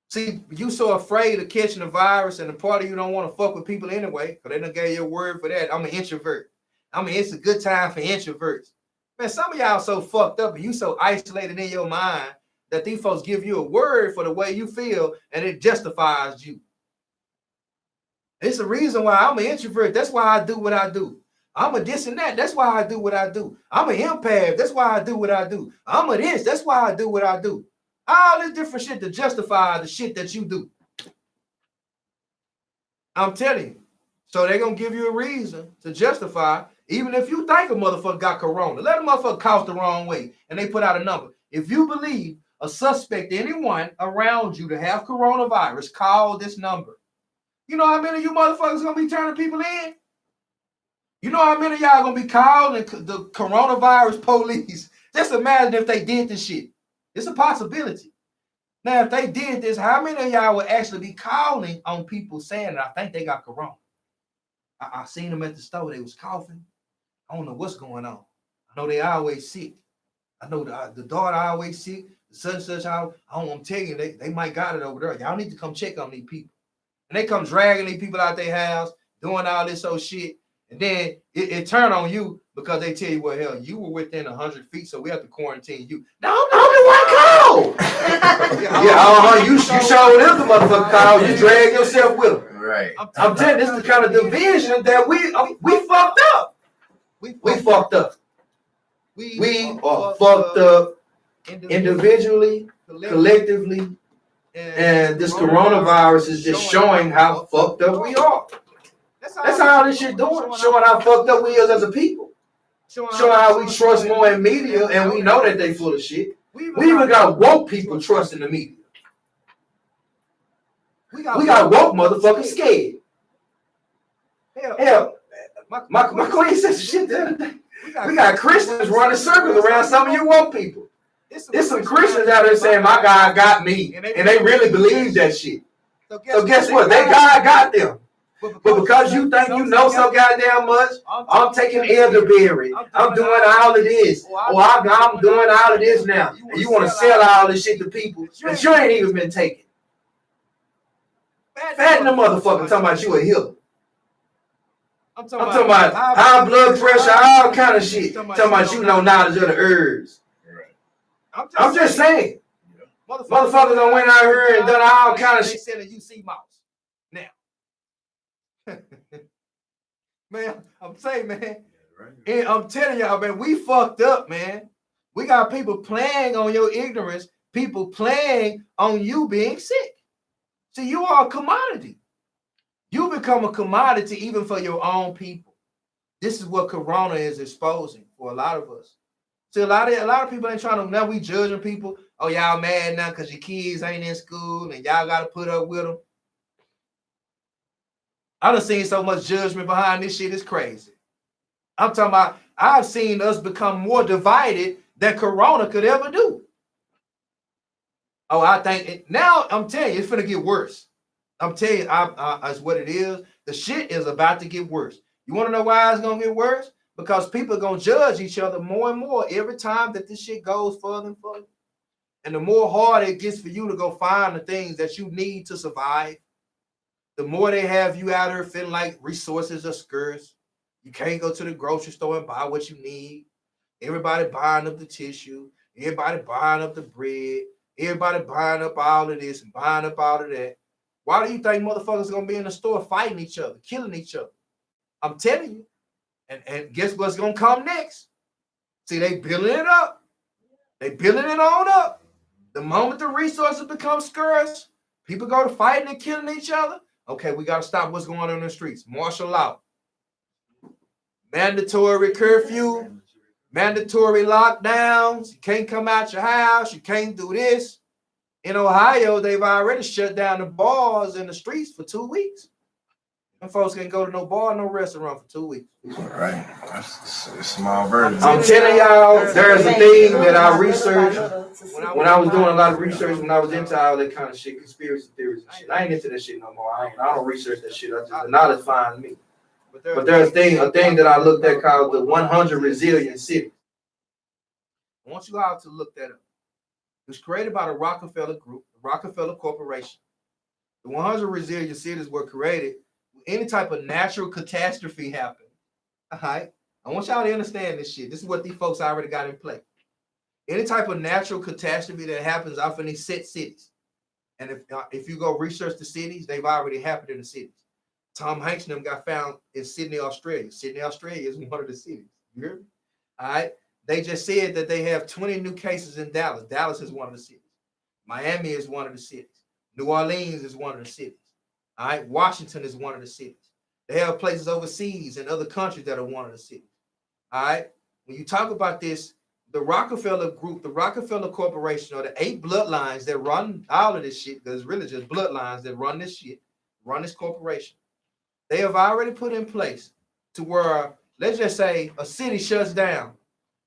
See, you so afraid of catching the virus and the part of you don't want to fuck with people anyway, because they done gave you a word for that. I'm an introvert. It's a good time for introverts. Man, some of y'all so fucked up and you so isolated in your mind that these folks give you a word for the way you feel and it justifies you. It's the reason why I'm an introvert. That's why I do what I do. I'm a this and that. That's why I do what I do. I'm an empath. That's why I do what I do. I'm a this. That's why I do what I do. All this different shit to justify the shit that you do. I'm telling you. So they're going to give you a reason to justify, even if you think a motherfucker got corona. Let a motherfucker cough the wrong way and they put out a number. If you believe a suspect, anyone around you to have coronavirus, call this number. You know how many of you motherfuckers going to be turning people in? You know how many of y'all going to be calling the coronavirus police? Just imagine if they did this shit. It's a possibility. Now, if they did this, how many of y'all would actually be calling on people saying that I think they got corona? I seen them at the store. They was coughing. I don't know what's going on. I know they always sick. I know the daughter always sick. The such and such. I don't want to tell you, they might got it over there. Y'all need to come check on these people. And they come dragging these people out their house, doing all this old shit. And then it turned on you because they tell you, well, hell, you were within 100 feet, so we have to quarantine you. Now, I'm the one called. You showed them the motherfucker call. You drag yourself with them. Right. I'm telling you, this is the kind of division that we fucked up. We fucked up. We are fucked up individually, collectively, and this coronavirus is just showing how fucked up we are. That's how this shit doing, showing how fucked up we is as a people. Showing how we trust more in media, and we know that they full of shit. We even got woke people trusting the media. We got woke motherfuckers scared. Hell, my queen said some shit the other day. We got Christians running circles around some of you woke people. There's some Christians out there saying, my God got me. And they really believe that shit. So guess what? They God got them. But because you think you know so goddamn much, I'm taking elderberry. I'm doing all of this. I'm doing all of this now. And you want to sell all this shit to people that you ain't even been taking. Fatten the motherfucker talking about you a healer. I'm talking about high blood pressure, all kind of shit. Talking about you know knowledge of the herbs. I'm just saying. Motherfuckers done went out here and done all kind of shit. Selling UC mouse. Now. Man, I'm saying, man. And I'm telling y'all, man, we fucked up, man. We got people playing on your ignorance, people playing on you being sick. See, you are a commodity. You become a commodity even for your own people. This is what corona is exposing for a lot of us. See, a lot of people ain't trying to, now we judging people. Oh, y'all mad now because your kids ain't in school and y'all got to put up with them. I done seen so much judgment behind this shit, it's crazy. I'm talking about, I've seen us become more divided than corona could ever do. Oh, I think, now I'm telling you, it's finna get worse. I'm telling you, that's what it is. The shit is about to get worse. You want to know why it's going to get worse? Because people are going to judge each other more and more every time that this shit goes further and further. And the more hard it gets for you to go find the things that you need to survive, the more they have you out here feeling like resources are scarce. You can't go to the grocery store and buy what you need. Everybody buying up the tissue. Everybody buying up the bread. Everybody buying up all of this and buying up all of that. Why do you think motherfuckers gonna be in the store fighting each other, killing each other? I'm telling you. And guess what's gonna come next? See, they building it up. They building it on up. The moment the resources become scarce, people go to fighting and killing each other. Okay, we gotta stop what's going on in the streets. Martial law. Mandatory curfew. Mandatory lockdowns. You can't come out your house. You can't do this. In Ohio, they've already shut down the bars in the streets for 2 weeks. And folks can't go to no bar, no restaurant for 2 weeks. All right. That's a small version. I'm telling y'all, there's a thing that I researched when I was doing a lot of research, when I was into all that kind of shit, conspiracy theories and shit. I ain't into that shit no more. I don't research that shit. The knowledge finds me. But there's a thing that I looked at called the 100 Resilient Cities. I want you all to look that up. It was created by the Rockefeller Group, the Rockefeller Corporation. The 100 Resilient Cities were created when any type of natural catastrophe happened. All right? I want y'all to understand this shit. This is what these folks already got in play. Any type of natural catastrophe that happens off in these set cities. And if you go research the cities, they've already happened in the cities. Tom Hanks and them got found in Sydney, Australia. Sydney, Australia is one of the cities. You hear me? All right? They just said that they have 20 new cases in Dallas. Dallas is one of the cities. Miami is one of the cities. New Orleans is one of the cities. All right. Washington is one of the cities. They have places overseas in other countries that are one of the cities. All right. When you talk about this, the Rockefeller Group, the Rockefeller Corporation, or the 8 bloodlines that run all of this shit, because it's really just bloodlines that run this shit, run this corporation. They have already put in place to where, let's just say, a city shuts down.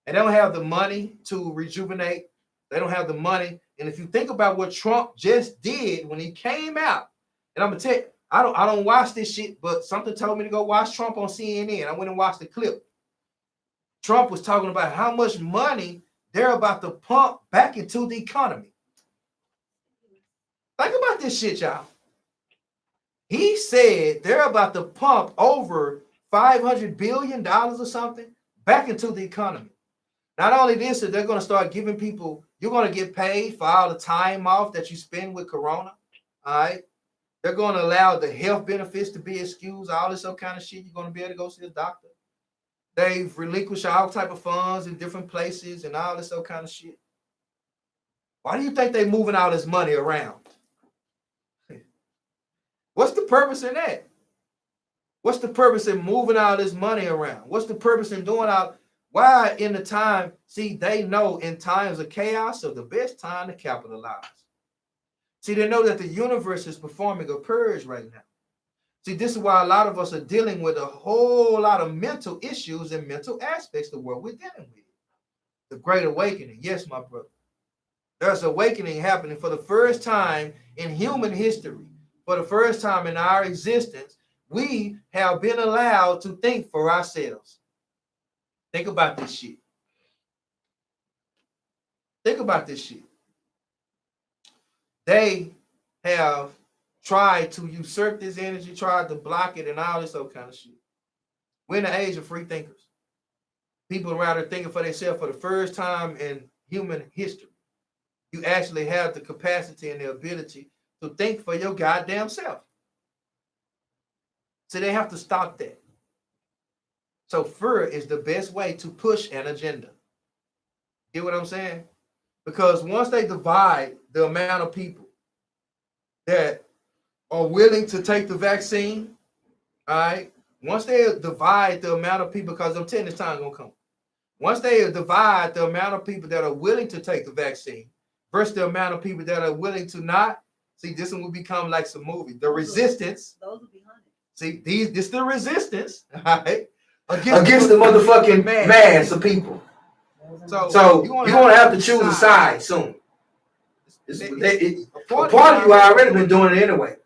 And they don't have the money to rejuvenate. They don't have the money. And if you think about what Trump just did when he came out, and I'm gonna tell you, I don't watch this shit, but something told me to go watch Trump on CNN. I went and watched the clip. Trump was talking about how much money they're about to pump back into the economy. Think about this shit, y'all. He said they're about to pump over $500 billion or something back into the economy. Not only this, they're going to start giving people, you're going to get paid for all the time off that you spend with Corona. All right. They're going to allow the health benefits to be excused, all this other kind of shit. You're going to be able to go see a doctor. They've relinquished all type of funds in different places and all this other kind of shit. Why do you think they're moving all this money around? What's the purpose in that? What's the purpose in moving all this money around? What's the purpose in doing all? Why in the time, see, they know in times of chaos is the best time to capitalize. See, they know that the universe is performing a purge right now. See, this is why a lot of us are dealing with a whole lot of mental issues and mental aspects of what we're dealing with. The Great Awakening. Yes, my brother. There's awakening happening for the first time in human history. For the first time in our existence, we have been allowed to think for ourselves. Think about this shit. Think about this shit. They have tried to usurp this energy, tried to block it, and all this other kind of shit. We're in the age of free thinkers. People around here thinking for themselves for the first time in human history. You actually have the capacity and the ability to think for your goddamn self. So they have to stop that. So fear is the best way to push an agenda. Get what I'm saying? Because once they divide the amount of people that are willing to take the vaccine, all right, once they divide the amount of people, because I'm telling you, this time gonna come. Once they divide the amount of people that are willing to take the vaccine versus the amount of people that are willing to not, see, this one will become like some movie. The resistance. Those will be hunted. See, this the resistance, all right? Against the motherfucking mass of people. So you're gonna have to choose a side soon. A part of you already been doing it anyway.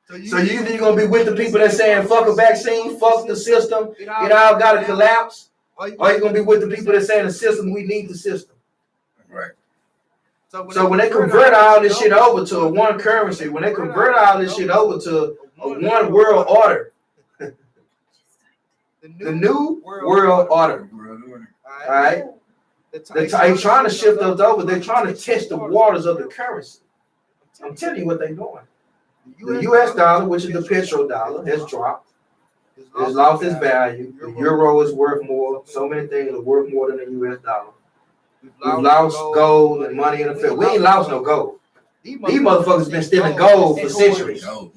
So you either gonna be with the people that saying fuck a vaccine, fuck the system, it all gotta collapse, or you gonna be with the people that saying the system, we need the system. Right. So when they convert all this shit over to a one currency, when they convert all this shit over to a one world order, the new world order, all right? They're trying to shift those over. They're trying to test the waters of the currency. I'm telling you what they're doing. The U.S. dollar, which is the petrodollar, has dropped. It's lost its value. The euro is worth more. So many things are worth more than the U.S. dollar. We've lost gold and money in the field. We ain't lost no gold. These motherfuckers been stealing gold for centuries. Say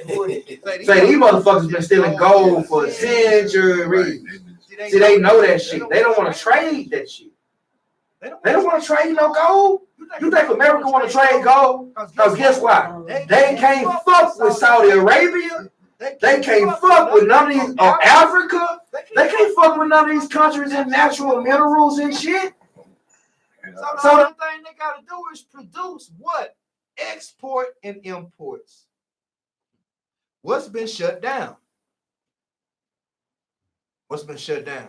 these motherfuckers been stealing gold for centuries. See, they know that shit. They don't want to trade that shit. They don't want to trade no gold. You think America want to trade gold? Because guess what? They can't fuck with Saudi Arabia. They can't fuck with none of these, Africa. They can't fuck with none of these countries in natural minerals and shit. So the only thing they got to do is produce what? Export and imports. What's been shut down? What's been shut down?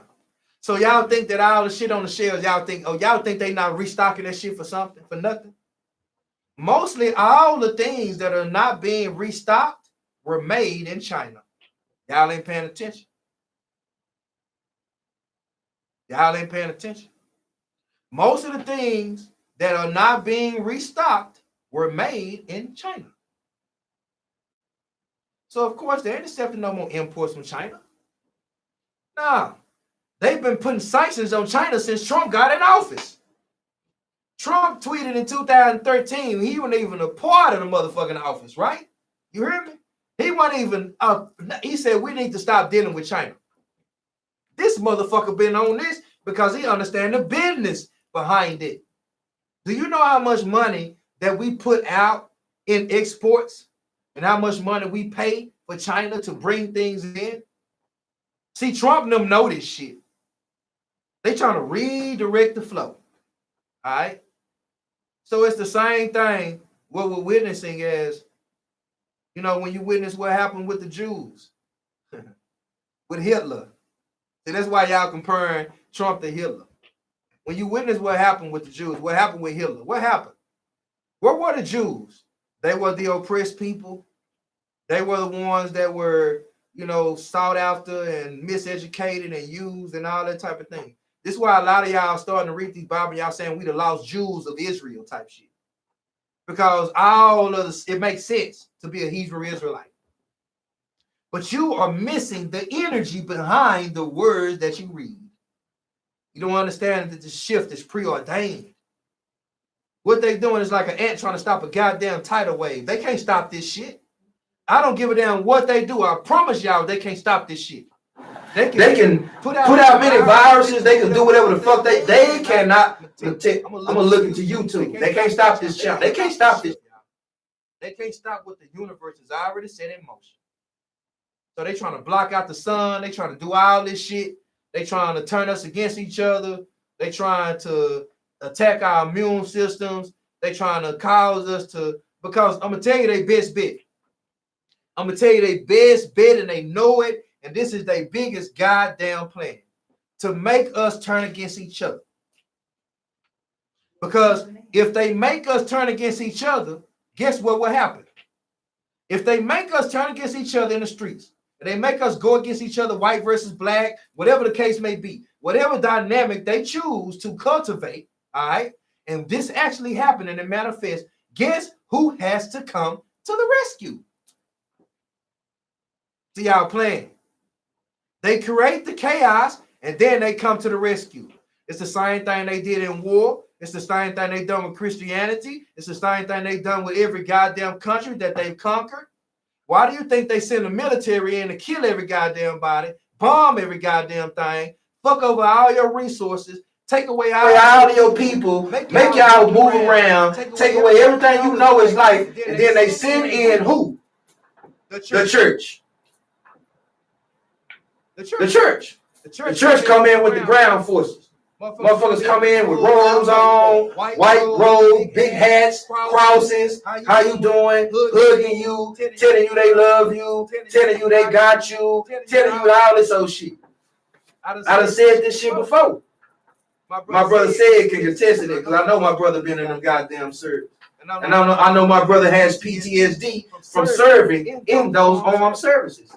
So y'all think that all the shit on the shelves, y'all think they not restocking that shit for something, for nothing? Mostly all the things that are not being restocked were made in China. Y'all ain't paying attention. Y'all ain't paying attention. Most of the things that are not being restocked were made in China. So, of course, they ain't accepting no more imports from China. Nah, they've been putting sanctions on China since Trump got in office. Trump tweeted in 2013, he wasn't even a part of the motherfucking office, right? You hear me? He wasn't even, he said, we need to stop dealing with China. This motherfucker been on this because he understands the business behind it. Do you know how much money that we put out in exports and how much money we pay for China to bring things in? See, Trump and them know this shit. They trying to redirect the flow. All right? So it's the same thing what we're witnessing as, you know, when you witness what happened with the Jews, with Hitler. See, that's why y'all comparing Trump to Hitler. When you witness what happened with the Jews, what happened with Hitler? What happened? What were the Jews? They were the oppressed people. They were the ones that were, you know, sought after and miseducated and used and all that type of thing. This is why a lot of y'all starting to read these Bible, y'all saying we the lost Jews of Israel type shit. Because all of this, it makes sense to be a Hebrew Israelite. But you are missing the energy behind the words that you read. You don't understand that the shift is preordained. What they doing is like an ant trying to stop a goddamn tidal wave. They can't stop this shit. I don't give a damn what they do. I promise y'all they can't stop this shit. They can put out many viruses. They can do whatever the fuck they cannot. I'm gonna look into YouTube. They can't stop this channel. They can't stop this. They can't stop what the universe has already set in motion. So they trying to block out the sun. They trying to do all this shit. They trying to turn us against each other. They trying to attack our immune systems. They trying to cause us to, because I'm gonna tell you their best bet. I'm gonna tell you their best bet, and they know it. And this is their biggest goddamn plan, to make us turn against each other. Because if they make us turn against each other, guess what will happen? If they make us turn against each other in the streets, and they make us go against each other, white versus black, whatever the case may be, whatever dynamic they choose to cultivate, all right, and this actually happened and it manifests, guess who has to come to the rescue? See y'all playing. They create the chaos and then they come to the rescue. It's the same thing they did in war. It's the same thing they done with Christianity. It's the same thing they done with every goddamn country that they've conquered. Why do you think they send the military in to kill every goddamn body, bomb every goddamn thing, fuck over all your resources, take away all of your people, make y'all move around, take away everything you know is life, and then they send in who? The church. The church come in with the ground forces. Motherfuckers come in with robes on, white robes, big hats, crosses. How you doing? Hugging you, telling you they love you, telling you they got you, telling you all this old shit. I done said this shit before. My brother said can contest it because I know my brother been in them goddamn service. And I know my brother has PTSD from serving in those armed services.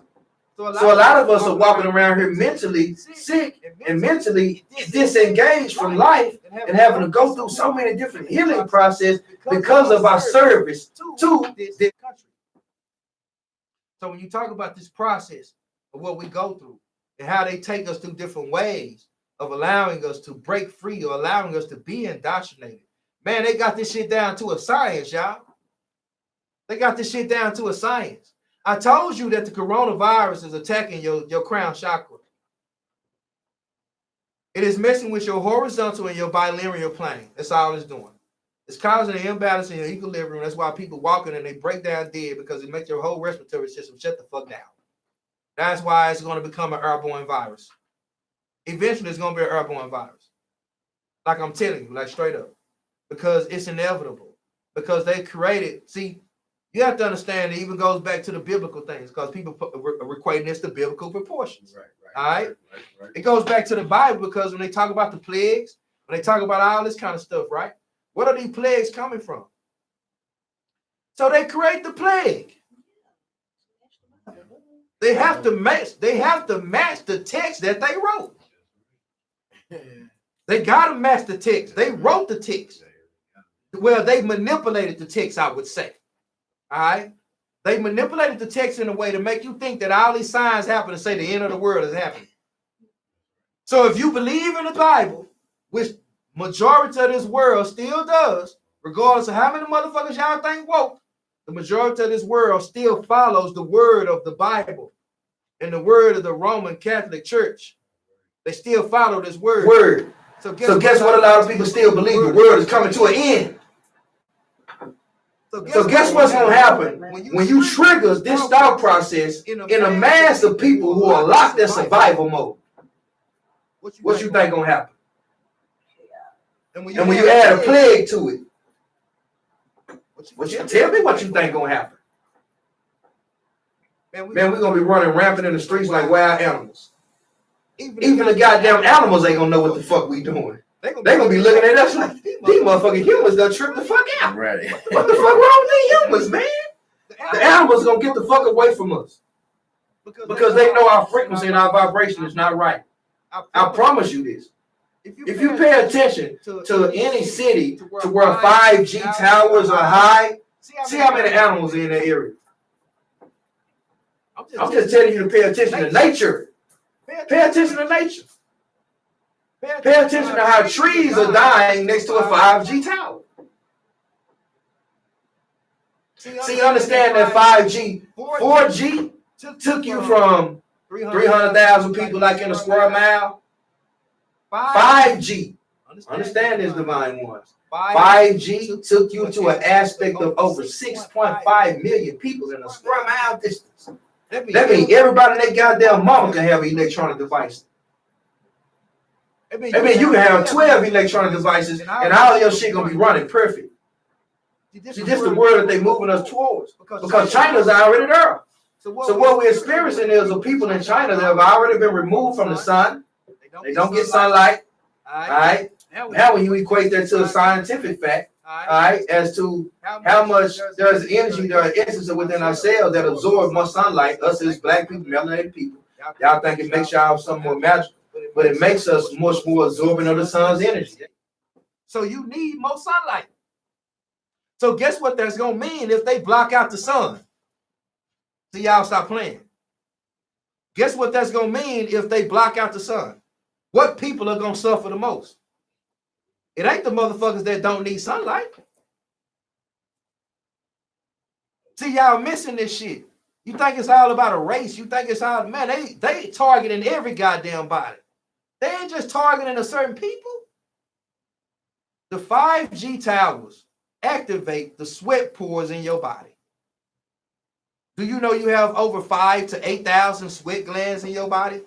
So a lot of us are walking around here mentally sick and mentally disengaged from life and having to go through so many different healing processes because of our service to this country. So when you talk about this process of what we go through and how they take us through different ways of allowing us to break free or allowing us to be indoctrinated, man, they got this shit down to a science, y'all. They got this shit down to a science. I told you that the coronavirus is attacking your crown chakra. It is messing with your horizontal and your bilineal plane. That's all it's doing. It's causing an imbalance in your equilibrium. That's why people walking and they break down dead, because it makes your whole respiratory system shut the fuck down. That's why it's going to become an airborne virus. Eventually, it's going to be an airborne virus. Like I'm telling you, like straight up. Because it's inevitable. Because they created, see, you have to understand it even goes back to the biblical things, because people are equating this to biblical proportions. Right. All right? It goes back to the Bible, because when they talk about the plagues, when they talk about all this kind of stuff, right? What are these plagues coming from? So they create the plague. They have to match the text that they wrote. They got to match the text. They wrote the text. Well, they manipulated the text, I would say. All right? They manipulated the text in a way to make you think that all these signs happen to say the end of the world is happening. So if you believe in the Bible, which majority of this world still does, regardless of how many motherfuckers y'all think woke, the majority of this world still follows the word of the Bible and the word of the Roman Catholic Church. They still follow this word. So guess what a lot of people still believe? The world is coming to an end. So guess what's going to happen when you trigger this thought process in a mass of people who are locked in survival mode? What you think going to happen? And when you add a plague to it, tell me what you think going to happen. Man, we're going to be running rampant in the streets like wild animals. Even the goddamn animals ain't going to know what the fuck we doing. They gonna be looking at us like, these motherfucking humans done tripped the fuck out. Right. What the fuck wrong with these humans, man? The animals gonna get the fuck away from us. Because they know our frequency and our vibration is not right. I promise you this. If you pay attention to any city to where 5G towers are high, see how many animals are in that area. I'm just telling you to pay attention to nature. Pay attention to nature. Pay attention to how trees are dying next to a 5G tower. See, understand that 4G took you from 300,000 people like in a square mile. 5G, understand this, divine ones. 5G took you to an aspect of over 6.5 million people in a square mile distance. That means everybody in their goddamn mama can have an electronic device. I mean, you can have 12 electronic devices and all of your shit gonna be running perfect. See, this is the world that they moving us towards, because China's already there. So what we're experiencing is the people in China that have already been removed from the sun. They don't get sunlight. All right. Now, when you equate that to a scientific fact, all right, as to how much there's energy, there are essences within ourselves that absorb more sunlight, us as black people, melanated people. Y'all think it makes y'all something more magical, but it makes us much more absorbent of the sun's energy. So you need more sunlight. So guess what that's gonna mean if they block out the sun? See, y'all stop playing. Guess what that's gonna mean if they block out the sun? What people are gonna suffer the most? It ain't the motherfuckers that don't need sunlight. See, y'all missing this shit. You think it's all about a race. You think it's all, man, they targeting every goddamn body. They ain't just targeting a certain people. The 5G towers activate the sweat pores in your body. Do you know you have over 5,000 to 8,000 sweat glands in your body?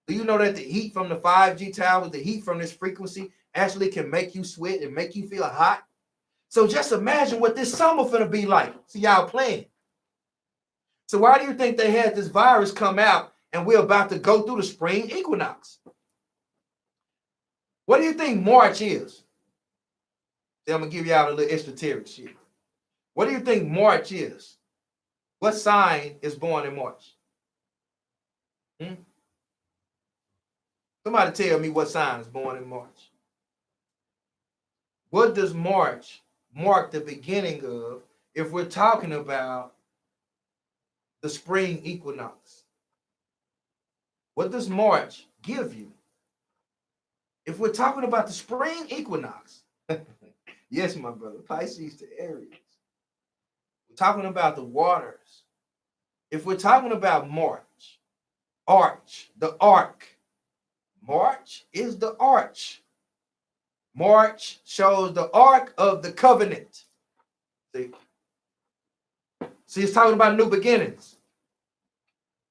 Do you know that the heat from the 5G towers, the heat from this frequency actually can make you sweat and make you feel hot? So just imagine what this summer finna be like. See, y'all playing. So why do you think they had this virus come out and we're about to go through the spring equinox? What do you think March is? See, I'm gonna give y'all a little esoteric shit. What do you think March is? What sign is born in March? Somebody tell me what sign is born in March. What does March mark the beginning of if we're talking about the spring equinox? What does March give you? If we're talking about the spring equinox, yes, my brother, Pisces to Aries. We're talking about the waters. If we're talking about March, arch, the ark. March is the arch. March shows the ark of the covenant. See, it's talking about new beginnings.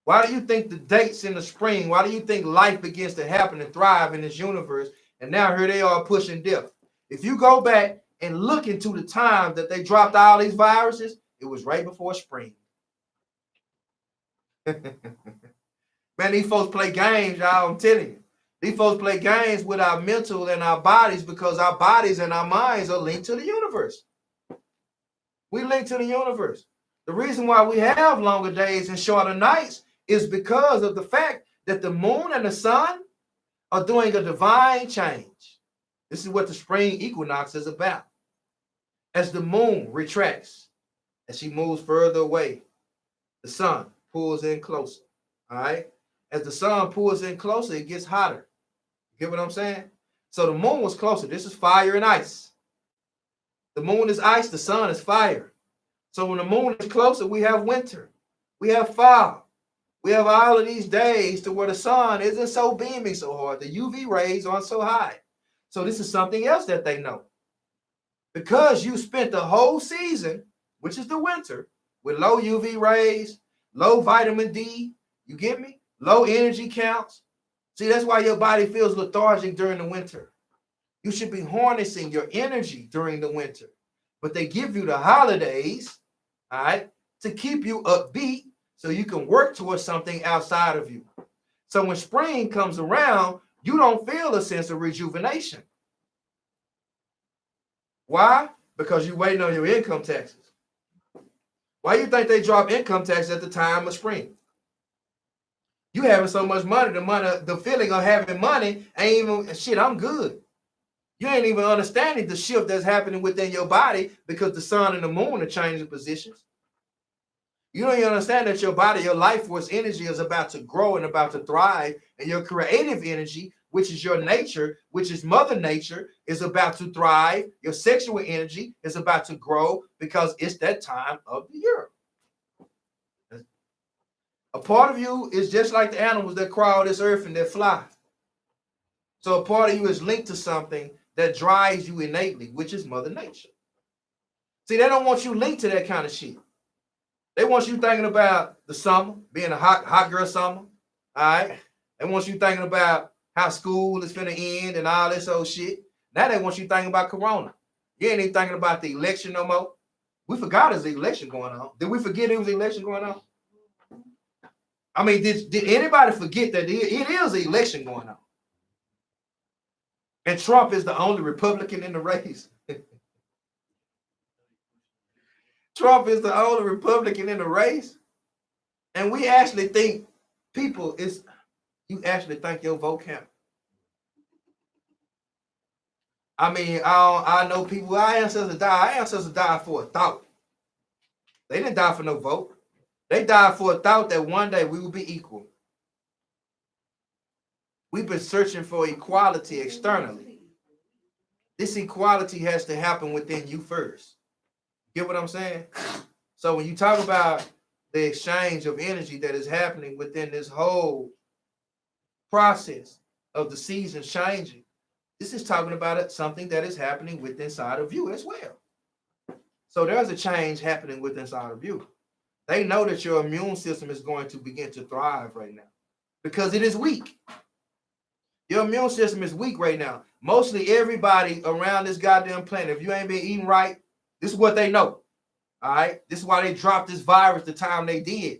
Why do you think the dates in the spring? Why do you think life begins to happen and thrive in this universe? And now here they are pushing death. If you go back and look into the time that they dropped all these viruses, it was right before spring. Man, these folks play games, y'all. I'm telling you. These folks play games with our mental and our bodies because our bodies and our minds are linked to the universe. We link to the universe. The reason why we have longer days and shorter nights is because of the fact that the moon and the sun are doing a divine change. This is what the spring equinox is about. As the moon retracts, as she moves further away, the sun pulls in closer. All right? As the sun pulls in closer, it gets hotter. You get what I'm saying? So the moon was closer. This is fire and ice. The moon is ice, the sun is fire. So when the moon is closer, we have winter. We have fall. We have all of these days to where the sun isn't so beaming so hard. The UV rays aren't so high. So this is something else that they know. Because you spent the whole season, which is the winter, with low UV rays, low vitamin D, you get me? Low energy counts. See, that's why your body feels lethargic during the winter. You should be harnessing your energy during the winter. But they give you the holidays, all right, to keep you upbeat so you can work towards something outside of you. So when spring comes around, you don't feel a sense of rejuvenation. Why? Because you're waiting on your income taxes. Why you think they drop income tax at the time of spring? You having so much money, the feeling of having money ain't even, shit, I'm good. You ain't even understanding the shift that's happening within your body because the sun and the moon are changing positions. You don't even understand that your body, your life force energy is about to grow and about to thrive, and your creative energy, which is your nature, which is Mother Nature, is about to thrive. Your sexual energy is about to grow because it's that time of the year. A part of you is just like the animals that crawl this earth and that fly. So a part of you is linked to something that drives you innately, which is Mother Nature. See, they don't want you linked to that kind of shit. They want you thinking about the summer, being a hot girl summer, all right? They want you thinking about how school is finna end and all this old shit. Now they want you thinking about Corona. You ain't even thinking about the election no more. We forgot there's an election going on. Did we forget there was an election going on? I mean, did anybody forget that it is an election going on? And Trump is the only Republican in the race. Trump is the only Republican in the race. And we actually think you actually think your vote count. I mean, I know people, our ancestors died for a thought. They didn't die for no vote. They died for a thought that one day we will be equal. We've been searching for equality externally. This equality has to happen within you first. Get what I'm saying? So when you talk about the exchange of energy that is happening within this whole process of the seasons changing, this is talking about something that is happening within inside of you as well. So there's a change happening within inside of you. They know that your immune system is going to begin to thrive right now because it is weak. Your immune system is weak right now. Mostly everybody around this goddamn planet, if you ain't been eating right, this is what they know. All right. This is why they dropped this virus the time they did.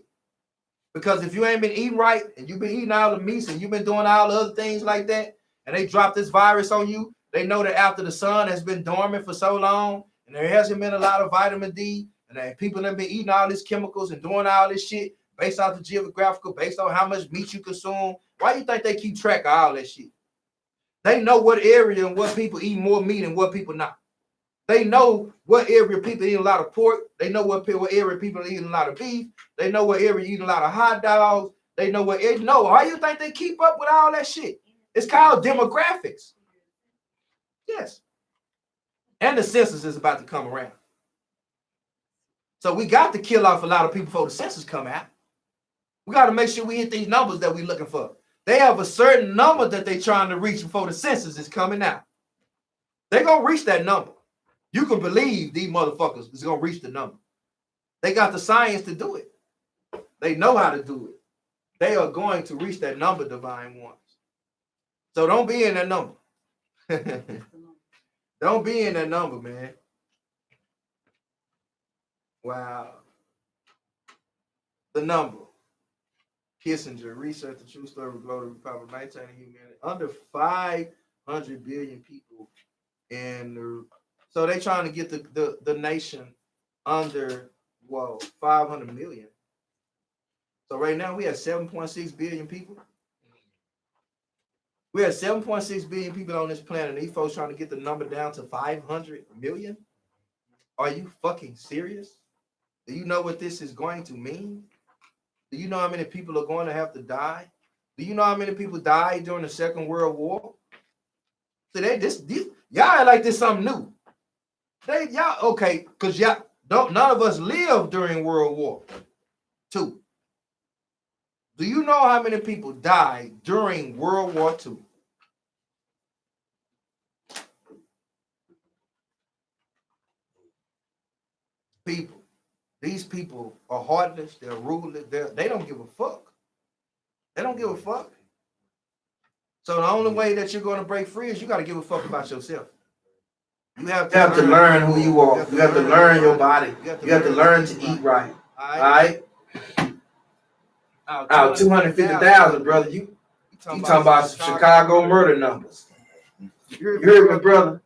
Because if you ain't been eating right and you've been eating all the meats and you've been doing all the other things like that, and they drop this virus on you, they know that after the sun has been dormant for so long, and there hasn't been a lot of vitamin D, and that people have been eating all these chemicals and doing all this shit based off the geographical, based on how much meat you consume. Why you think they keep track of all that shit? They know what area and what people eat more meat and what people not. They know what area people eat a lot of pork. They know what area people eat a lot of beef. They know what area eat a lot of hot dogs. They know what it know. Why you think they keep up with all that shit? It's called demographics. Yes. And the census is about to come around. So we got to kill off a lot of people before the census come out. We got to make sure we hit these numbers that we're looking for. They have a certain number that they're trying to reach before the census is coming out. They're going to reach that number. You can believe these motherfuckers is going to reach the number. They got the science to do it. They know how to do it. They are going to reach that number, divine ones. So don't be in that number. Don't be in that number, man. Wow. The number. Kissinger, research the true story of the global republic, maintaining humanity. Under 500 billion people in the, so they trying to get the nation under, 500 million. So right now we have 7.6 billion people. We have 7.6 billion people on this planet. And these folks trying to get the number down to 500 million. Are you fucking serious? Do you know what this is going to mean? Do you know how many people are going to have to die? Do you know how many people died during the Second World War? So y'all act like this something new. Y'all okay? Cause none of us lived during World War II. Do you know how many people died during World War II? People. These people are heartless. They're ruthless. They don't give a fuck. They don't give a fuck. So the only way that you're going to break free is you got to give a fuck about yourself. You have to learn who you are. You have to learn your body. You have to learn to eat right. All right? Out 250,000, brother. You talking about some Chicago murder numbers. You heard me, brother?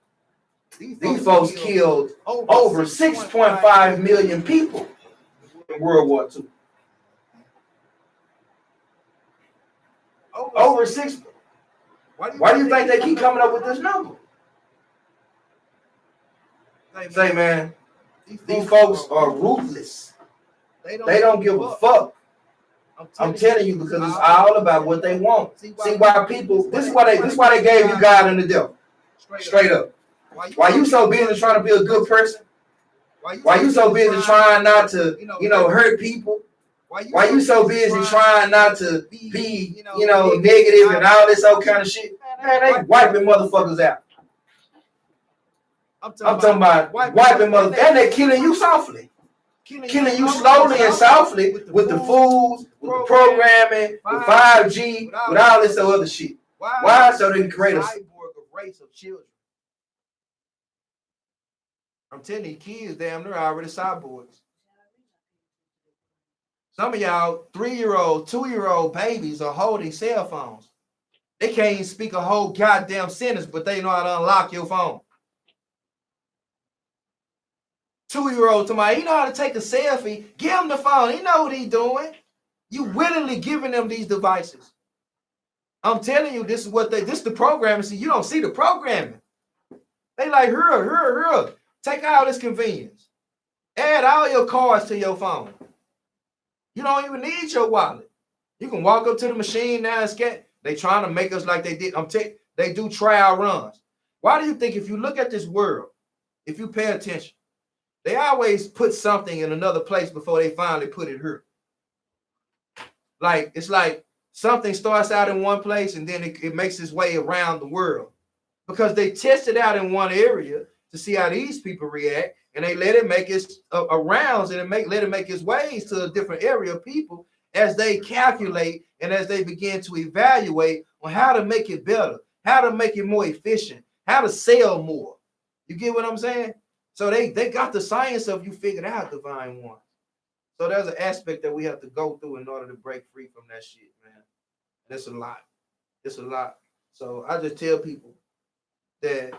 These folks killed over 6.5 million people in World War II. Over 6. Why do you think they keep coming up with this number? Say, man, these folks are ruthless. They don't give a fuck. I'm telling you, because it's all about what they want. See why people, this is why they gave you God and the devil. Straight up. Why you so busy trying to be a good person? Why you so busy trying not to, hurt people? Why you so busy trying not to be, negative and all this old kind of shit? Man, they wiping motherfuckers out. I'm talking about wiping motherfuckers, and they're killing you softly. Killing you slowly and softly with the foods, with the programming, with 5G, with all this other shit. Why? So they can create a race of children. I'm telling you, kids damn near already cyborgs. Some of y'all 3-year-old, 2-year-old babies are holding cell phones. They can't even speak a whole goddamn sentence, but they know how to unlock your phone. 2-year-old to my, you know how to take a selfie, give him the phone. He know what he's doing. You willingly giving them these devices. I'm telling you, this is the programming. See, you don't see the programming. They like, here. Take all this convenience. Add all your cards to your phone. You don't even need your wallet. You can walk up to the machine now and scan. They trying to make us like they did. They do trial runs. Why do you think if you look at this world, if you pay attention, they always put something in another place before they finally put it here? Like, it's like something starts out in one place and then it makes its way around the world. Because they test it out in one area to see how these people react, and they let it make its rounds and let it make its ways to a different area of people as they calculate and as they begin to evaluate on how to make it better, how to make it more efficient, how to sell more. You get what I'm saying? So they got the science of you figured out, divine one. So there's an aspect that we have to go through in order to break free from that shit, man. And it's a lot. It's a lot. So I just tell people that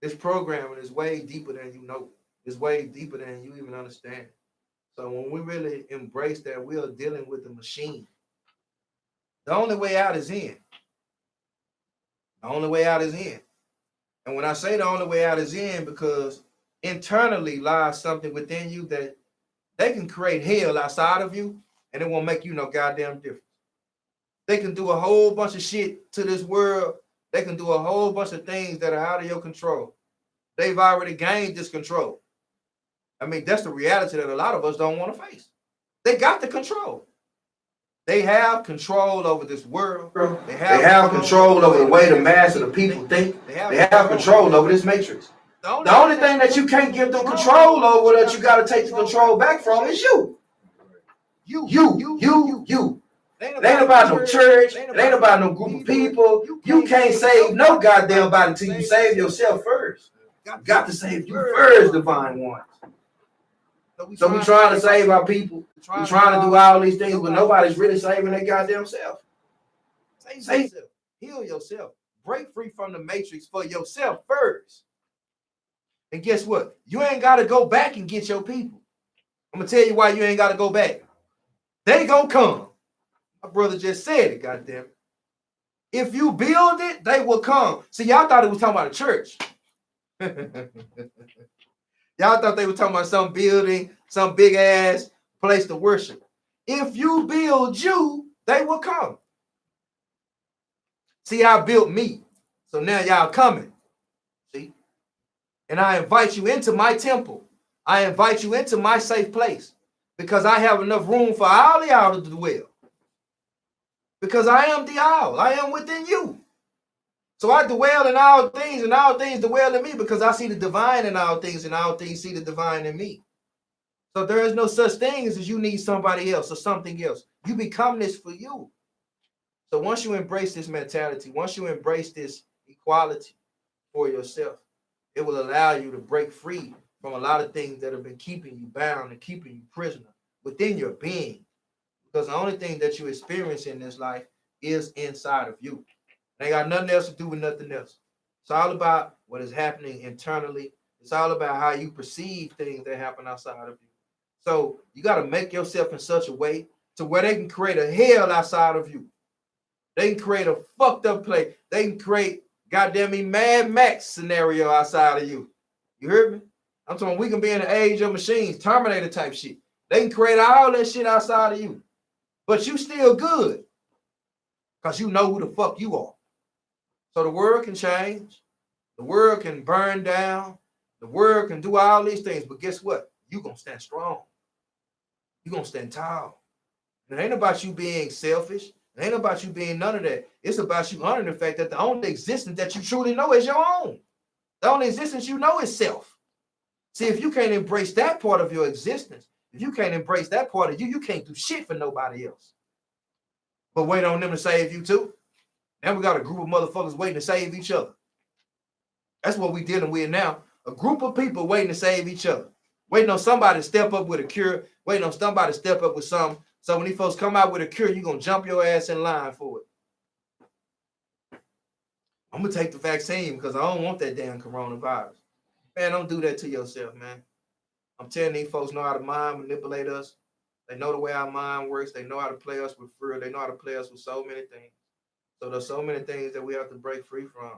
this programming is way deeper than you know. It's way deeper than you even understand. So when we really embrace that, we are dealing with the machine. The only way out is in. The only way out is in. And when I say the only way out is in, because internally lies something within you that they can create hell outside of you, and it won't make you no goddamn difference. They can do a whole bunch of shit to this world. They can do a whole bunch of things that are out of your control. They've already gained this control. I mean, that's the reality that a lot of us don't want to face. They got the control. They have control over this world. They have control over the way the mass of the people think. They have control over this matrix. The only thing that you can't give them control over, that you got to take the control back from, is you. You. It ain't about no church. It ain't about no group of people. You can't save no goddamn body until you save yourself first. You got to save you first, divine ones. So we trying to save our people. We trying to do all these things, but nobody's really saving their goddamn self. Save yourself. Heal yourself. Break free from the matrix for yourself first. And guess what? You ain't got to go back and get your people. I'm going to tell you why you ain't got to go back. They gonna come. My brother just said it, goddamn. If you build it, they will come. See, y'all thought it was talking about a church. Y'all thought they were talking about some building, some big ass place to worship. If you build you, they will come. See, I built me. So now y'all coming. See? And I invite you into my temple. I invite you into my safe place. Because I have enough room for all of y'all to dwell. Because I am the all. I am within you. So I dwell in all things, and all things dwell in me, because I see the divine in all things, and all things see the divine in me. So there is no such thing as you need somebody else or something else. You become this for you. So once you embrace this mentality, once you embrace this equality for yourself, it will allow you to break free from a lot of things that have been keeping you bound and keeping you prisoner within your being. Because the only thing that you experience in this life is inside of you. It ain't got nothing else to do with nothing else. It's all about what is happening internally. It's all about how you perceive things that happen outside of you. So you got to make yourself in such a way to where they can create a hell outside of you. They can create a fucked up place. They can create goddamn me Mad Max scenario outside of you. You heard me? I'm talking we can be in the age of machines, Terminator type shit. They can create all that shit outside of you. But you still good. Because you know who the fuck you are. So the world can change. The world can burn down. The world can do all these things. But guess what? You're going to stand strong. You're going to stand tall. And it ain't about you being selfish. It ain't about you being none of that. It's about you honoring the fact that the only existence that you truly know is your own. The only existence you know is self. See, if you can't embrace that part of your existence, if you can't embrace that part of you, you can't do shit for nobody else. But wait on them to save you too. Now we got a group of motherfuckers waiting to save each other. That's what we dealing with now. A group of people waiting to save each other. Waiting on somebody to step up with a cure. Waiting on somebody to step up with something. So when these folks come out with a cure, you're going to jump your ass in line for it. I'm going to take the vaccine because I don't want that damn coronavirus. Man, don't do that to yourself, man. I'm telling these folks know how to mind manipulate us. They know the way our mind works. They know how to play us with fear. They know how to play us with so many things. So there's so many things that we have to break free from.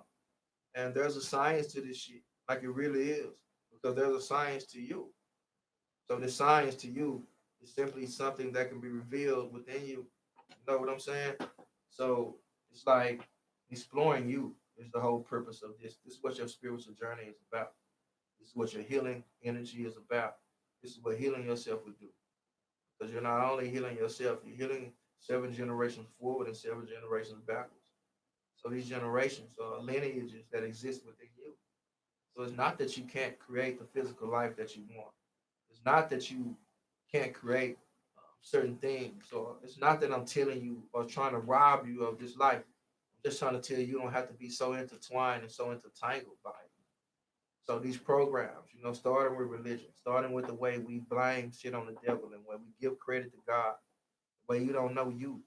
And there's a science to this shit, like it really is, because there's a science to you. So the science to you is simply something that can be revealed within you. You know what I'm saying? So it's like exploring you is the whole purpose of this. This is what your spiritual journey is about. This is what your healing energy is about. This is what healing yourself would do. Because you're not only healing yourself, you're healing 7 generations forward and 7 generations backwards. So these generations are lineages that exist within you. So it's not that you can't create the physical life that you want. It's not that you can't create certain things. So it's not that I'm telling you or trying to rob you of this life. I'm just trying to tell you you don't have to be so intertwined and so intertangled by it. So these programs, starting with religion, starting with the way we blame shit on the devil and when we give credit to God, the way you don't know you. You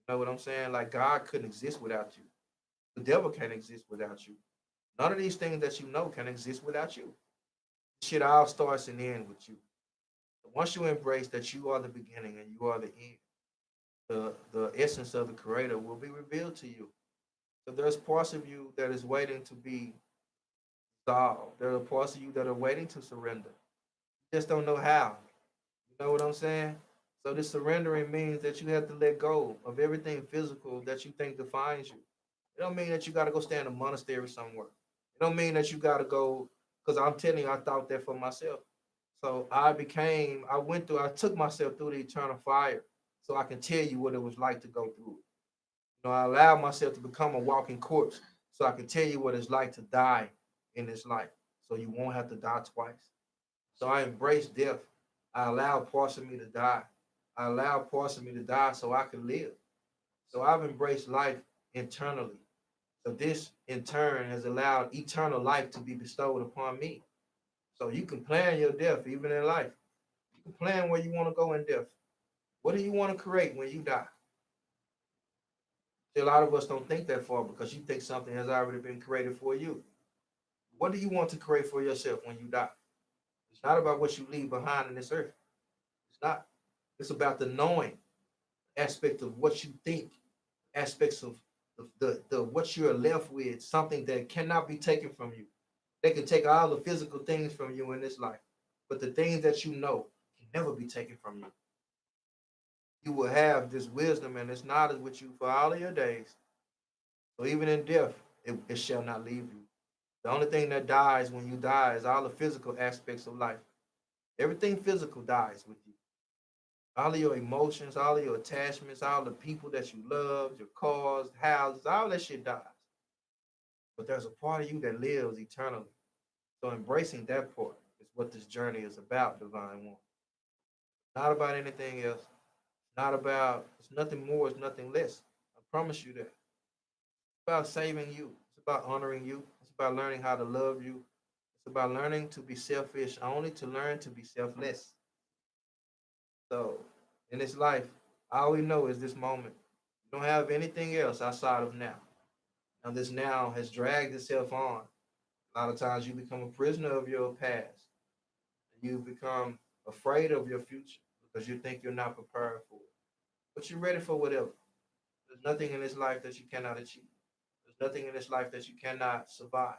know what I'm saying? Like God couldn't exist without you. The devil can't exist without you. None of these things that you know can exist without you. Shit all starts and ends with you. Once you embrace that you are the beginning and you are the end, the essence of the creator will be revealed to you. So there's parts of you that is waiting to be solved. There are parts of you that are waiting to surrender. You just don't know how. You know what I'm saying? So this surrendering means that you have to let go of everything physical that you think defines you. It don't mean that you got to go stay in a monastery somewhere. It don't mean that you got to go, because I'm telling you, I thought that for myself. So I took myself through the eternal fire so I can tell you what it was like to go through it. I allowed myself to become a walking corpse so I can tell you what it's like to die in this life so you won't have to die twice. So I embraced death. I allowed parts of me to die. I allowed parts of me to die so I could live. So I've embraced life internally. So this in turn has allowed eternal life to be bestowed upon me. So you can plan your death even in life. You can plan where you want to go in death. What do you want to create when you die? See, a lot of us don't think that far because you think something has already been created for you. What do you want to create for yourself when you die? It's not about what you leave behind in this earth. It's not. It's about the knowing aspect of what you think, aspects of the what you're left with, something that cannot be taken from you. They can take all the physical things from you in this life, but the things that you know can never be taken from you. You will have this wisdom and this knowledge with you for all of your days. So even in death, it shall not leave you. The only thing that dies when you die is all the physical aspects of life. Everything physical dies with you. All of your emotions, all of your attachments, all the people that you love, your cars, houses, all that shit dies. But there's a part of you that lives eternally. So embracing that part is what this journey is about, Divine One. Not about anything else. Not about, it's nothing more, it's nothing less. I promise you that. It's about saving you. It's about honoring you. It's about learning how to love you. It's about learning to be selfish, only to learn to be selfless. So in this life, all we know is this moment. You don't have anything else outside of now. Now this now has dragged itself on. A lot of times you become a prisoner of your past. You become afraid of your future because you think you're not prepared for it. But you're ready for whatever. There's nothing in this life that you cannot achieve. There's nothing in this life that you cannot survive.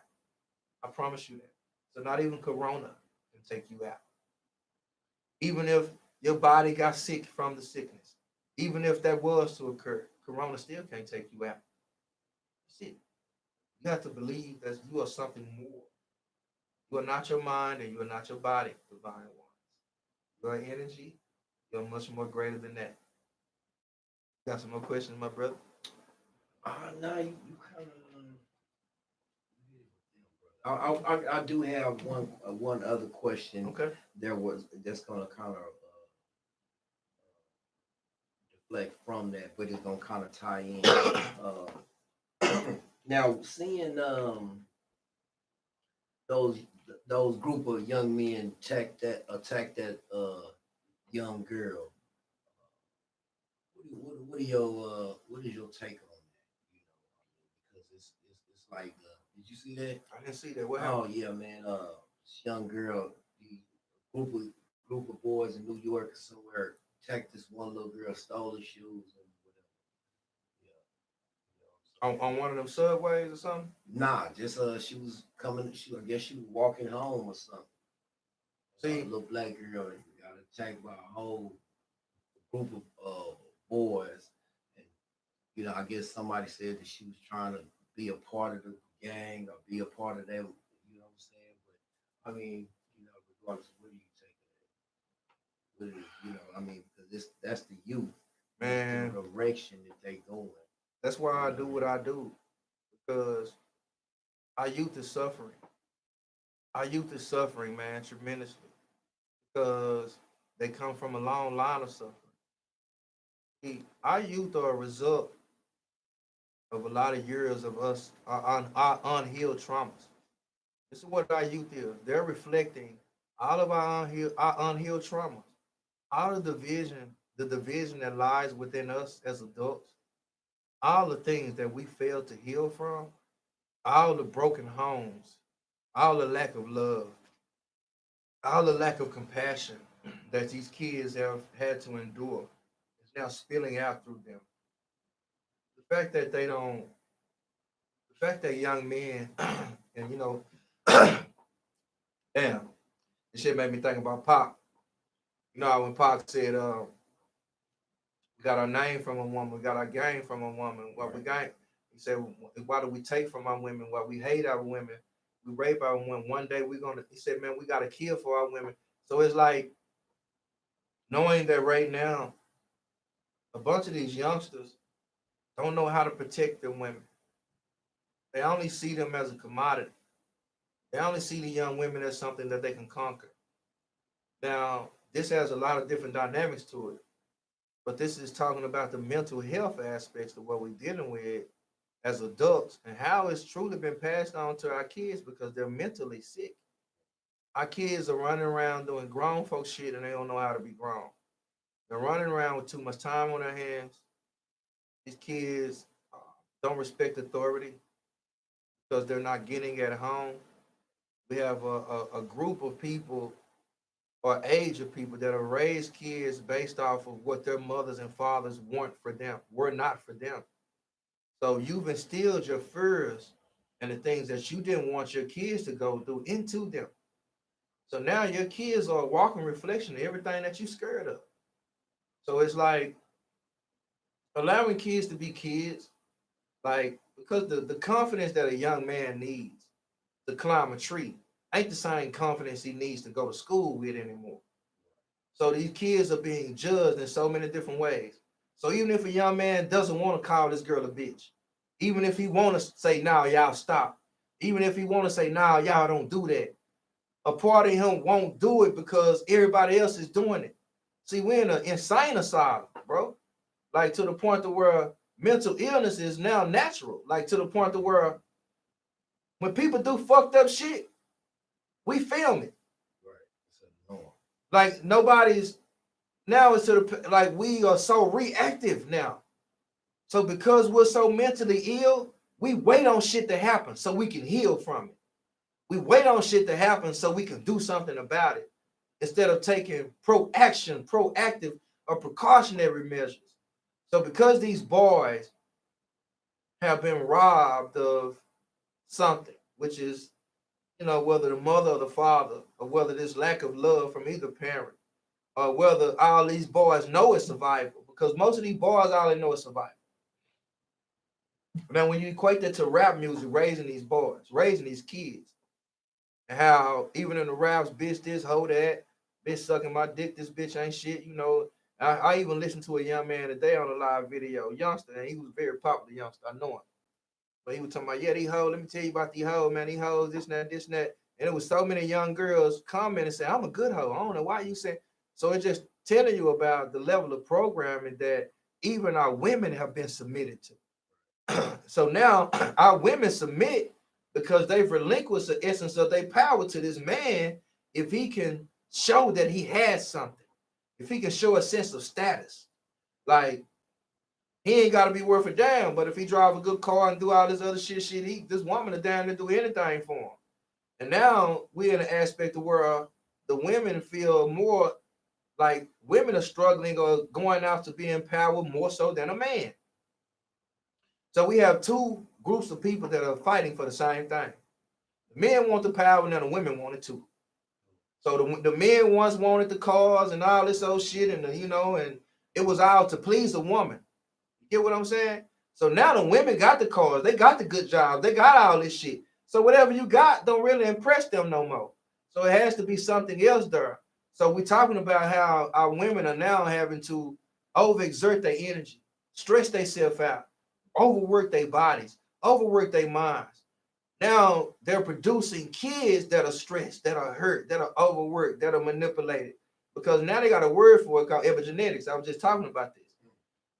I promise you that. So not even Corona can take you out. Even if your body got sick from the sickness, even if that was to occur, Corona still can't take you out. That's it. You have to believe that you are something more. You are not your mind and you are not your body, divine ones. You are energy. You're much more greater than that. Got some more questions, my brother? Now you kind of. I do have one other question. Okay. There was that's gonna kind of deflect from that, but it's gonna kind of tie in. Now, seeing those those group of young men attack that young girl, what are your what is your take on that? Because it's like, did you see that? I didn't see that. What Oh happened? yeah, man. This young girl, the group of boys in New York or somewhere attacked this one little girl, stole her shoes and whatever. Yeah, On one of them subways or something? nah, just she was coming. I guess she was walking home or something. A See, little black girl got attacked by a whole group of boys, and I guess somebody said that she was trying to be a part of the gang or be a part of that. You know what I'm saying? But I mean, regardless, what do you take of that? What is, I mean, because that's the youth, the man, direction that they going. that's why I do what I do because our youth is suffering. Our youth is suffering, man, tremendously because they come from a long line of suffering. See, our youth are a result of a lot of years of us, our unhealed traumas. This is what our youth is. They're reflecting all of our unhealed traumas, all of the division that lies within us as adults, all the things that we fail to heal from, all the broken homes, all the lack of love, all the lack of compassion that these kids have had to endure is now spilling out through them. The fact that they don't, the fact that young men, and damn, this shit made me think about Pop. You know how when Pop said, we got our name from a woman, we got our game from a woman. What we got, he said, why do we take from our women? What we hate our women, we rape our women. One day we're gonna. He said, man, we gotta kill for our women. So it's like knowing that right now, a bunch of these youngsters don't know how to protect their women. They only see them as a commodity. They only see the young women as something that they can conquer. Now, this has a lot of different dynamics to it, but this is talking about the mental health aspects of what we're dealing with as adults and how it's truly been passed on to our kids because they're mentally sick. Our kids are running around doing grown folk shit and they don't know how to be grown. They're running around with too much time on their hands. These kids don't respect authority because they're not getting at home. We have a group of people or age of people that have raised kids based off of what their mothers and fathers want for them, were not for them. So you've instilled your fears and the things that you didn't want your kids to go through into them. So now your kids are a walking reflection of everything that you scared of. So it's like allowing kids to be kids, like because the confidence that a young man needs to climb a tree ain't the same confidence he needs to go to school with anymore. So these kids are being judged in so many different ways. So even if a young man doesn't want to call this girl a bitch, even if he want to say, "Nah, y'all stop," even if he want to say, "Nah, y'all don't do that," a part of him won't do it because everybody else is doing it. See, we're in an insane asylum, bro. Like to the point to where mental illness is now natural. Like to the point to where when people do fucked up shit, we film it. Right. It's a norm. Like nobody's now it's to the like we are so reactive now. So because we're so mentally ill, we wait on shit to happen so we can heal from it. We wait on shit to happen so we can do something about it instead of taking proactive or precautionary measures. So because these boys have been robbed of something, which is, whether the mother or the father, or whether this lack of love from either parent, or whether all these boys know it's survival, because most of these boys all they know is survival. Now, when you equate that to rap music, raising these boys, raising these kids, and how even in the raps, bitch this, hoe that, bitch sucking my dick, this bitch ain't shit, I even listened to a young man today on a live video, youngster, and he was a very popular youngster, I know him. But he was talking about, yeah, these hoes, let me tell you about these hoes, man, these hoes, this and that, this and that. And it was so many young girls commenting and saying, I'm a good hoe. I don't know why you say. So it's just telling you about the level of programming that even our women have been submitted to. So now our women submit because they've relinquished the essence of their power to this man if he can show that he has something, if he can show a sense of status. Like, he ain't got to be worth a damn, but if he drive a good car and do all this other shit, this woman is down to do anything for him. And now we're in an aspect of where the women feel more like women are struggling or going out to be empowered more so than a man. So we have two groups of people that are fighting for the same thing. The men want the power, and then the women want it too. So the men once wanted the cars and all this old shit, and and it was all to please the woman. You get what I'm saying? So now the women got the cars, they got the good jobs, they got all this shit. So whatever you got don't really impress them no more. So it has to be something else there. So we're talking about how our women are now having to overexert their energy, stress themselves out, overwork their bodies, overwork their minds. Now they're producing kids that are stressed, that are hurt, that are overworked, that are manipulated. Because now they got a word for it called epigenetics. I was just talking about this.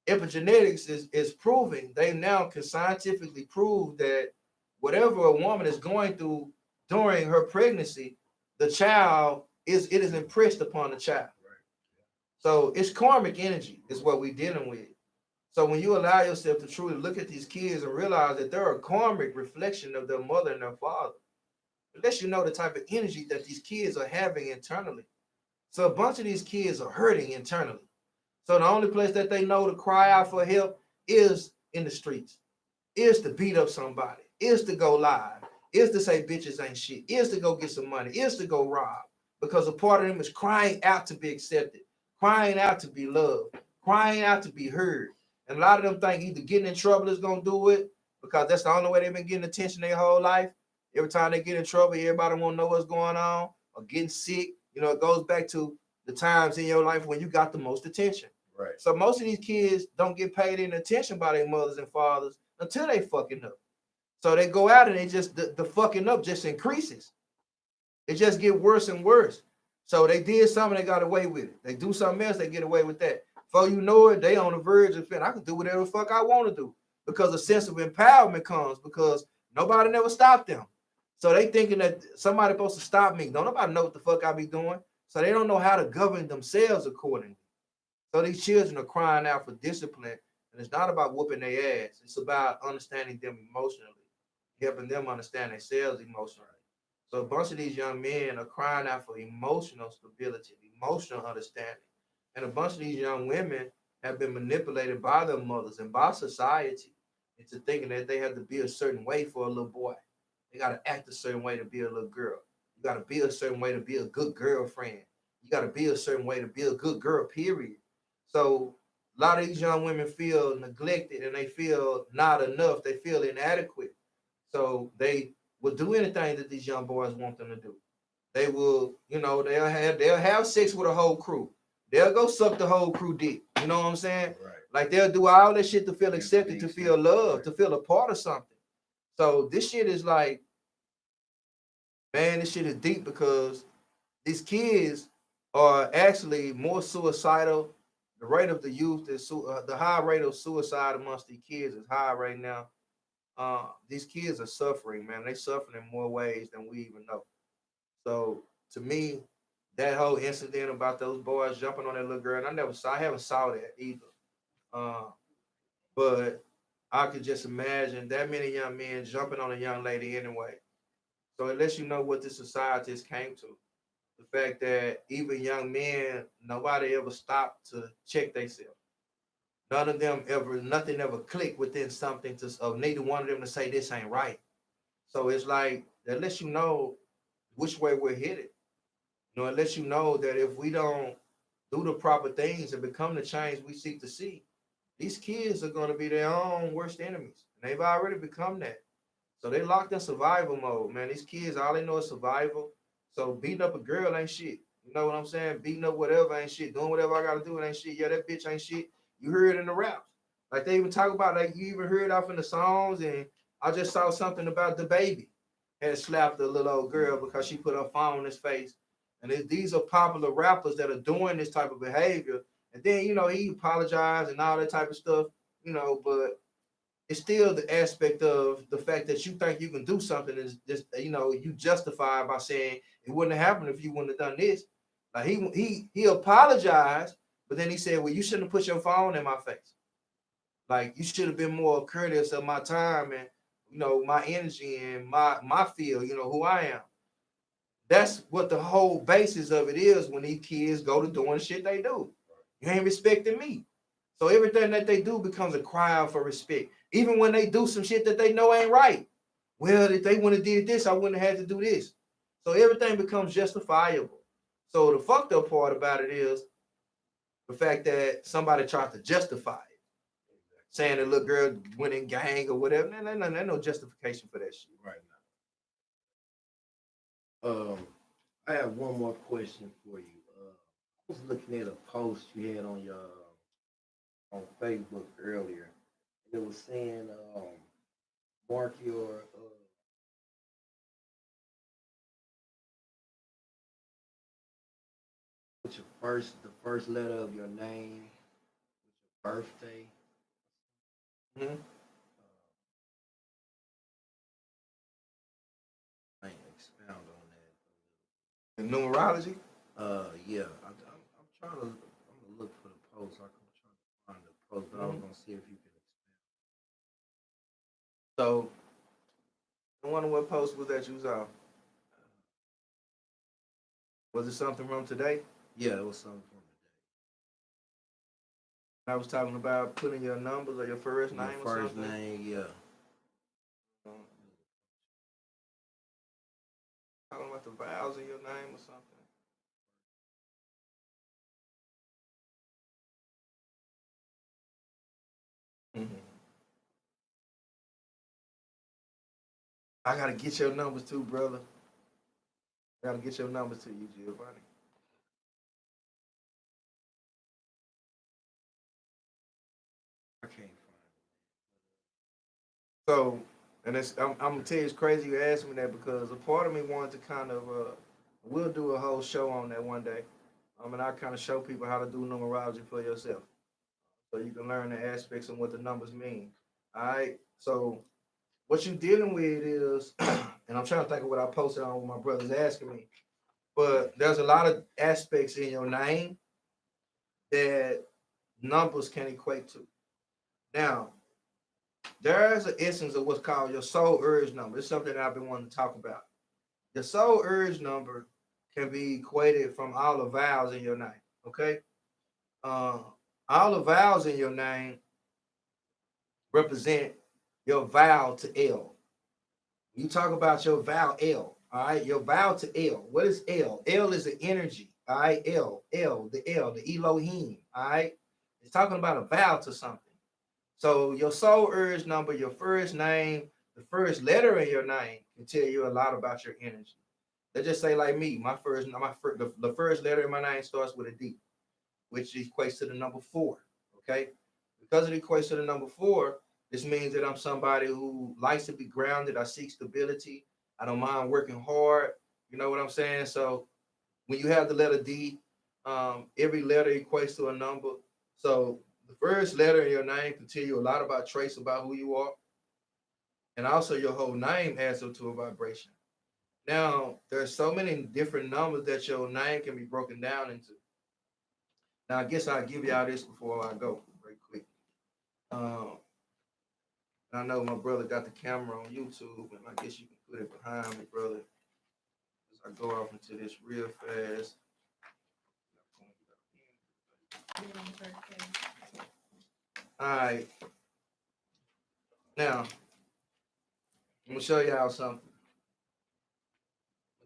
Epigenetics is proving, they now can scientifically prove that whatever a woman is going through during her pregnancy, the child is impressed upon the child. So it's karmic energy is what we're dealing with. So when you allow yourself to truly look at these kids and realize that they're a karmic reflection of their mother and their father, it lets you know the type of energy that these kids are having internally. So a bunch of these kids are hurting internally. So the only place that they know to cry out for help is in the streets, is to beat up somebody, is to go live, is to say bitches ain't shit, is to go get some money, is to go rob. Because a part of them is crying out to be accepted, crying out to be loved, crying out to be heard. And a lot of them think either getting in trouble is gonna do it, because that's the only way they've been getting attention their whole life. Every time they get in trouble, everybody want to know what's going on, or getting sick. You know, it goes back to the times in your life when you got the most attention. Right. So most of these kids don't get paid any attention by their mothers and fathers until they fucking up. So they go out and they just the fucking up just increases. It just get worse and worse. So they did something, they got away with it. They do something else, they get away with that. Before you know it, they on the verge of saying, I can do whatever the fuck I want to do. Because a sense of empowerment comes because nobody never stopped them. So they thinking that somebody supposed to stop me. Don't nobody know what the fuck I be doing. So they don't know how to govern themselves accordingly. So these children are crying out for discipline, and it's not about whooping their ass. It's about understanding them emotionally, helping them understand themselves emotionally. So a bunch of these young men are crying out for emotional stability, emotional understanding. And a bunch of these young women have been manipulated by their mothers and by society into thinking that they have to be a certain way for a little boy. They got to act a certain way to be a little girl. You got to be a certain way to be a good girlfriend. You got to be a certain way to be a good girl, period. So a lot of these young women feel neglected and they feel not enough. They feel inadequate. So they will do anything that these young boys want them to do. They will, you know, they'll have sex with a whole crew. They'll go suck the whole crew dick. You know what I'm saying? Right. Like they'll do all that shit to feel accepted, to feel loved, to feel a part of something. So this shit is like, man, this shit is deep because these kids are actually more suicidal. The rate of the youth is the high rate of suicide amongst the kids is high right now. These kids are suffering, man. They suffering in more ways than we even know. So to me, that whole incident about those boys jumping on that little girl, and I haven't saw that either. Uh, but I could just imagine that many young men jumping on a young lady anyway. So it lets you know what this society has came to. The fact that even young men, nobody ever stopped to check themselves. None of them ever, nothing ever clicked within something to of neither one of them to say this ain't right. So it's like that lets you know which way we're headed. You know, it lets you know that if we don't do the proper things and become the change we seek to see, these kids are going to be their own worst enemies. And they've already become that. So they locked in survival mode, man. These kids, all they know is survival. So beating up a girl ain't shit. You know what I'm saying? Beating up whatever ain't shit. Doing whatever I gotta do, it ain't shit. Yeah, that bitch ain't shit. You heard it in the raps. Like they even talk about, like you even heard off in the songs. And I just saw something about the baby had slapped a little old girl because she put her phone in his face. And these are popular rappers that are doing this type of behavior. And then, you know, he apologized and all that type of stuff, you know, but it's still the aspect of the fact that you think you can do something is just, you know, you justify by saying it wouldn't have happened if you wouldn't have done this. Like he apologized, but then he said, well, you shouldn't have put your phone in my face. Like you should have been more courteous of my time and, you know, my energy and my feel, you know, who I am. That's what the whole basis of it is when these kids go to doing shit they do. You ain't respecting me. So everything that they do becomes a cry out for respect. Even when they do some shit that they know ain't right. Well, if they wouldn't have did this, I wouldn't have had to do this. So everything becomes justifiable. So the fucked up part about it is the fact that somebody tried to justify it, saying the little girl went in gang or whatever. There's no justification for that shit. Right now. I have one more question for you. I was looking at a post you had on your on Facebook earlier. It was saying mark your with your the first letter of your name, with your birthday. Mm-hmm. I ain't expound on And numerology. that. Yeah, I'm trying to. I'm gonna look for the post. I'm trying to find the post, but I was gonna see if you can expand. So, I wonder what post was that you saw. Was it something from today? Yeah, it was something from I was talking about putting your numbers or your first the day. name Your or first something. name, yeah. Talking about the vowels in your name or something. I gotta get your numbers too, brother. I gotta get your numbers to you, Giovanni. I can't find So, and I'm gonna tell you, it's crazy you asked me that because a part of me wanted to kind of, we'll do a whole show on that one day. And I kind of show people how to do numerology for yourself, so you can learn the aspects and what the numbers mean. All right. So, what you're dealing with is, and I'm trying to think of what I posted on what my brother's asking me, but there's a lot of aspects in your name that numbers can equate to. Now, there is an essence of what's called your soul urge number. It's something that I've been wanting to talk about. The soul urge number can be equated from all the vowels in your name. Okay, all the vowels in your name represent your vow to L. You talk about your vow L. All right, your vow to L. What is L? L is the energy. All right, L, the Elohim. All right, it's talking about a vow to something. So your soul urge number, your first name, the first letter in your name can tell you a lot about your energy. Let's just say like me, the first letter in my name starts with a D, which equates to the number 4. Okay, because it equates to the number 4, this means that I'm somebody who likes to be grounded. I seek stability. I don't mind working hard. You know what I'm saying? So when you have the letter D, every letter equates to a number. So the first letter in your name can tell you a lot about traits about who you are. And also your whole name adds up to a vibration. Now, there's so many different numbers that your name can be broken down into. Now, I guess I'll give y'all this before I go, very quick. I know my brother got the camera on YouTube, and I guess you can put it behind me, brother. As I go off into this real fast. All right. Now, I'm gonna show y'all something.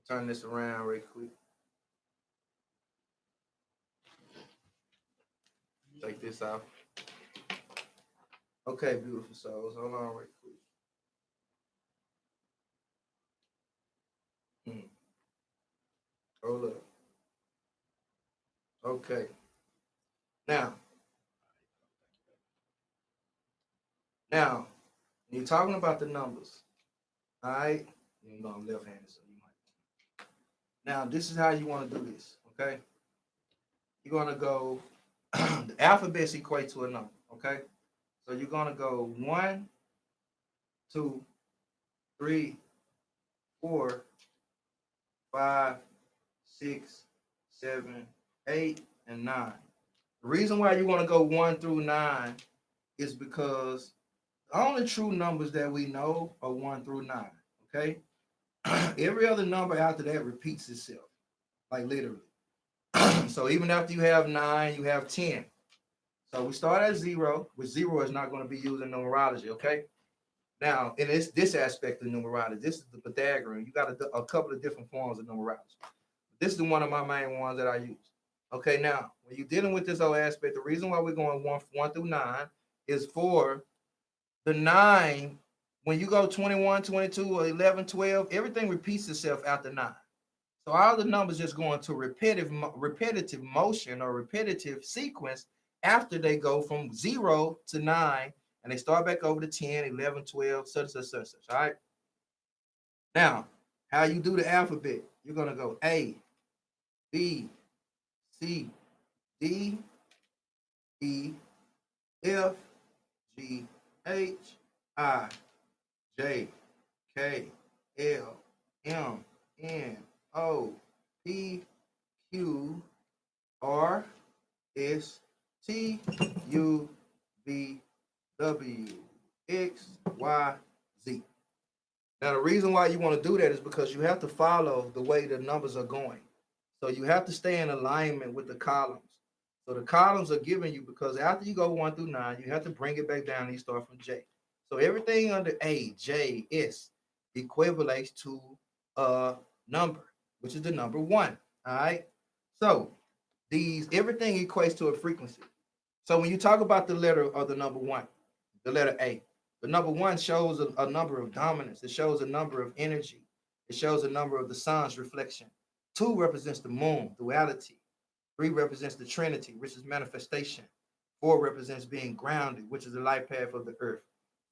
Turn this around real quick. Take this off. Okay, beautiful souls. Hold on real quick. Hold up. Okay. Now, when you're talking about the numbers, all right? You know I'm left-handed, so you might. Now, this is how you want to do this, okay? You're gonna go. The alphabets equate to a number, okay? So you're gonna go 1, 2, 3, 4, 5, 6, 7, 8, and 9. The reason why you want to go 1 through 9 is because the only true numbers that we know are 1 through 9. Okay. Every other number after that repeats itself, like literally. So even after you have 9, you have 10. So we start at 0, which 0 is not going to be used in numerology. Okay. Now, in this aspect of numerology, this is the Pythagorean. You got a couple of different forms of numerology. This is one of my main ones that I use. Okay, now, when you're dealing with this whole aspect, the reason why we're going 1 through 9 is for the 9. When you go 21, 22, or 11, 12, everything repeats itself after 9. So all the numbers just go into repetitive motion or repetitive sequence after they go from 0 to 9, and they start back over to 10, 11, 12, such. All right. Now, how you do the alphabet? You're gonna go A, B, C, D, E, F, G, H, I, J, K, L, M, N, O, P, Q, R, S, T, U, V, W, X, Y, Z. Now, the reason why you want to do that is because you have to follow the way the numbers are going. So you have to stay in alignment with the columns. So the columns are given you because after you go 1 through 9, you have to bring it back down and you start from J. So everything under A, J, S equivalates to a number, which is the number 1. All right. So everything equates to a frequency. So when you talk about the letter of the number 1, the letter A, the number 1 shows a number of dominance. It shows a number of energy. It shows a number of the sun's reflection. 2 represents the moon, duality. 3 represents the Trinity, which is manifestation. 4 represents being grounded, which is the life path of the earth.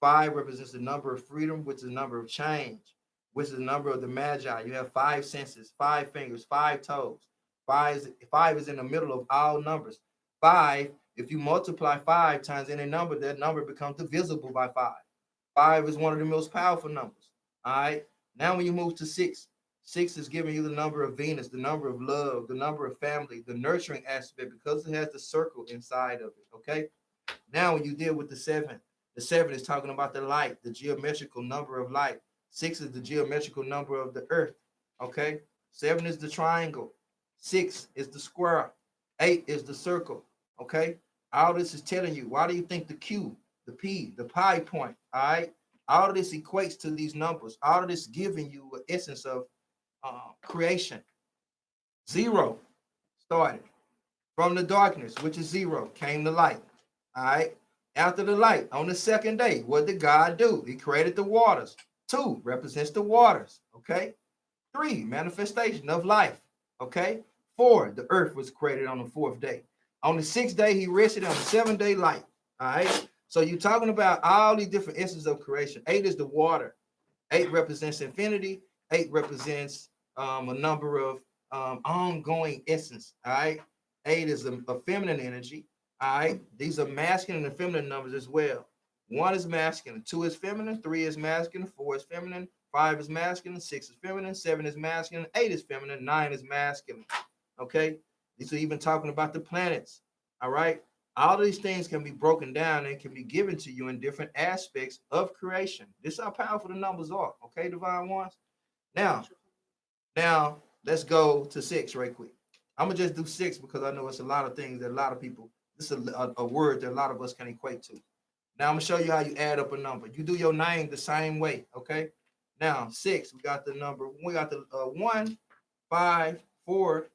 5 represents the number of freedom, which is the number of change, which is the number of the magi. You have 5 senses, 5 fingers, 5 toes. 5 is in the middle of all numbers. 5, if you multiply 5 times any number, that number becomes divisible by 5. 5 is one of the most powerful numbers. All right. Now when you move to 6, 6 is giving you the number of Venus, the number of love, the number of family, the nurturing aspect, because it has the circle inside of it. Okay. Now when you deal with the 7 is talking about the light, the geometrical number of light. 6 is the geometrical number of the earth. Okay. 7 is the triangle. 6 is the square. 8 is the circle. Okay. All this is telling you, why do you think the Q, the P, the pi point, all right? All of this equates to these numbers. All of this giving you an essence of creation. 0 started. From the darkness, which is 0, came the light. All right. After the light, on the second day, what did God do? He created the waters. 2 represents the waters. Okay. 3, manifestation of life. Okay. 4, the earth was created on the 4th day. On the 6th day, he rested. On the 7th day, light. All right. So you're talking about all these different essences of creation. 8 is the water. 8 represents infinity. 8 represents a number of ongoing essence. All right. 8 is a feminine energy. All right. These are masculine and feminine numbers as well. 1 is masculine. 2 is feminine. 3 is masculine. 4 is feminine. 5 is masculine. 6 is feminine. 7 is masculine. 8 is feminine. 9 is masculine. Okay. These are even talking about the planets. All right. All of these things can be broken down and can be given to you in different aspects of creation. This is how powerful the numbers are. Okay, divine ones. Now let's go to 6 right quick. I'm gonna just do 6 because I know it's a lot of things that a lot of people, this is a word that a lot of us can equate to. Now I'm gonna show you how you add up a number. You do your name the same way. Okay. Now 6, we got the number, we got the 1, 5, 4.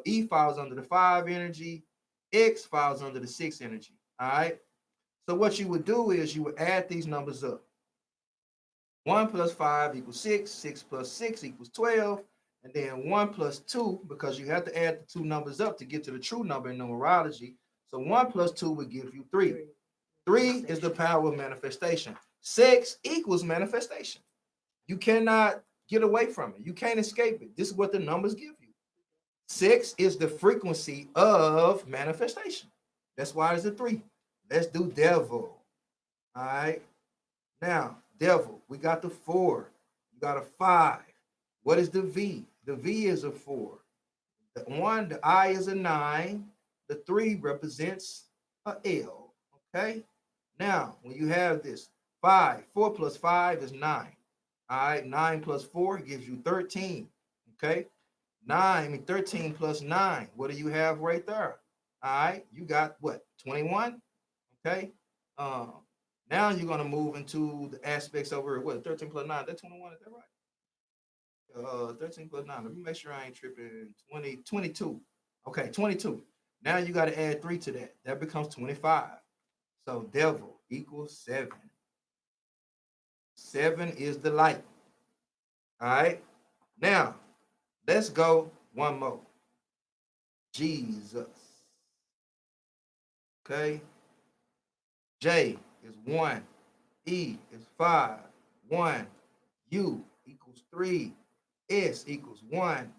E falls under the 5 energy. X falls under the 6 energy. All right. So what you would do is you would add these numbers up. 1 plus 5 equals 6. 6 plus 6 equals 12. And then 1 plus 2, because you have to add the 2 numbers up to get to the true number in numerology. So 1 plus 2 would give you 3. 3 is the power of manifestation. 6 equals manifestation. You cannot get away from it. You can't escape it. This is what the numbers give you. 6 is the frequency of manifestation. That's why it's a 3. Let's do devil. All right. Now, devil, we got the 4. You got a 5. What is the V? The V is a 4. The 1, the I is a 9. The 3 represents a L. Okay. Now, when you have this 5, 4 plus 5 is 9. All right. 9 plus 4 gives you 13. Okay. 13 plus 9. What do you have right there? All right. You got what? 21. Okay. Now you're going to move into the aspects over what? 13 plus 9. That's 21. Is that right? 13 plus 9. Let me make sure I ain't tripping. 22. Okay. 22. Now you got to add 3 to that. That becomes 25. So devil equals 7. 7 is the light. All right. Now, let's go one more. Jesus. Okay. J is 1. E is 5. 1. U equals 3. S equals 1.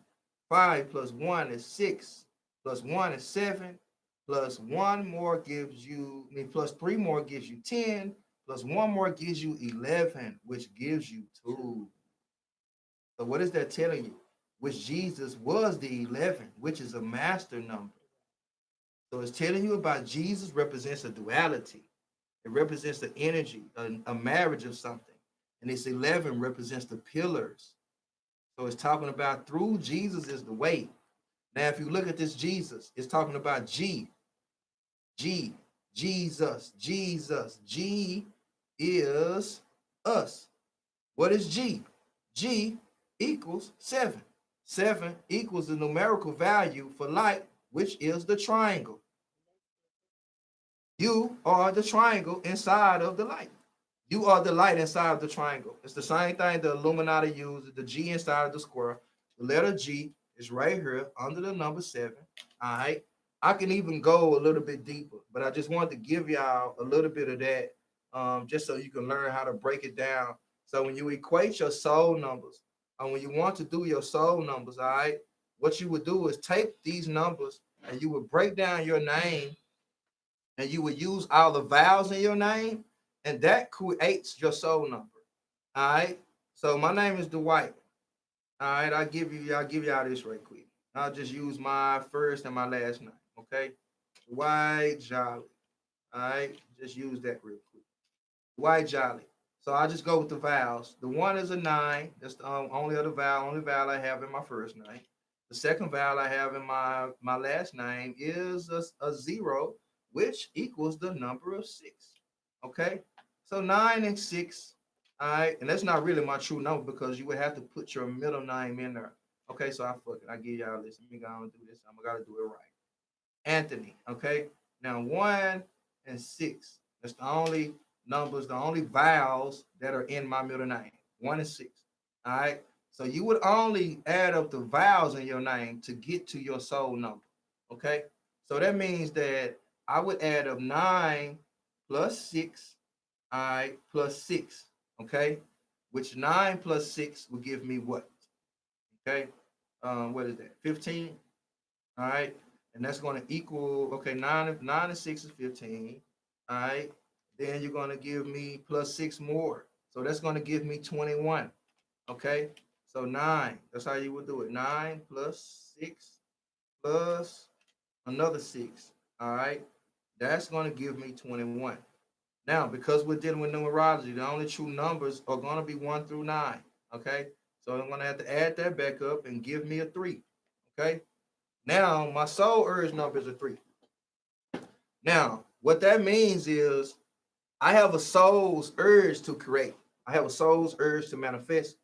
5 plus 1 is 6. Plus 1 is 7. Plus 1 more gives you, plus 3 more gives you 10. Plus 1 more gives you 11, which gives you 2. So what is that telling you? Which Jesus was the 11, which is a master number. So it's telling you about Jesus represents a duality. It represents the energy, a marriage of something. And this 11 represents the pillars. So it's talking about through Jesus is the way. Now, if you look at this Jesus, it's talking about G, Jesus. G is us. What is G? G equals 7. 7 equals the numerical value for light, which is the triangle. You are the triangle inside of the light. You are the light inside of the triangle. It's the same thing the Illuminati uses, the G inside of the square. The letter G is right here under the number 7. All right. I can even go a little bit deeper, but I just wanted to give y'all a little bit of that just so you can learn how to break it down. So when you equate your soul numbers, and when you want to do your soul numbers, all right, what you would do is take these numbers and you would break down your name and you would use all the vowels in your name, and that creates your soul number. All right. So my name is Dwight. All right, I'll give y'all this right quick. I'll just use my first and my last name. Okay. Dwight Jolly. All right, just use that real quick. Dwight Jolly. So I just go with the vowels. The 1 is a 9. That's the only vowel I have in my first name. The second vowel I have in my last name is a 0, which equals the number of 6. Okay, so 9 and 6. All right, and that's not really my true number because you would have to put your middle name in there. Okay, so I give y'all this. Let me go and do this. I'm gonna do it right. Anthony. Okay, now 1 and 6. That's the only numbers, the only vowels that are in my middle name. 1 and 6. All right. So you would only add up the vowels in your name to get to your soul number. Okay. So that means that I would add up 9 plus 6, all right, plus 6. Okay. Which 9 plus 6 will give me what? Okay. What is that? 15. All right. And that's going to equal, okay, 9 and 6 is 15. All right. Then you're going to give me plus 6 more. So that's going to give me 21. Okay. So 9. That's how you would do it. 9 plus 6 plus another 6. All right. That's going to give me 21. Now, because we're dealing with numerology, the only true numbers are going to be 1 through 9. Okay. So I'm going to have to add that back up and give me a 3. Okay. Now, my soul urge number is a 3. Now, what that means is I have a soul's urge to create. I have a soul's urge to manifest.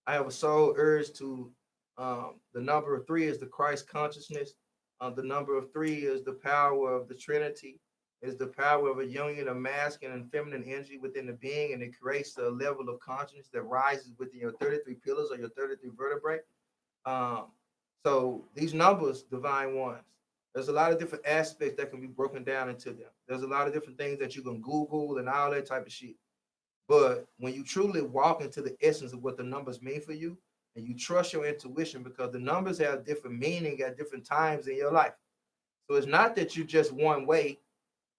I have a soul urge to, the number of 3 is the Christ consciousness. The number of 3 is the power of the Trinity, is the power of a union of masculine and feminine energy within the being, and it creates a level of consciousness that rises within your 33 pillars or your 33 vertebrae. So these numbers, divine ones, there's a lot of different aspects that can be broken down into them. There's a lot of different things that you can Google and all that type of shit. But when you truly walk into the essence of what the numbers mean for you, and you trust your intuition, because the numbers have different meaning at different times in your life. So it's not that you're just one way,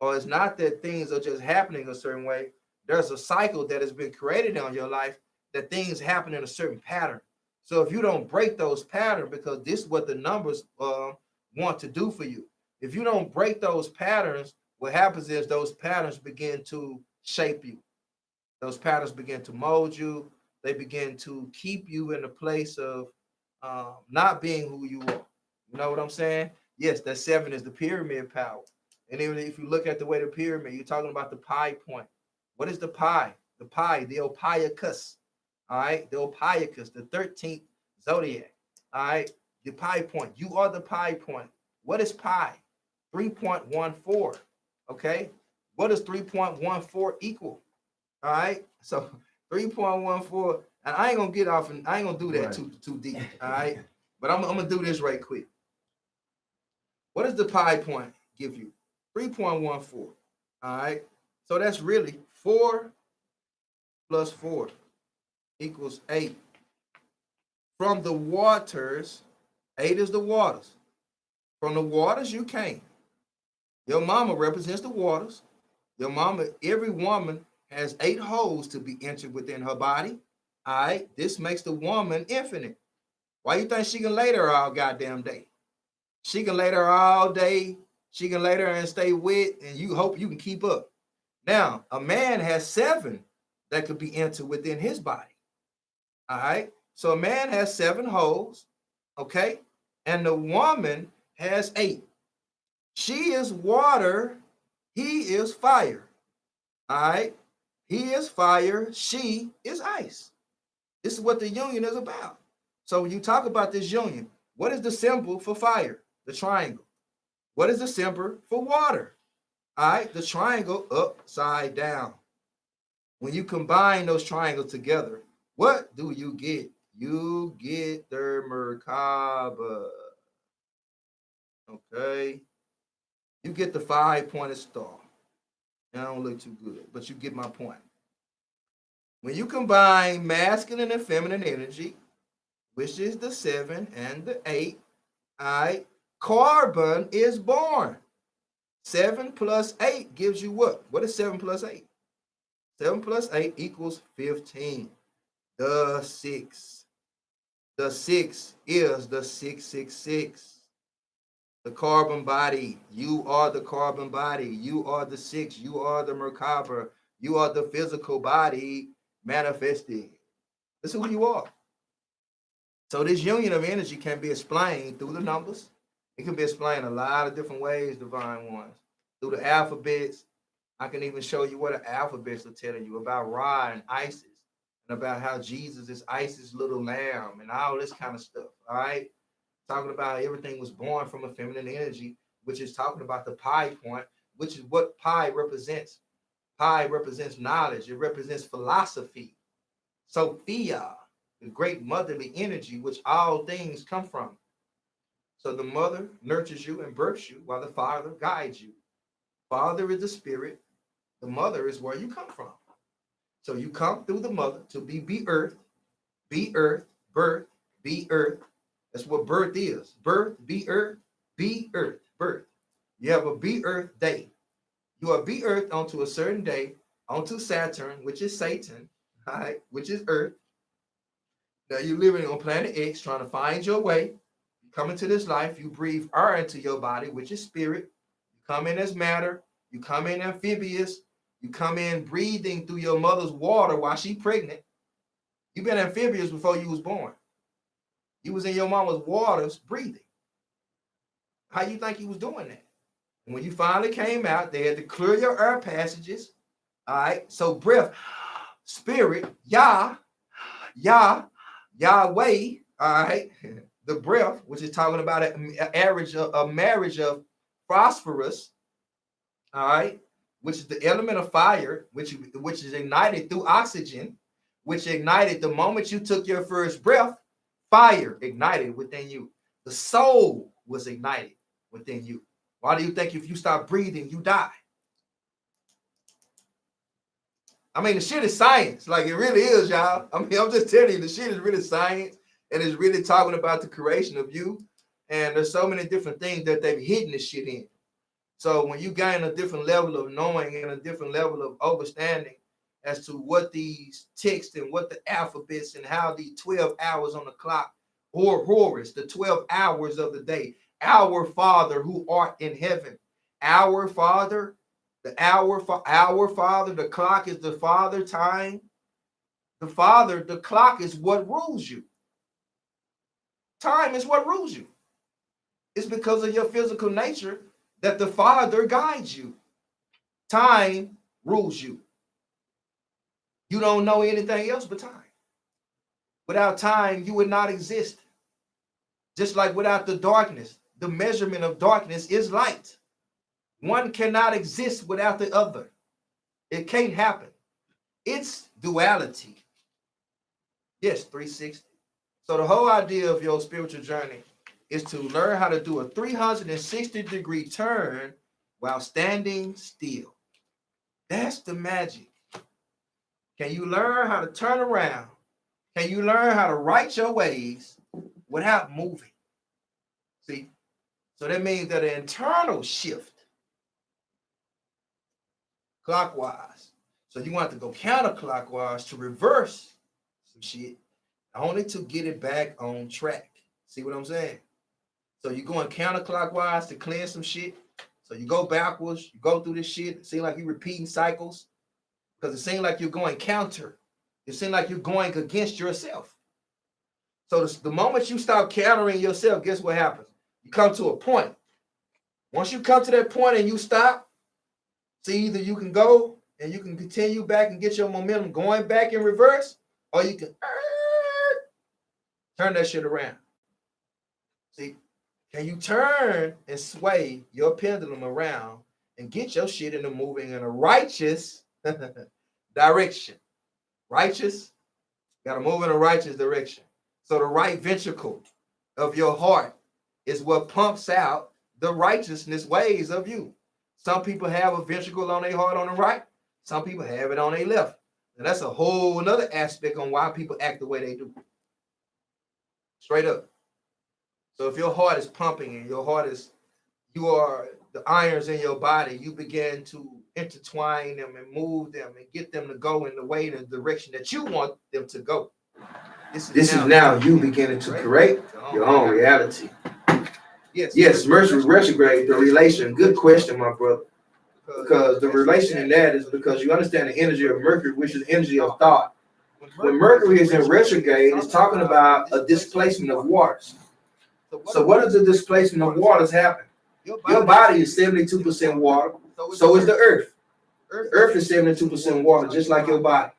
or it's not that things are just happening a certain way. There's a cycle that has been created on your life that things happen in a certain pattern. So if you don't break those patterns, because this is what the numbers want to do for you. If you don't break those patterns, what happens is those patterns begin to shape you. Those patterns begin to mold you. They begin to keep you in a place of not being who you are. You know what I'm saying? Yes, that 7 is the pyramid power. And even if you look at the way the pyramid, you're talking about the pi point. What is the pi? The pi, the Ophiuchus. All right, the Ophiuchus, the 13th zodiac. All right, the pi point. You are the pi point. What is pi? 3.14. Okay, what does 3.14 equal? All right, so 3.14, and I ain't gonna get off, and I ain't gonna do that too deep. All right, but I'm gonna do this right quick. What does the pi point give you? 3.14. All right, so that's really 4 plus 4 equals 8. From the waters, 8 is the waters. From the waters you came. Your mama represents the waters. Your mama, every woman has 8 holes to be entered within her body. All right, this makes the woman infinite. Why you think she can lay there all goddamn day? She can lay there all day. She can lay there and stay wet, and you hope you can keep up. Now, a man has 7 that could be entered within his body. All right. So a man has 7 holes. Okay. And the woman has 8. She is water. He is fire. All right. He is fire. She is ice. This is what the union is about. So when you talk about this union, what is the symbol for fire? The triangle. What is the symbol for water? All right, the triangle upside down. When you combine those triangles together, what do you get? You get the Merkaba. Okay. You get the 5-pointed star. I don't look too good, but you get my point. When you combine masculine and feminine energy, which is the 7 and the 8, all right, carbon is born. 7 plus 8 gives you what? What is 7 plus 8? 7 plus 8 equals 15. The 6. The 6 is the 666. The carbon body. You are the carbon body. You are the 6. You are the Merkaba. You are the physical body manifested. This is who you are. So this union of energy can be explained through the numbers. It can be explained a lot of different ways, divine ones. Through the alphabets. I can even show you what the alphabets are telling you about Ra and Isis, and about how Jesus is Isis' little lamb and all this kind of stuff. All right. Talking about everything was born from a feminine energy, which is talking about the pi point, which is what pi represents. Pi represents knowledge. It represents philosophy. Sophia, the great motherly energy, which all things come from. So the mother nurtures you and births you while the father guides you. Father is the spirit. The mother is where you come from. So you come through the mother to be earth, birth, be earth. That's what birth is. Birth, be earth, birth. You have a be earth day. You are be earth onto a certain day, onto Saturn, which is Satan, all right, which is earth. Now you're living on planet X, trying to find your way. You come into this life, you breathe air into your body, which is spirit. You come in as matter. You come in amphibious. You come in breathing through your mother's water while she's pregnant. You've been amphibious before you was born. You was in your mama's waters breathing. How you think you was doing that? And when you finally came out, they had to clear your air passages. All right. So breath, spirit, Yah, Yahweh. All right. The breath, which is talking about a marriage of phosphorus. All right. Which is the element of fire, which is ignited through oxygen, which ignited the moment you took your first breath. Fire ignited within you. The soul was ignited within you. Why do you think if you stop breathing, you die? I mean, the shit is science. Like, it really is, y'all. I mean, I'm just telling you, the shit is really science. And it's really talking about the creation of you. And there's so many different things that they've hidden this shit in. So when you gain a different level of knowing and a different level of understanding as to what these texts and what the alphabets and how the 12 hours on the clock, or Horus, the 12 hours of the day, our Father who art in heaven, our Father, our Father, the clock is the Father time. The Father, the clock is what rules you. Time is what rules you. It's because of your physical nature that the Father guides you. Time rules you. You don't know anything else but time. Without time, you would not exist. Just like without the darkness, the measurement of darkness is light. One cannot exist without the other. It can't happen. It's duality. Yes, 360. So the whole idea of your spiritual journey is to learn how to do a 360-degree turn while standing still. That's the magic. Can you learn how to turn around? Can you learn how to right your ways without moving? See? So that means that an internal shift clockwise. So you want to go counterclockwise to reverse some shit, only to get it back on track. See what I'm saying? So you're going counterclockwise to cleanse some shit So you go backwards, you go through this shit. It seems like you're repeating cycles because it seems like you're going counter. It seems like you're going against yourself. So the moment you stop countering yourself, guess what happens? You come to a point. Once you come to that point and you stop, see, either you can go and you can continue back and get your momentum going back in reverse, or you can turn that shit around. See, can you turn and sway your pendulum around and get your shit into moving in a righteous direction? Righteous, gotta move in a righteous direction. So the right ventricle of your heart is what pumps out the righteousness ways of you. Some people have a ventricle on their heart on the right. Some people have it on their left. And that's a whole another aspect on why people act the way they do. Straight up. So if your heart is pumping and your heart is, you are the irons in your body, you begin to intertwine them and move them and get them to go in the way, in the direction that you want them to go. This is now you beginning to create your own reality. Yes, Mercury retrograde, the relation. Good question, my brother. Because the relation in that is because you understand the energy of Mercury, which is the energy of thought. When Mercury is in retrograde, it's talking about a displacement of waters. So what does the displacement of waters happen? Your body is 72% water, so is the earth. The earth is 72% water, just like your body.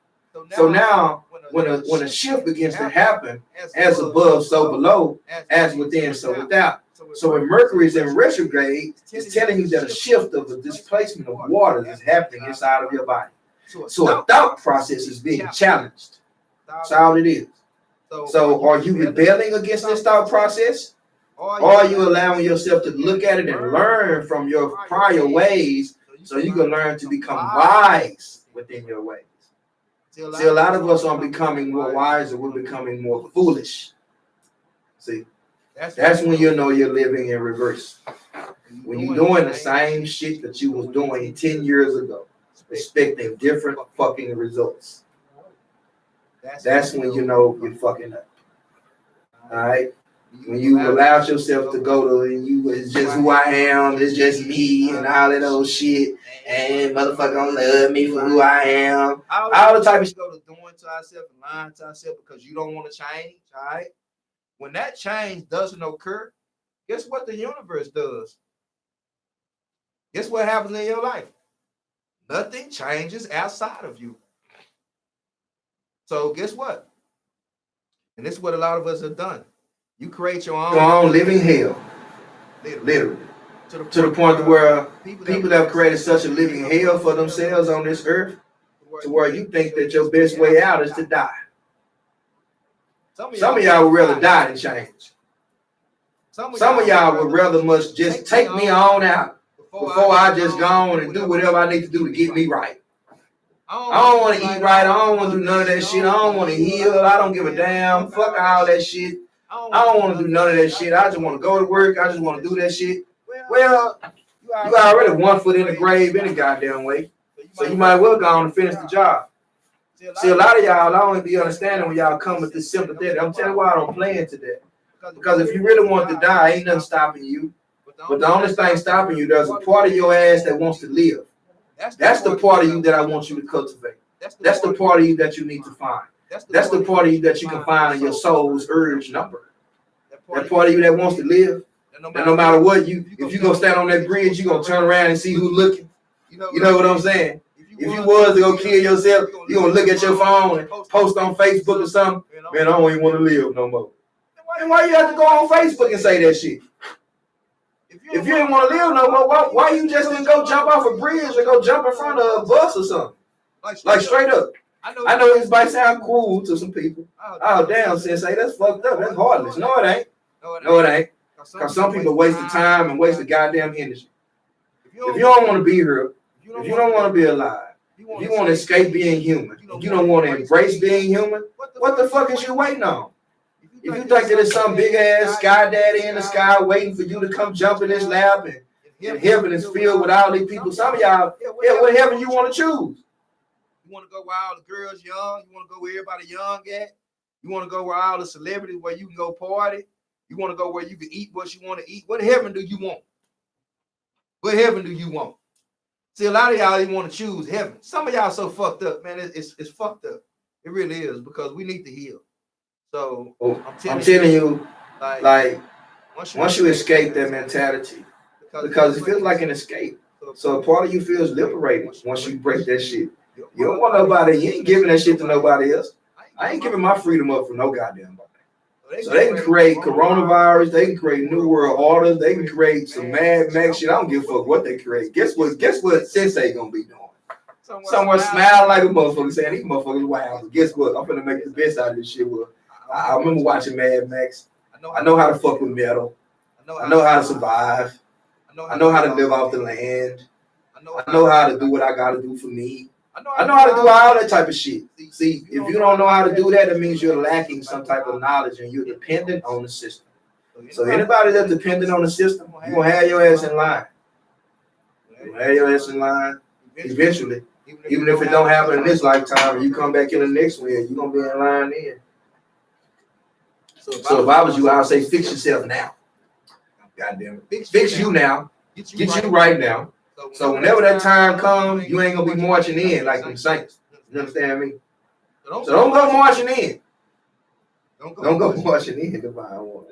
So now, when a shift begins to happen, as above, so below, as within, so without. So when Mercury is in retrograde, it's telling you that a shift of the displacement of waters is happening inside of your body. So a thought process is being challenged. That's all it is. So are you rebelling against this thought process? Or are you allowing yourself to look at it and learn from your prior ways so you can learn to become wise within your ways? See, a lot of us aren't becoming more wiser, we're becoming more foolish. See, that's when you know you're living in reverse. When you're doing the same shit that you was doing 10 years ago, expecting different fucking results. That's when you know you're fucking up. All right? When you allow yourself to go to, and it's just who I am, it's just me, and all that old shit, and motherfucker don't love me for who I am. All the type of shit go to doing to ourselves and lying to ourselves because you don't want to change, all right? When that change doesn't occur, guess what the universe does? Guess what happens in your life? Nothing changes outside of you. So guess what? And this is what a lot of us have done. You create your own living hell, literally, to the point where people have created such a living hell for themselves on this earth, to where you think that your best way out is to die. Some of y'all would rather die than change. Some of y'all would rather much just take me on out before I just go on and do whatever I need to do to get me right. I don't want to eat right. I don't want to do none of that shit. I don't want to heal. I don't give a damn. Fuck all that shit. I don't want to do none of that shit. I just want to go to work. I just want to do that shit. Well, you already 1 foot in the grave any goddamn way. So you might well go on and finish the job. See, a lot of y'all, I don't be understanding when y'all come with this sympathetic. I'm telling you why I don't play into that. Because if you really want to die, ain't nothing stopping you. But the only thing stopping you, there's a part of your ass that wants to live. That's the part of you that I want you to cultivate. That's the part of you that you need to find. That's the part of you that you can find in your soul's urge number. That part of you that wants to live. That no matter what, if you gonna stand on that bridge, you gonna turn around and see who's looking. You know what I'm saying? If you was to go kill yourself, you gonna look at your phone and post on Facebook or something. Man, I don't even want to live no more. And why you have to go on Facebook and say that shit? If you didn't want to live no more, why you just didn't go jump off a bridge or go jump in front of a bus or something? Like straight up. I know this might sound cruel to some people. Oh, damn, Sensei, that's fucked up. That's heartless. No, it ain't. No, it ain't. Because some people waste the time and waste the goddamn energy. If you don't want to be here, if you don't want to be alive, if you want to escape being human, if you don't want to embrace being human, what the fuck is you waiting on? If you think that there's some big ass sky daddy in the sky waiting for you to come jump in this lap and heaven is filled with all these people, some of y'all, what heaven you want to choose? You want to go where all the girls young? You want to go where everybody young at? You want to go where all the celebrities, where you can go party? You want to go where you can eat what you want to eat? What heaven do you want? What heaven do you want? See, a lot of y'all even want to choose heaven. Some of y'all so fucked up, man. It's fucked up. It really is, because we need to heal. So Oh, I'm telling you, like once you escape that mentality, because it feels like an escape. So a part of you feels liberated once you break that shit. You don't want nobody, you ain't giving that shit to nobody else. I ain't giving my freedom up for no goddamn body. So they can create coronavirus, they can create new world orders, they can create some Mad Max shit. I don't give a fuck what they create. Guess what Sensei gonna be doing? Somewhere smiling like a motherfucker saying these motherfuckers wild. But guess what? I'm gonna make the best out of this shit. Well, I remember watching Mad Max. I know how to fuck with metal. I know how to survive. I know how to live off the land. I know how to do what I gotta do for me. I know how to do all that type of shit. See, if you don't know how to do that, it means you're lacking some type of knowledge and you're dependent on the system. So anybody that's dependent on the system, you're gonna have your ass in line. You're gonna have your ass in line eventually. Even if it don't happen in this lifetime, you come back in the next one, you're gonna be in line then. So if I was you, I would say fix yourself now. Goddamn it. Fix you now. Get you right now. So whenever that time comes, you ain't gonna be marching in like them saints. You understand me? So don't go marching in. Don't go marching in, Divine One.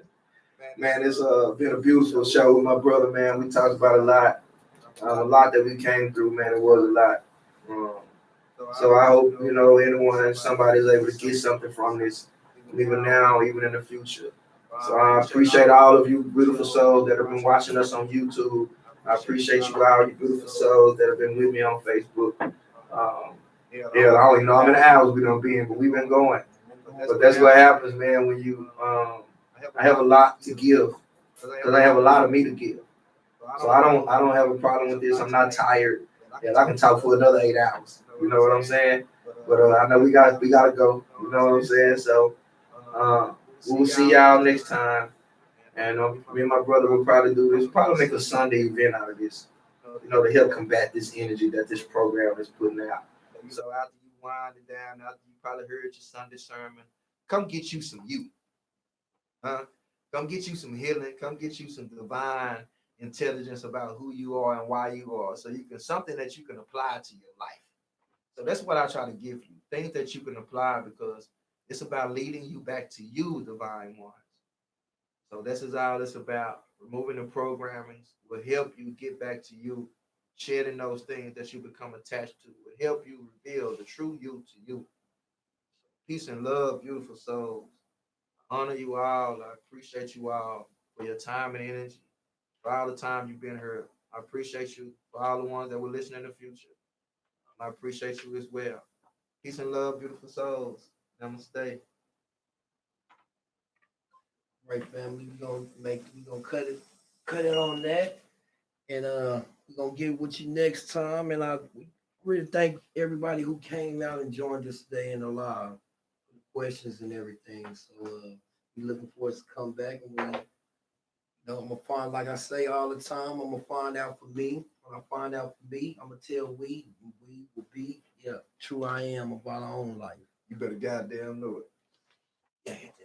Man, it's been a beautiful show with my brother, man. We talked about a lot that we came through, man. It was a lot. So I hope, anyone, somebody's able to get something from this, even now, even in the future. So I appreciate all of you beautiful souls that have been watching us on YouTube. I appreciate you all, you beautiful souls that have been with me on Facebook. I don't even know how many hours we're gonna be in, but we've been going. But that's what happens, man, when you I have a lot to give, because I have a lot of me to give. So I don't have a problem with this. I'm not tired. Yeah, I can talk for another 8 hours. You know what I'm saying? But I know we gotta go. You know what I'm saying? So we'll see y'all next time. And me and my brother will probably do this. Probably make a Sunday event out of this. To help combat this energy that this program is putting out. So after you wind it down, after you probably heard your Sunday sermon, come get you some you. Come get you some healing. Come get you some divine intelligence about who you are and why you are. So you can something that you can apply to your life. So that's what I try to give you. Things that you can apply, because it's about leading you back to you, divine ones. So this is all it's about. Removing the programmings will help you get back to you, shedding those things that you become attached to. Will help you reveal the true you to you. Peace and love, beautiful souls. I honor you all. I appreciate you all for your time and energy, for all the time you've been here. I appreciate you for all the ones that will listen in the future. I appreciate you as well. Peace and love, beautiful souls. Namaste. Right, family. We're gonna cut it on that. And we're gonna get with you next time. And I really thank everybody who came out and joined us today in the live questions and everything. So we're looking forward to come back, and I'm gonna find, like I say all the time, I'm gonna find out for me. When I find out for me, I'm gonna tell we will be true I am about our own life. You better goddamn know it. Yeah.